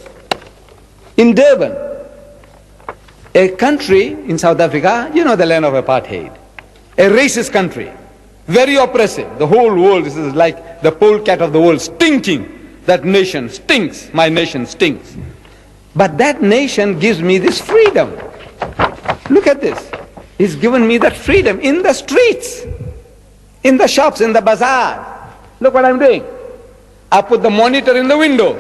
in Durban, a country in South Africa, you know, the land of apartheid, a racist country, very oppressive. The whole world, this is like the polecat of the world, stinking. That nation stinks. My nation stinks. But that nation gives me this freedom. Look at this. He's given me that freedom in the streets, in the shops, in the bazaar. Look what I'm doing. I put the monitor in the window.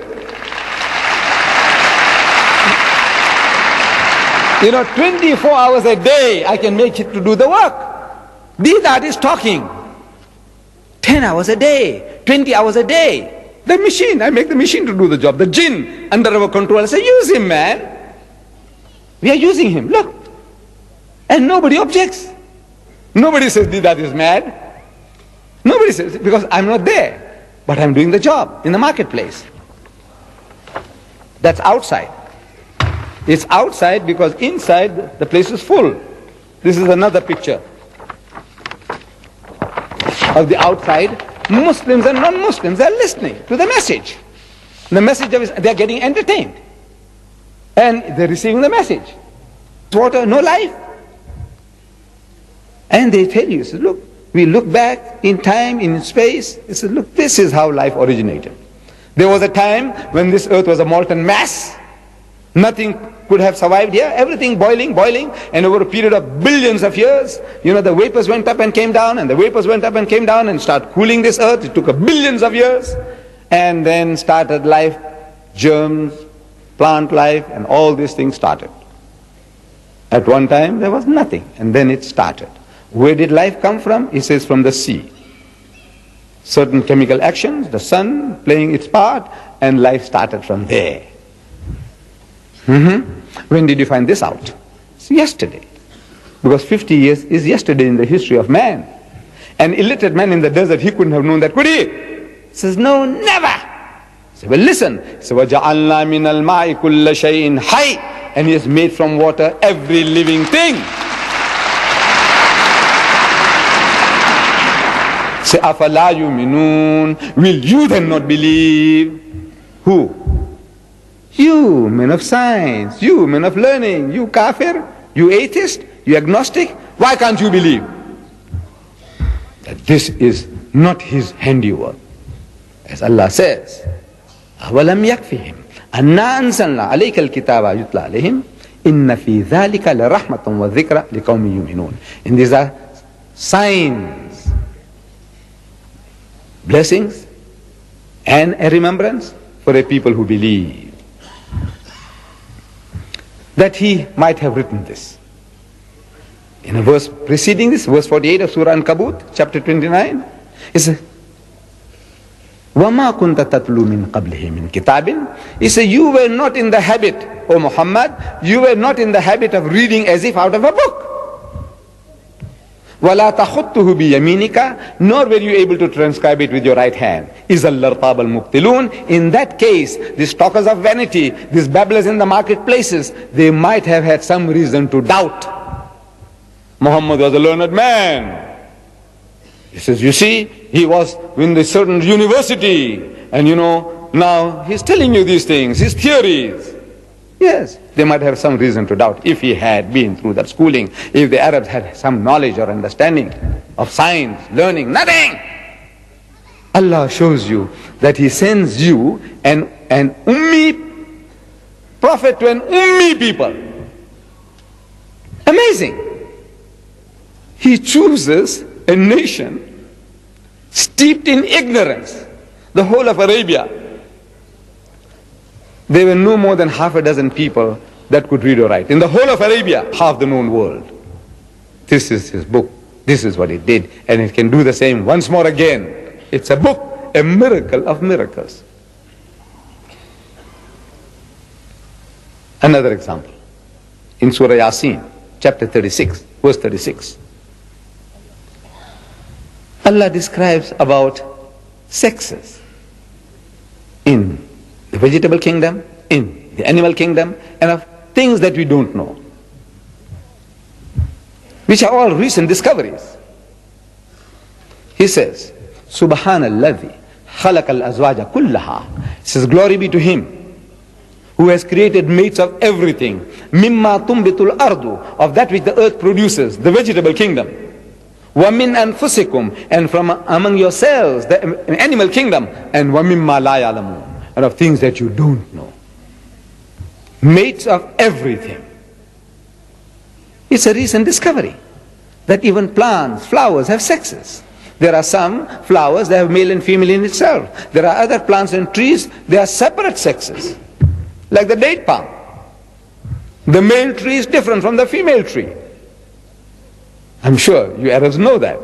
You know, 24 hours a day I can make it to do the work. Deedat is talking 10 hours a day, 20 hours a day. The machine, I make the machine to do the job. The jinn under our control. I say, use him, man. We are using him, look. And nobody objects. Nobody says Deedat is mad. Nobody says, because I'm not there. But I'm doing the job in the marketplace. That's outside. It's outside because inside the place is full. This is another picture of the outside. Muslims and non-Muslims, they're listening to the message. The message is, they're getting entertained. And they're receiving the message. Water, no life. And they tell you, so look, we look back in time, in space. They said, look, this is how life originated. There was a time when this earth was a molten mass. Nothing could have survived here. Everything boiling, and over a period of billions of years, you know, the vapors went up and came down, and the vapors went up and came down and started cooling this earth. It took billions of years, and then started life, germs, plant life, and all these things started. At one time, there was nothing, and then it started. Where did life come from? He says from the sea. Certain chemical actions, the sun playing its part, and life started from there. When did you find this out? It's yesterday. Because 50 years is yesterday in the history of man. An illiterate man in the desert, he couldn't have known that, could he? He says, no, never. He said, well, listen. He said, وَجَعَلْنَا مِنَ الْمَاءِ كُلَّ شَيْءٍ حَيٍّ. And he has made from water every living thing. Say, أَفَلَا يُؤْمِنُونَ. Will you then not believe? Who? You men of science, you men of learning, you kafir, you atheist, you agnostic, why can't you believe that this is not his handiwork? As Allah says, أَوَلَمْ يَكْفِهِمْ أَنَّا أَنزَلْنَا عَلَيْكَ الْكِتَابَ يُتْلَى عَلَيْهِمْ إِنَّ فِي ذَلِكَ لَرَحْمَةً وَذِكْرَى لِقَوْمٍ يُؤْمِنُونَ. And these are signs, blessings, and a remembrance for a people who believe. That he might have written this. In a verse preceding this, verse 48 of Surah An-Kabut, chapter 29, it says, وَمَا كُنْتَ تَتْلُو مِنْ قَبْلِهِ مِنْ كِتَابٍ. He said, you were not in the habit, O Muhammad, you were not in the habit of reading as if out of a book. وَلَا تَخُطُّهُ بِيَمِينِكَ. Nor were you able to transcribe it with your right hand. إِذَا الْلَرْطَابَ الْمُبْتِلُونَ. In that case, these talkers of vanity, these babblers in the marketplaces, they might have had some reason to doubt. Muhammad was a learned man. He says, you see, he was in a certain university, and now he's telling you these things, his theories. Yes, they might have some reason to doubt if he had been through that schooling, if the Arabs had some knowledge or understanding of science, learning, nothing. Allah shows you that he sends you an ummi prophet to an ummi people. Amazing. He chooses a nation steeped in ignorance, the whole of Arabia. There were no more than half a dozen people that could read or write. In the whole of Arabia, half the known world. This is his book. This is what it did. And it can do the same once more again. It's a book, a miracle of miracles. Another example. In Surah Yasin, chapter 36, verse 36. Allah describes about sexes in the vegetable kingdom, in the animal kingdom, and of things that we don't know, which are all recent discoveries. He says, Subhanalladhi khalaq al-azwaja kullaha. He says, glory be to him who has created mates of everything, mimma tumbitul ardu, of that which the earth produces, the vegetable kingdom. وَمِنْ أَنفُسِكُمْ, and from among yourselves, the animal kingdom, and وَمِمَّا لَا يَعْلَمُونَ, and of things that you don't know. Mates of everything. It's a recent discovery that even plants, flowers have sexes. There are some flowers that have male and female in itself. There are other plants and trees, they are separate sexes. Like the date palm. The male tree is different from the female tree. I'm sure you Arabs know that.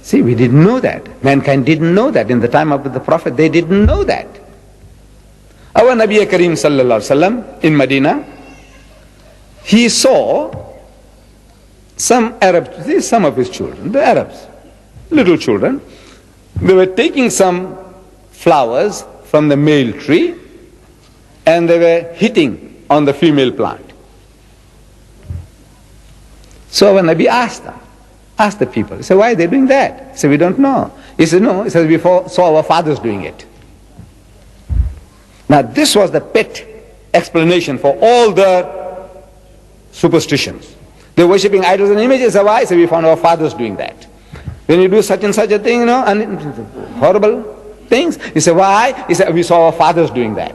See, we didn't know that. Mankind didn't know that. In the time of the Prophet, they didn't know that. Our Nabi Kareem sallallahu alaihi wasallam in Medina, he saw some Arabs, some of his children, the Arabs, little children, they were taking some flowers from the male tree and they were hitting on the female plant. So our Nabi asked the people, he said, why are they doing that? He said, we don't know. He said, no, he said, we saw our fathers doing it. Now this was the pet explanation for all the superstitions. They're worshipping idols and images. Why? He said, we found our fathers doing that. When you do such and such a thing, and horrible things, he said, why? He said, we saw our fathers doing that.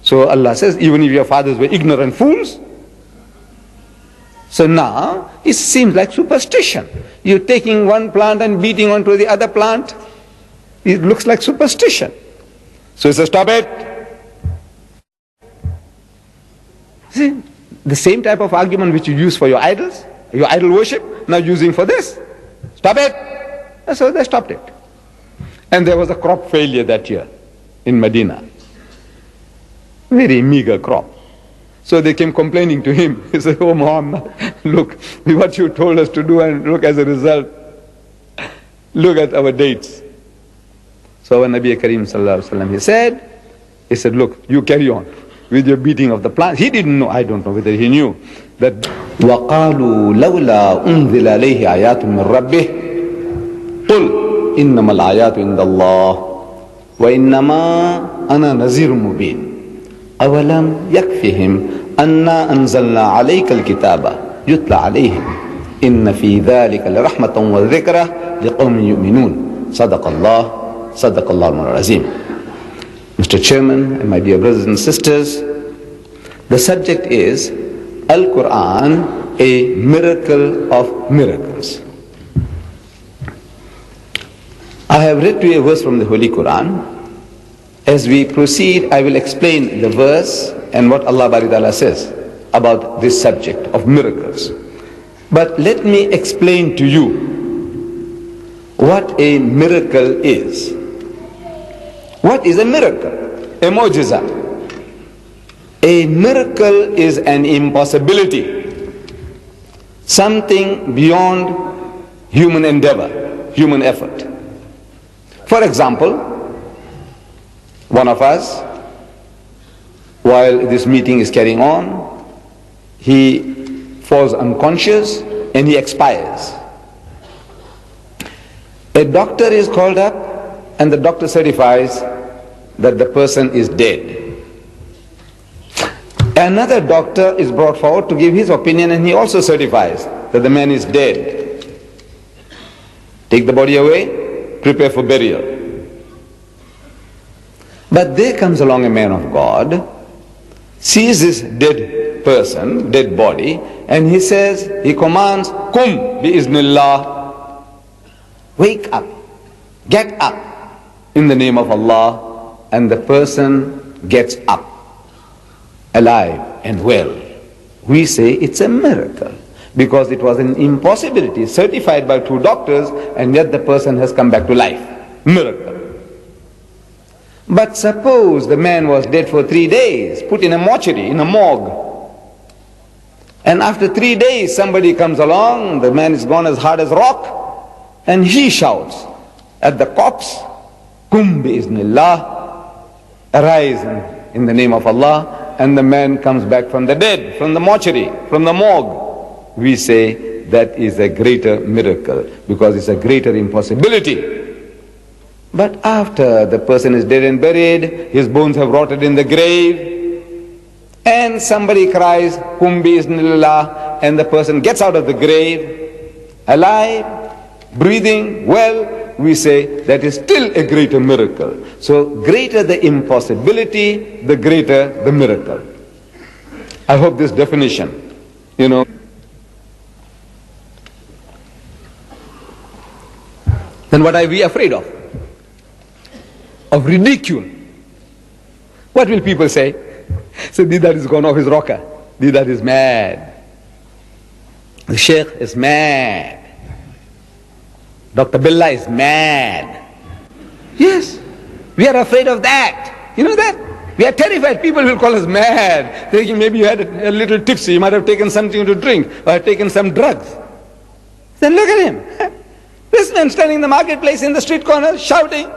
So Allah says, even if your fathers were ignorant fools, so now it seems like superstition. You're taking one plant and beating onto the other plant. It looks like superstition. So he says, stop it. See, the same type of argument which you use for your idols, your idol worship, now using for this. Stop it. And so they stopped it. And there was a crop failure that year in Medina. Very meager crop. So they came complaining to him. He said, oh Muhammad, look what you told us to do, and look as a result. Look at our dates. So when Nabi Kareem sallallahu alaihi wasallam, he said, look, you carry on with your beating of the plant. He didn't know, I don't know whether he knew, that وَقَالُوا لَوْلَا أُنزِلَ عَلَيْهِ آيَاتٌ مِّن رَبِّهِ قُلْ إِنَّمَا الْآيَاتُ عِندَ اللَّهِ وَإِنَّمَا أَنَا نَذِيرٌ مُبِينٌ أَوَلَمْ يَكْفِهِمْ أَنَّا أَنزَلْنَا عَلَيْكَ الْكِتَابَ يُتْلَى عَلَيْهِمْ إِنَّ فِي ذَلِكَ لِرَحْمَةً وَذِكْرَةً لِقَوْمٍ يُؤْمِنُونَ صدق الله العظيم. Mr. Chairman and my dear brothers and sisters, the subject is Al-Qur'an, a miracle of miracles. I have read to you a verse from the Holy Quran. As we proceed, I will explain the verse and what Allah Bari Ta'ala says about this subject of miracles. But let me explain to you what a miracle is. What is a miracle? A mu'jiza. A miracle is an impossibility, something beyond human endeavor, human effort. For example, one of us, while this meeting is carrying on, he falls unconscious and he expires. A doctor is called up and the doctor certifies that the person is dead. Another doctor is brought forward to give his opinion and he also certifies that the man is dead. Take the body away, prepare for burial. But there comes along a man of God, sees this dead person, dead body, and he says, he commands, Kum bi-iznillah, wake up, get up in the name of Allah, and the person gets up, alive and well. We say it's a miracle because it was an impossibility certified by two doctors and yet the person has come back to life. Miracle. But suppose the man was dead for 3 days, put in a mortuary, in a morgue, and after 3 days somebody comes along, the man is gone as hard as rock, and he shouts at the corpse, Kum bi-iznillah, arise in the name of Allah, and the man comes back from the dead, from the mortuary, from the morgue. We say that is a greater miracle because it's a greater impossibility. But after the person is dead and buried, his bones have rotted in the grave, and somebody cries, Kum bi-iznillah, and the person gets out of the grave, alive, breathing, well, we say that is still a greater miracle. So greater the impossibility, the greater the miracle. I hope this definition, Then what are we afraid of? Of ridicule. What will people say? So Deedat is gone off his rocker. Deedat is mad. The Sheikh is mad. Dr. Billah is mad. Yes, we are afraid of that. You know that? We are terrified. People will call us mad. Thinking maybe you had a little tipsy, you might have taken something to drink, or have taken some drugs. Then look at him. This man standing in the marketplace in the street corner, shouting,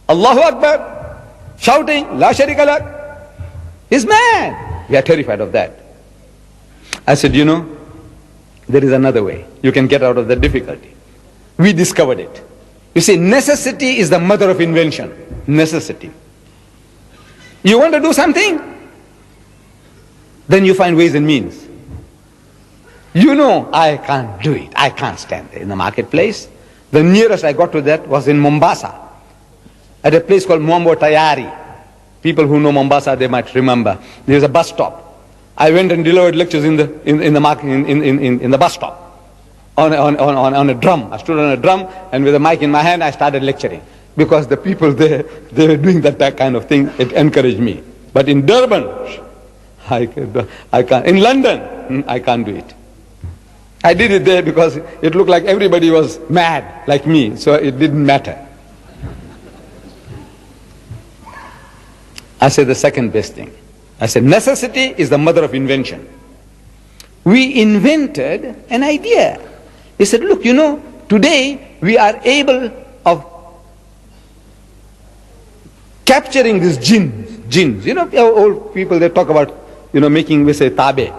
Allahu Akbar, shouting, La Sharika Lak. He's mad. We are terrified of that. I said, there is another way. You can get out of the difficulty. We discovered it. You see, necessity is the mother of invention. Necessity. You want to do something? Then you find ways and means. I can't do it. I can't stand there in the marketplace. The nearest I got to that was in Mombasa, at a place called Mwambo Tayari. People who know Mombasa, they might remember. There's a bus stop. I went and delivered lectures in the bus stop. On a drum. I stood on a drum and with a mic in my hand I started lecturing. Because the people there, they were doing that kind of thing. It encouraged me. But in Durban, I can't. In London, I can't do it. I did it there because it looked like everybody was mad like me. So it didn't matter. I said the second best thing. I said necessity is the mother of invention. We invented an idea. He said, look, today we are able of capturing these jinns. Old people, they talk about, making, we say, tabe,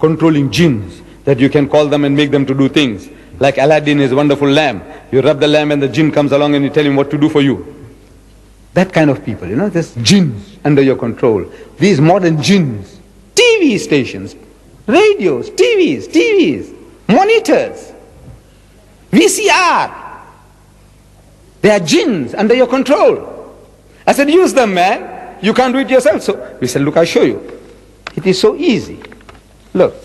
controlling jinns, that you can call them and make them to do things. Like Aladdin is a wonderful lamp. You rub the lamp and the jinn comes along and you tell him what to do for you. That kind of people, this jinns under your control. These modern jinns, TV stations, radios, TVs, monitors, VCR. They are jinns under your control. I said, use them, man. You can't do it yourself. So we said, look, I'll show you. It is so easy. Look,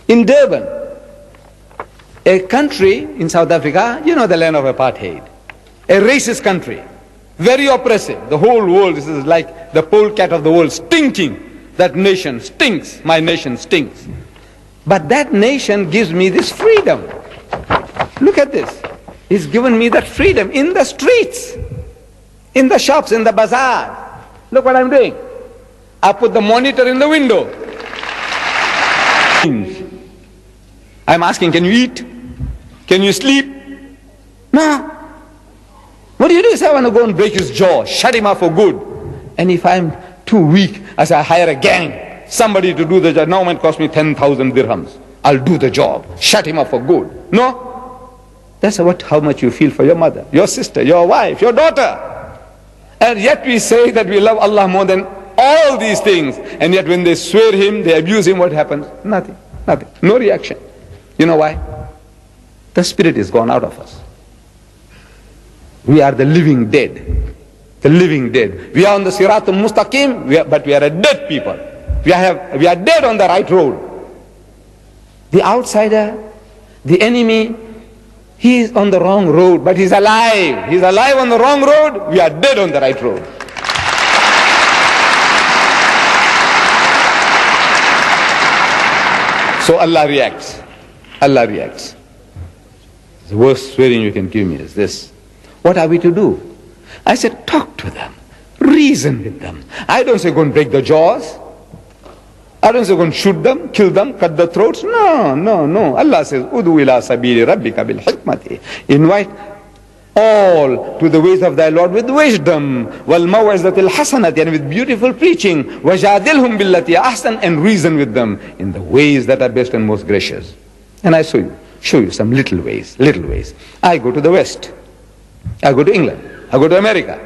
in Durban, a country in South Africa, the land of apartheid, a racist country, very oppressive. The whole world is like the polecat of the world, stinking. That nation stinks. My nation stinks. But that nation gives me this freedom. Look at this. He's given me that freedom in the streets, in the shops, in the bazaar. Look what I'm doing. I put the monitor in the window. I'm asking, can you eat? Can you sleep? No. What do you do? Say, I want to go and break his jaw, shut him up for good. And if I'm too weak, I say, I hire a gang, somebody to do the job. Now it cost me 10,000 dirhams. I'll do the job, shut him up for good. No? That's how much you feel for your mother, your sister, your wife, your daughter. And yet we say that we love Allah more than all these things. And yet when they swear him, they abuse him, what happens? Nothing. No reaction. You know why? The spirit is gone out of us. We are the living dead. The living dead. We are on the Siratul Mustaqim, but we are a dead people. We are dead on the right road. The outsider, the enemy, he is on the wrong road, but he's alive. He's alive on the wrong road. We are dead on the right road. So Allah reacts. Allah reacts. The worst swearing you can give me is this. What are we to do? I said, talk to them. Reason with them. I don't say go and break the jaws. I don't say go and shoot them, kill them, cut the throats. No. Allah says, Udu ila sabili rabbika bil hikmati. Invite all to the ways of thy Lord with wisdom. Wal mawazatil hasanati, and with beautiful preaching. Wajadilhum billati ahsan, and reason with them in the ways that are best and most gracious. And I show you some little ways. I go to the West. I go to England. I go to America.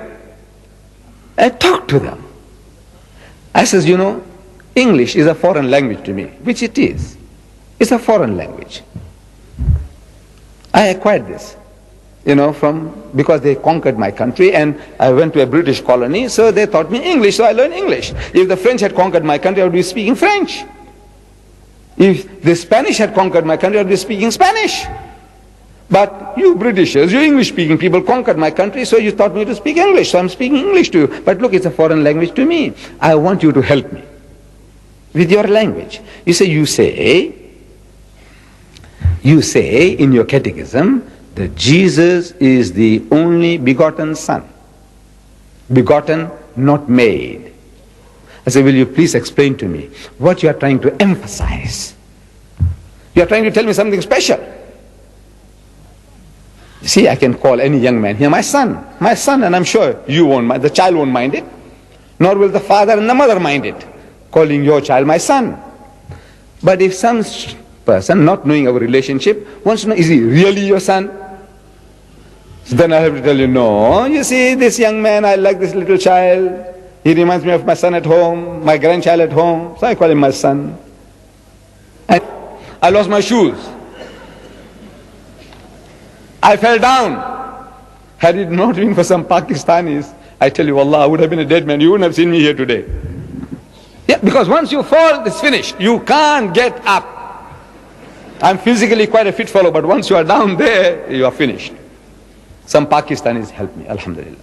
I talk to them. I says, English is a foreign language to me, which it is. It's a foreign language. I acquired this, because they conquered my country, and I went to a British colony, so they taught me English, so I learned English. If the French had conquered my country, I would be speaking French. If the Spanish had conquered my country, I would be speaking Spanish. But you Britishers, you English-speaking people conquered my country, so you taught me to speak English, so I'm speaking English to you. But look, it's a foreign language to me. I want you to help me with your language. You say in your catechism that Jesus is the only begotten Son. Begotten, not made. I say, will you please explain to me what you are trying to emphasize? You are trying to tell me something special. See, I can call any young man here my son, and I'm sure you won't mind, the child won't mind it, nor will the father and the mother mind it, calling your child my son. But if some person, not knowing our relationship, wants to know, is he really your son? So then I have to tell you, no, you see, this young man, I like this little child, he reminds me of my son at home, my grandchild at home, so I call him my son. And I lost my shoes. I fell down. Had it not been for some Pakistanis, I tell you, Allah, I would have been a dead man. You wouldn't have seen me here today. Yeah, because once you fall, it's finished. You can't get up. I'm physically quite a fit fellow, but once you are down there, you are finished. Some Pakistanis helped me, alhamdulillah.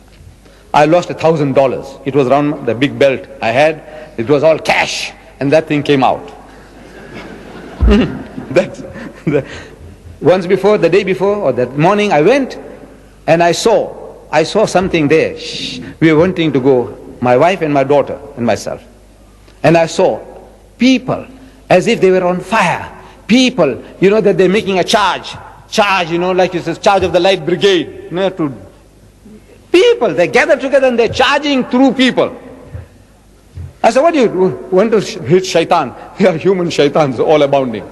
I lost $1,000. It was around the big belt I had. It was all cash, and that thing came out. Once before, the day before, or that morning, I went and I saw something there. We were wanting to go, my wife and my daughter and myself. And I saw people as if they were on fire. People, that they're making a charge, like it says, charge of the light brigade. People, they gather together and they're charging through people. I said, what do you want to hit shaitan? Here are human shaitans all abounding.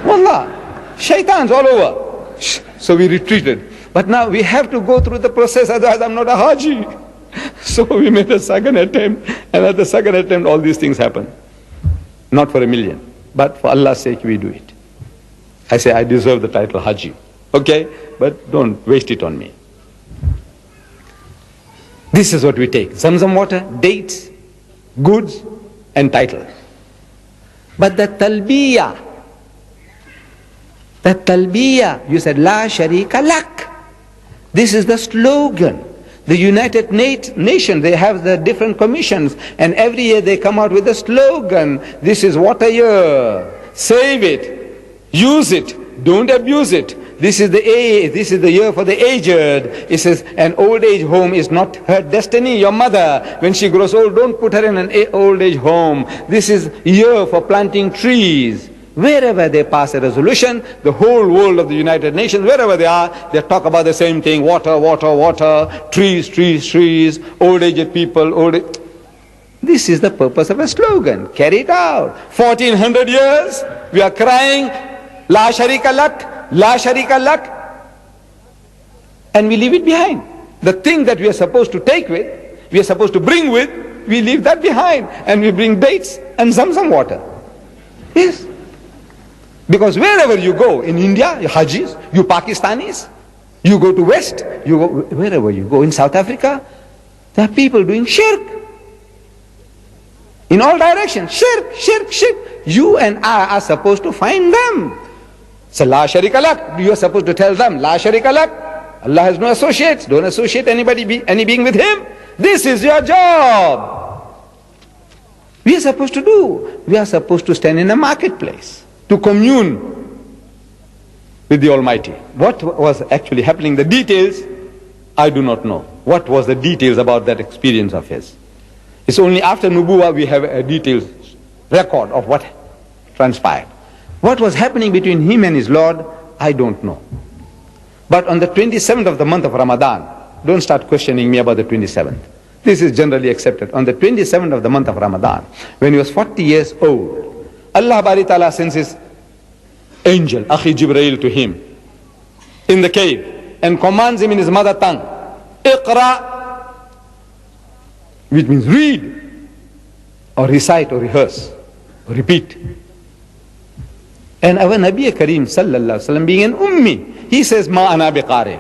Wallah. Shaitans all over. So we retreated. But now we have to go through the process, otherwise I'm not a Haji. So we made a second attempt, and at the second attempt all these things happen. Not for a million, but for Allah's sake we do it. I say, I deserve the title Haji. Okay, but don't waste it on me. This is what we take. Zamzam water, dates, goods, and title. But the talbiyah, you said, La Sharika Lak. This is the slogan. The United Nations, they have the different commissions, and every year they come out with a slogan. This is water year. Save it. Use it. Don't abuse it. This is the year for the aged. It says an old age home is not her destiny. Your mother, when she grows old, don't put her in an old age home. This is year for planting trees. Wherever they pass a resolution, the whole world of the United Nations, wherever they are, they talk about the same thing. Water, water, water, trees, trees, trees, old aged people, This is the purpose of a slogan. Carry it out. 1400 years, we are crying, La Sharika Lak, La Sharika Lak, and we leave it behind. The thing that we are supposed to take with, we are supposed to bring with, we leave that behind, and we bring dates and Zamzam water. Yes. Because wherever you go, in India, you Hajis, you Pakistanis, you go to West, you go, wherever you go, in South Africa, there are people doing shirk. In all directions, shirk, shirk, shirk. You and I are supposed to find them. So, La Sharika Lak, you are supposed to tell them, La Sharika Lak, Allah has no associates, don't associate any being with Him. This is your job. We are supposed to do. We are supposed to stand in a marketplace, to commune with the Almighty. What was actually happening, the details, I do not know. What was the details about that experience of his? It's only after Nubuwah we have a detailed record of what transpired. What was happening between him and his Lord, I don't know. But on the 27th of the month of Ramadan, don't start questioning me about the 27th. This is generally accepted. On the 27th of the month of Ramadan, when he was 40 years old, Allah Bari Ta'ala sends his angel, Akhi Jibreel, to him in the cave and commands him in his mother tongue, Iqra, which means read or recite or rehearse or repeat. And our Nabi Kareem Sallallahu Alaihi Wasallam, being an ummi, he says, Ma ana biqari.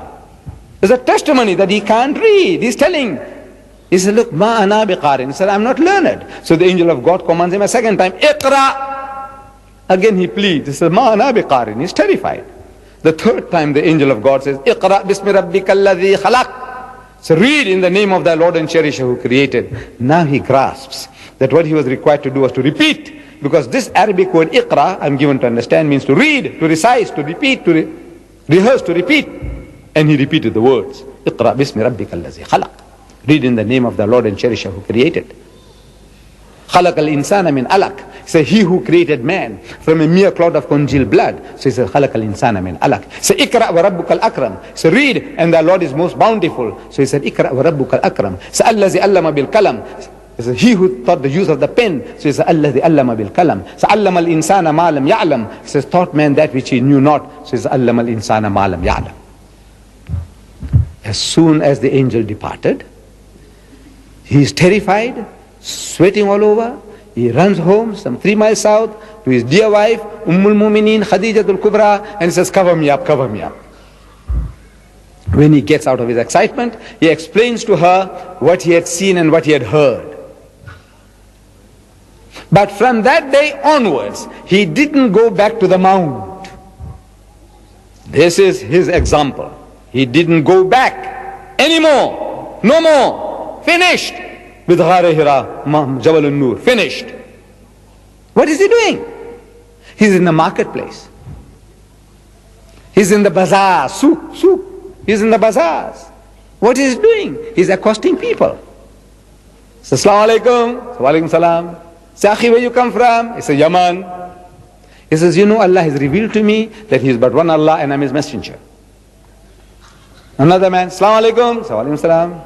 There's a testimony that he can't read. He's telling, he said, look, Ma ana biqari. He said, I'm not learned. So the angel of God commands him a second time, Iqra. Again he pleads. He says, Ma ana biqari. He's terrified. The third time the angel of God says, Iqra bismi rabbika alladhi khalaq. So read in the name of thy Lord and Cherisher who created. Now he grasps that what he was required to do was to repeat. Because this Arabic word Iqra, I'm given to understand, means to read, to recite, to repeat, to rehearse, to repeat. And he repeated the words, Iqra bismi rabbika alladhi khalaq. Read in the name of the Lord and Cherisher who created. Khalaq al-insana min alaq. Say, he who created man from a mere clot of congealed blood. So he says, Khalaq al-insana min alaq. Say, Ikra wa rabbuka al-akram. So read, and the Lord is most bountiful. So he said, Ikra wa rabbuka al-akram. Say, Allazi allama bil kalam. He says, he who taught the use of the pen. So he says, Allazi allama bil kalam. So allama al-insana ma lam ya'lam. He says, taught man that which he knew not. So he says, allama al-insana ma lam ya'lam. As soon as the angel departed, he is terrified, sweating all over. He runs home some 3 miles south to his dear wife, Ummul Mumineen, Khadijatul Kubra, and he says, cover me up, cover me up. When he gets out of his excitement, he explains to her what he had seen and what he had heard. But from that day onwards, he didn't go back to the mount. This is his example. He didn't go back anymore. No more. Finished. With Ghar Hira, Jabal al-Nur. Finished. What is he doing? He's in the marketplace. He's in the bazaar. Souk. He's in the bazaars. What is he doing? He's accosting people. He says, Assalamu alaikum. Wa alaikum salam. Say, Akhi, where you come from? He says, Yaman. He says, you know, Allah has revealed to me that He is but one Allah and I'm His messenger. Another man, Assalamu alaikum. Wa alaikum salam.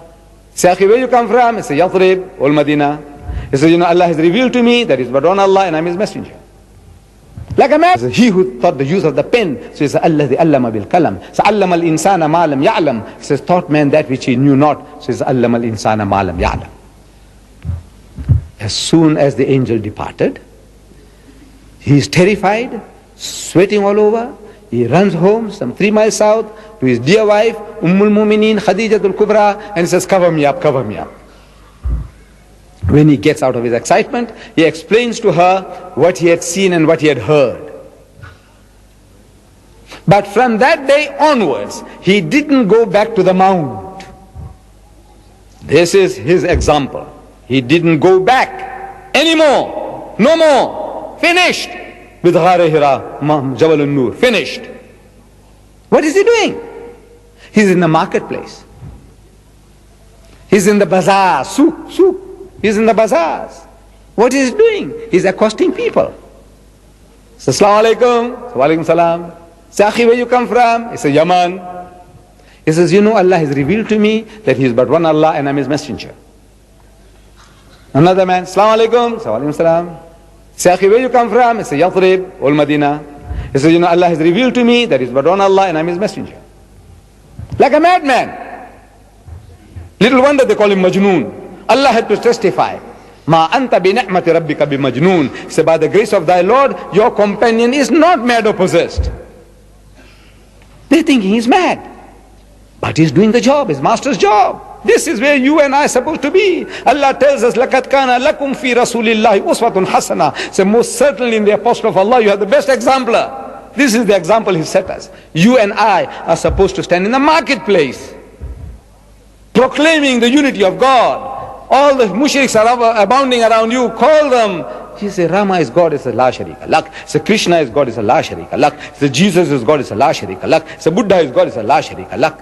Say, Akhi, where you come from? He says, Yathrib, Ul Madinah. He says, you know, Allah has revealed to me that He is but one Allah and I'm His messenger. Like a man, he who taught the use of the pen, so he says, الَّذِي أَلَّمَ بِالْقَلَمِ. So عَلَّمَ الْإِنسَانَ مَا لَمْ يَعْلَمْ. He says, taught man that which he knew not. So he says, عَلَّمَ الْإِنسَانَ مَا لَمْ يَعْلَمْ. As soon as the angel departed, he is terrified, sweating all over. He runs home some 3 miles south to his dear wife, Ummul Mumineen, Khadijatul Kubra, and he says, cover me up, cover me up. When he gets out of his excitement, he explains to her what he had seen and what he had heard. But from that day onwards, he didn't go back to the mount. This is his example. He didn't go back anymore. No more. Finished. With Ghar Hira, Jabal al-Nur. Finished. What is he doing? He's in the marketplace. He's in the bazaar, souk. He's in the bazaars. What is he doing? He's accosting people. He says, Assalamu alaikum. Wa alaikum salam. Say, Akhi, where you come from? He says, Yaman. He says, you know, Allah has revealed to me that He is but one Allah and I'm His messenger. Another man, Assalamu alaikum. Wa alaikum salam. Say, Akhi, where you come from? He says, Yathrib, Ul Madinah. He says, you know, Allah has revealed to me that He is but one Allah and I'm His messenger. Like a madman. Little wonder they call him Majnoon. Allah had to testify. Ma anta bi ni'mati rabbika bi majnoon. Say, by the grace of thy Lord, your companion is not mad or possessed. They're thinking he's mad. But he's doing the job, his master's job. This is where you and I are supposed to be. Allah tells us, لَقَدْ كَانَ لَكُمْ فِي رَسُولِ اللَّهِ أُسْوَةٌ حَسَنَةٌ. So most certainly in the apostle of Allah, you have the best exemplar. This is the example He set us. You and I are supposed to stand in the marketplace, proclaiming the unity of God. All the mushriks are abounding around you. Call them. He said, Rama is God, it's a la sharika lak. Say, Krishna is God, it's a la sharika lak. Say, Jesus is God, it's a la sharika lak. Say, Buddha is God, it's a la sharika lak.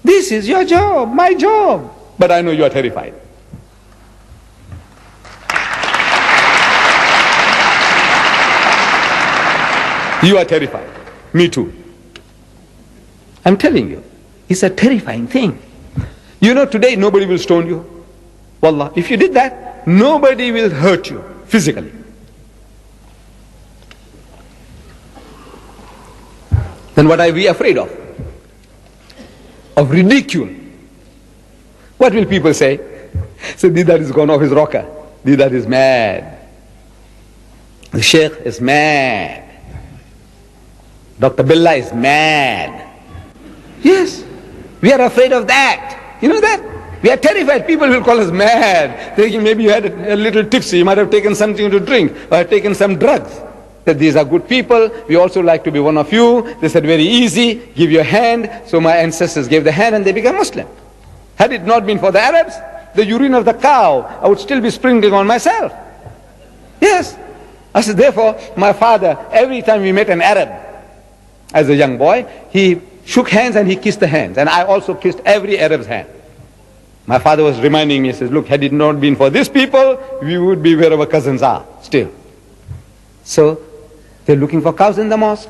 This is your job, my job. But I know you are terrified. You are terrified. Me too. I'm telling you, it's a terrifying thing. You know, today nobody will stone you. Wallah, if you did that, nobody will hurt you physically. Then what are we afraid of? Of ridicule. What will people say? So Deedat is gone off his rocker. Deedat is mad. The Sheikh is mad. Dr. Billah is mad. Yes, we are afraid of that. You know that? We are terrified. People will call us mad. Thinking maybe you had a little tipsy. You might have taken something to drink or have taken some drugs. That these are good people. We also like to be one of you. They said very easy. Give your hand. So my ancestors gave the hand and they became Muslim. Had it not been for the Arabs, the urine of the cow, I would still be sprinkling on myself. Yes. I said, therefore, my father, every time we met an Arab as a young boy, he shook hands and he kissed the hands. And I also kissed every Arab's hand. My father was reminding me, he says, look, had it not been for these people, we would be where our cousins are still. So, they're looking for cows in the mosque.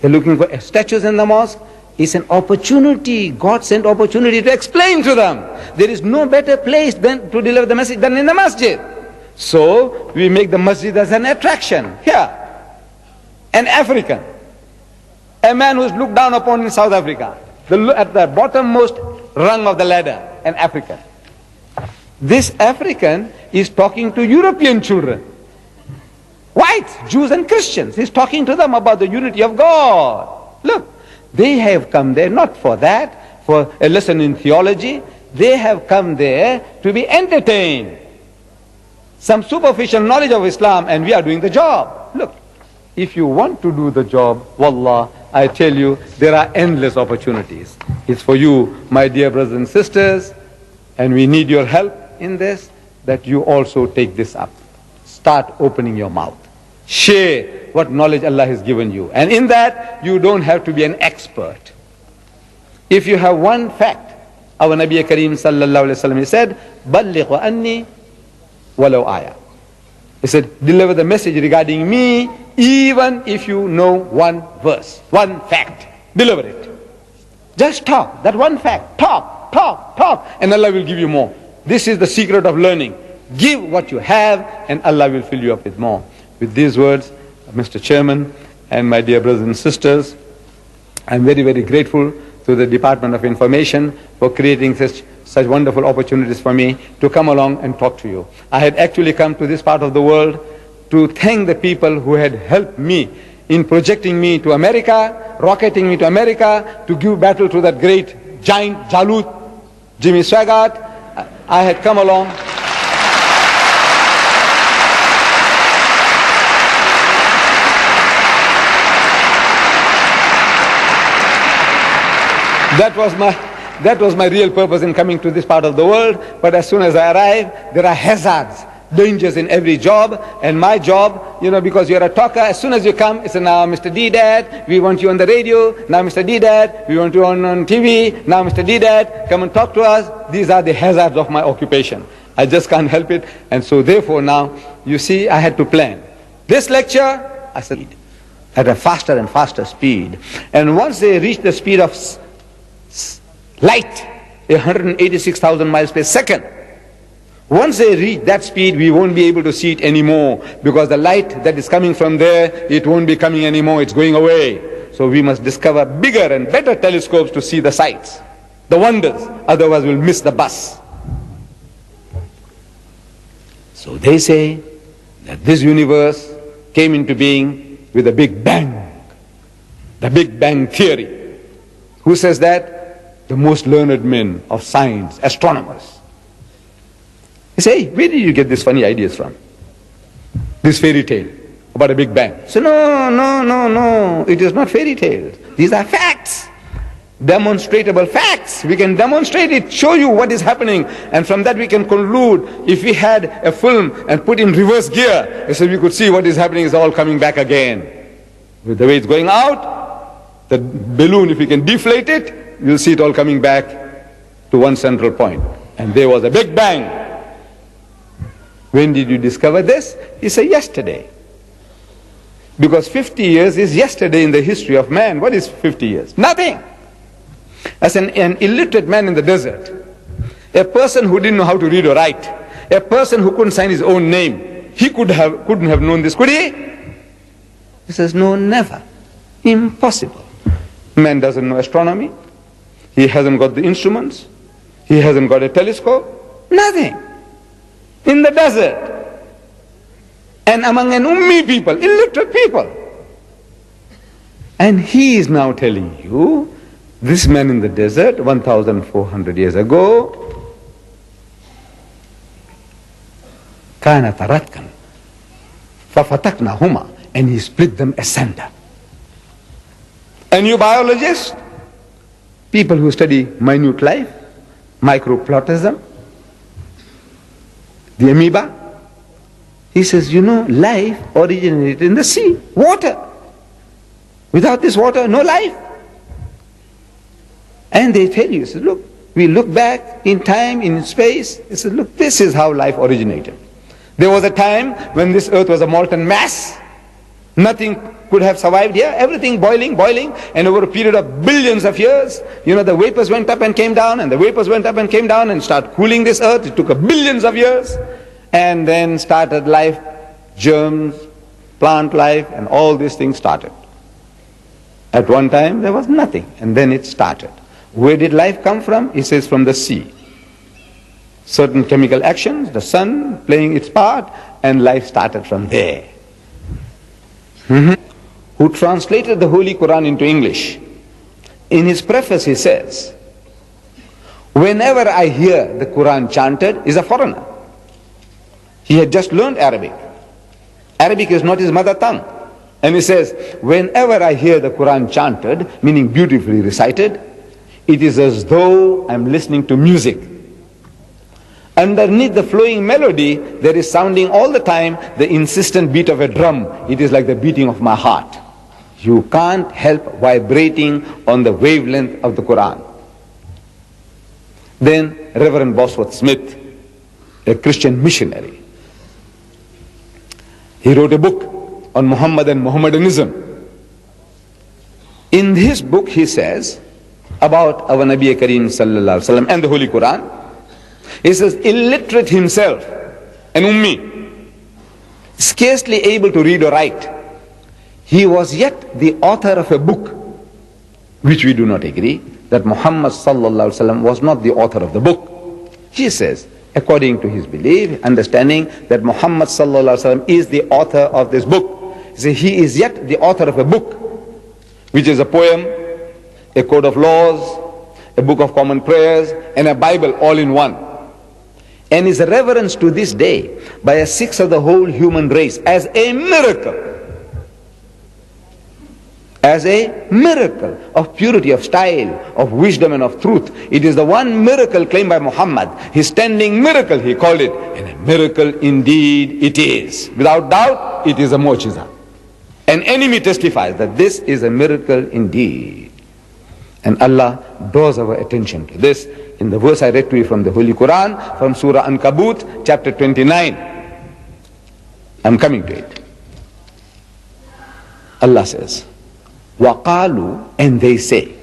They're looking for statues in the mosque. It's an opportunity, God sent opportunity to explain to them. There is no better place than to deliver the message than in the masjid. So, we make the masjid as an attraction. Here, an African, a man who is looked down upon in South Africa, at the bottommost rung of the ladder, an African. This African is talking to European children, whites, Jews and Christians. He's talking to them about the unity of God. Look, they have come there not for that, for a lesson in theology. They have come there to be entertained. Some superficial knowledge of Islam, and we are doing the job. Look, if you want to do the job, wallah, I tell you, there are endless opportunities. It's for you, my dear brothers and sisters, and we need your help in this, that you also take this up. Start opening your mouth. Share what knowledge Allah has given you. And in that, you don't have to be an expert. If you have one fact, our Nabi Kareem sallallahu alayhi wa sallam, he said, "Balligh wa anni walau ayah." He said, deliver the message regarding me, even if you know one verse, one fact. Deliver it. Just talk, that one fact. Talk, and Allah will give you more. This is the secret of learning. Give what you have, and Allah will fill you up with more. With these words, Mr. Chairman, and my dear brothers and sisters, I'm very, very grateful to the Department of Information for creating such wonderful opportunities for me to come along and talk to you. I had actually come to this part of the world to thank the people who had helped me in projecting me to America, rocketing me to America, to give battle to that great giant Jalut, Jimmy Swaggart. I had come along. That was my real purpose in coming to this part of the world. But as soon as I arrive, there are hazards, dangers in every job. And my job, because you're a talker, as soon as you come, it's now Mr. Deedat, we want you on the radio. Now Mr. Deedat, we want you on TV. Now Mr. Deedat, come and talk to us. These are the hazards of my occupation. I just can't help it. And so therefore now, you see, I had to plan. This lecture, I said, at a faster and faster speed. And once they reach the speed of light, 186,000 miles per second. Once they reach that speed, we won't be able to see it anymore, because the light that is coming from there, it won't be coming anymore, it's going away. So we must discover bigger and better telescopes to see the sights, the wonders, otherwise we'll miss the bus. So they say that this universe came into being with a Big Bang, the Big Bang theory. Who says that? The most learned men of science, astronomers. They say, where did you get these funny ideas from? This fairy tale about a Big Bang. So no, it is not fairy tales. These are facts, demonstrable facts. We can demonstrate it, show you what is happening, and from that we can conclude. If we had a film and put in reverse gear, so we could see what is happening is all coming back again. With the way it's going out, the balloon, if we can deflate it, you'll see it all coming back to one central point. And there was a Big Bang. When did you discover this? He said, yesterday. Because 50 years is yesterday in the history of man. What is 50 years? Nothing. As an illiterate man in the desert, a person who didn't know how to read or write, a person who couldn't sign his own name, he couldn't have known this, could he? He says, no, never. Impossible. Man doesn't know astronomy. He hasn't got the instruments. He hasn't got a telescope. Nothing. In the desert. And among an Ummi people, illiterate people. And he is now telling you, this man in the desert, 1,400 years ago, kana taratkan, fafataknahuma, and he split them asunder. And you biologists, people who study minute life, microplasm, the amoeba, he says, life originated in the sea, water. Without this water, no life. And they tell you, says, look, we look back in time, in space, he says, look, this is how life originated. There was a time when this earth was a molten mass. Nothing could have survived here. Everything boiling, and over a period of billions of years, the vapors went up and came down, and the vapors went up and came down and started cooling this earth. It took billions of years, and then started life, germs, plant life, and all these things started. At one time, there was nothing, and then it started. Where did life come from? He says, from the sea. Certain chemical actions, the sun playing its part, and life started from there. Who translated the Holy Qur'an into English. In his preface he says, whenever I hear the Qur'an chanted, he's a foreigner. He had just learned Arabic. Arabic is not his mother tongue. And he says, whenever I hear the Qur'an chanted, meaning beautifully recited, it is as though I'm listening to music. Underneath the flowing melody, there is sounding all the time the insistent beat of a drum. It is like the beating of my heart. You can't help vibrating on the wavelength of the Quran. Then Reverend Bosworth Smith, a Christian missionary, he wrote a book on Muhammad and Mohammedanism. In his book he says about our Nabi Kareem sallallahu alaihi wasallam and the Holy Quran. He says, illiterate himself, an ummi, scarcely able to read or write, he was yet the author of a book, which we do not agree, that Muhammad sallallahu alaihi wasallam was not the author of the book. He says, according to his belief, understanding that Muhammad sallallahu alaihi wasallam is the author of this book. He says, he is yet the author of a book, which is a poem, a code of laws, a book of common prayers, and a Bible all in one. And is reverenced to this day by a sixth of the whole human race as a miracle. As a miracle of purity, of style, of wisdom and of truth. It is the one miracle claimed by Muhammad. His standing miracle, he called it. And a miracle indeed it is. Without doubt, it is a mu'jiza. An enemy testifies that this is a miracle indeed. And Allah draws our attention to this in the verse I read to you from the Holy Quran, from Surah Ankabut, chapter 29. I'm coming to it. Allah says, وَقَالُوا, and they say,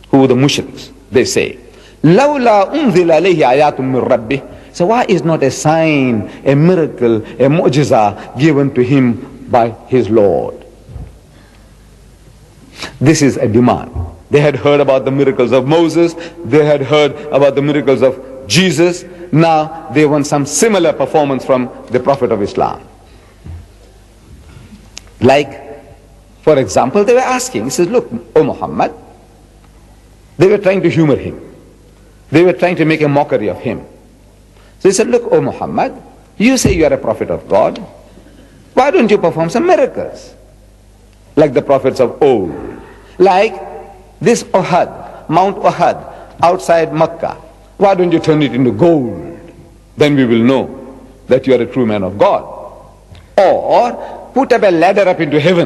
who the mushriks, they say, لَوْلَا أُنزِلَ عَلَيْهِ آيَاتٌ مِّن رَبِّهِ. So why is not a sign, a miracle, a mu'jiza given to him by his Lord? This is a demand. They had heard about the miracles of Moses, they had heard about the miracles of Jesus. Now they want some similar performance from the Prophet of Islam. Like, for example, they were asking, he says, look, O Muhammad, they were trying to humor him. They were trying to make a mockery of him. So he said, look, O Muhammad, you say you are a prophet of God. Why don't you perform some miracles? Like the prophets of old. Like this Uhud, Mount Uhud, outside Mecca. Why don't you turn it into gold? Then we will know that you are a true man of God. Or put up a ladder up into heaven.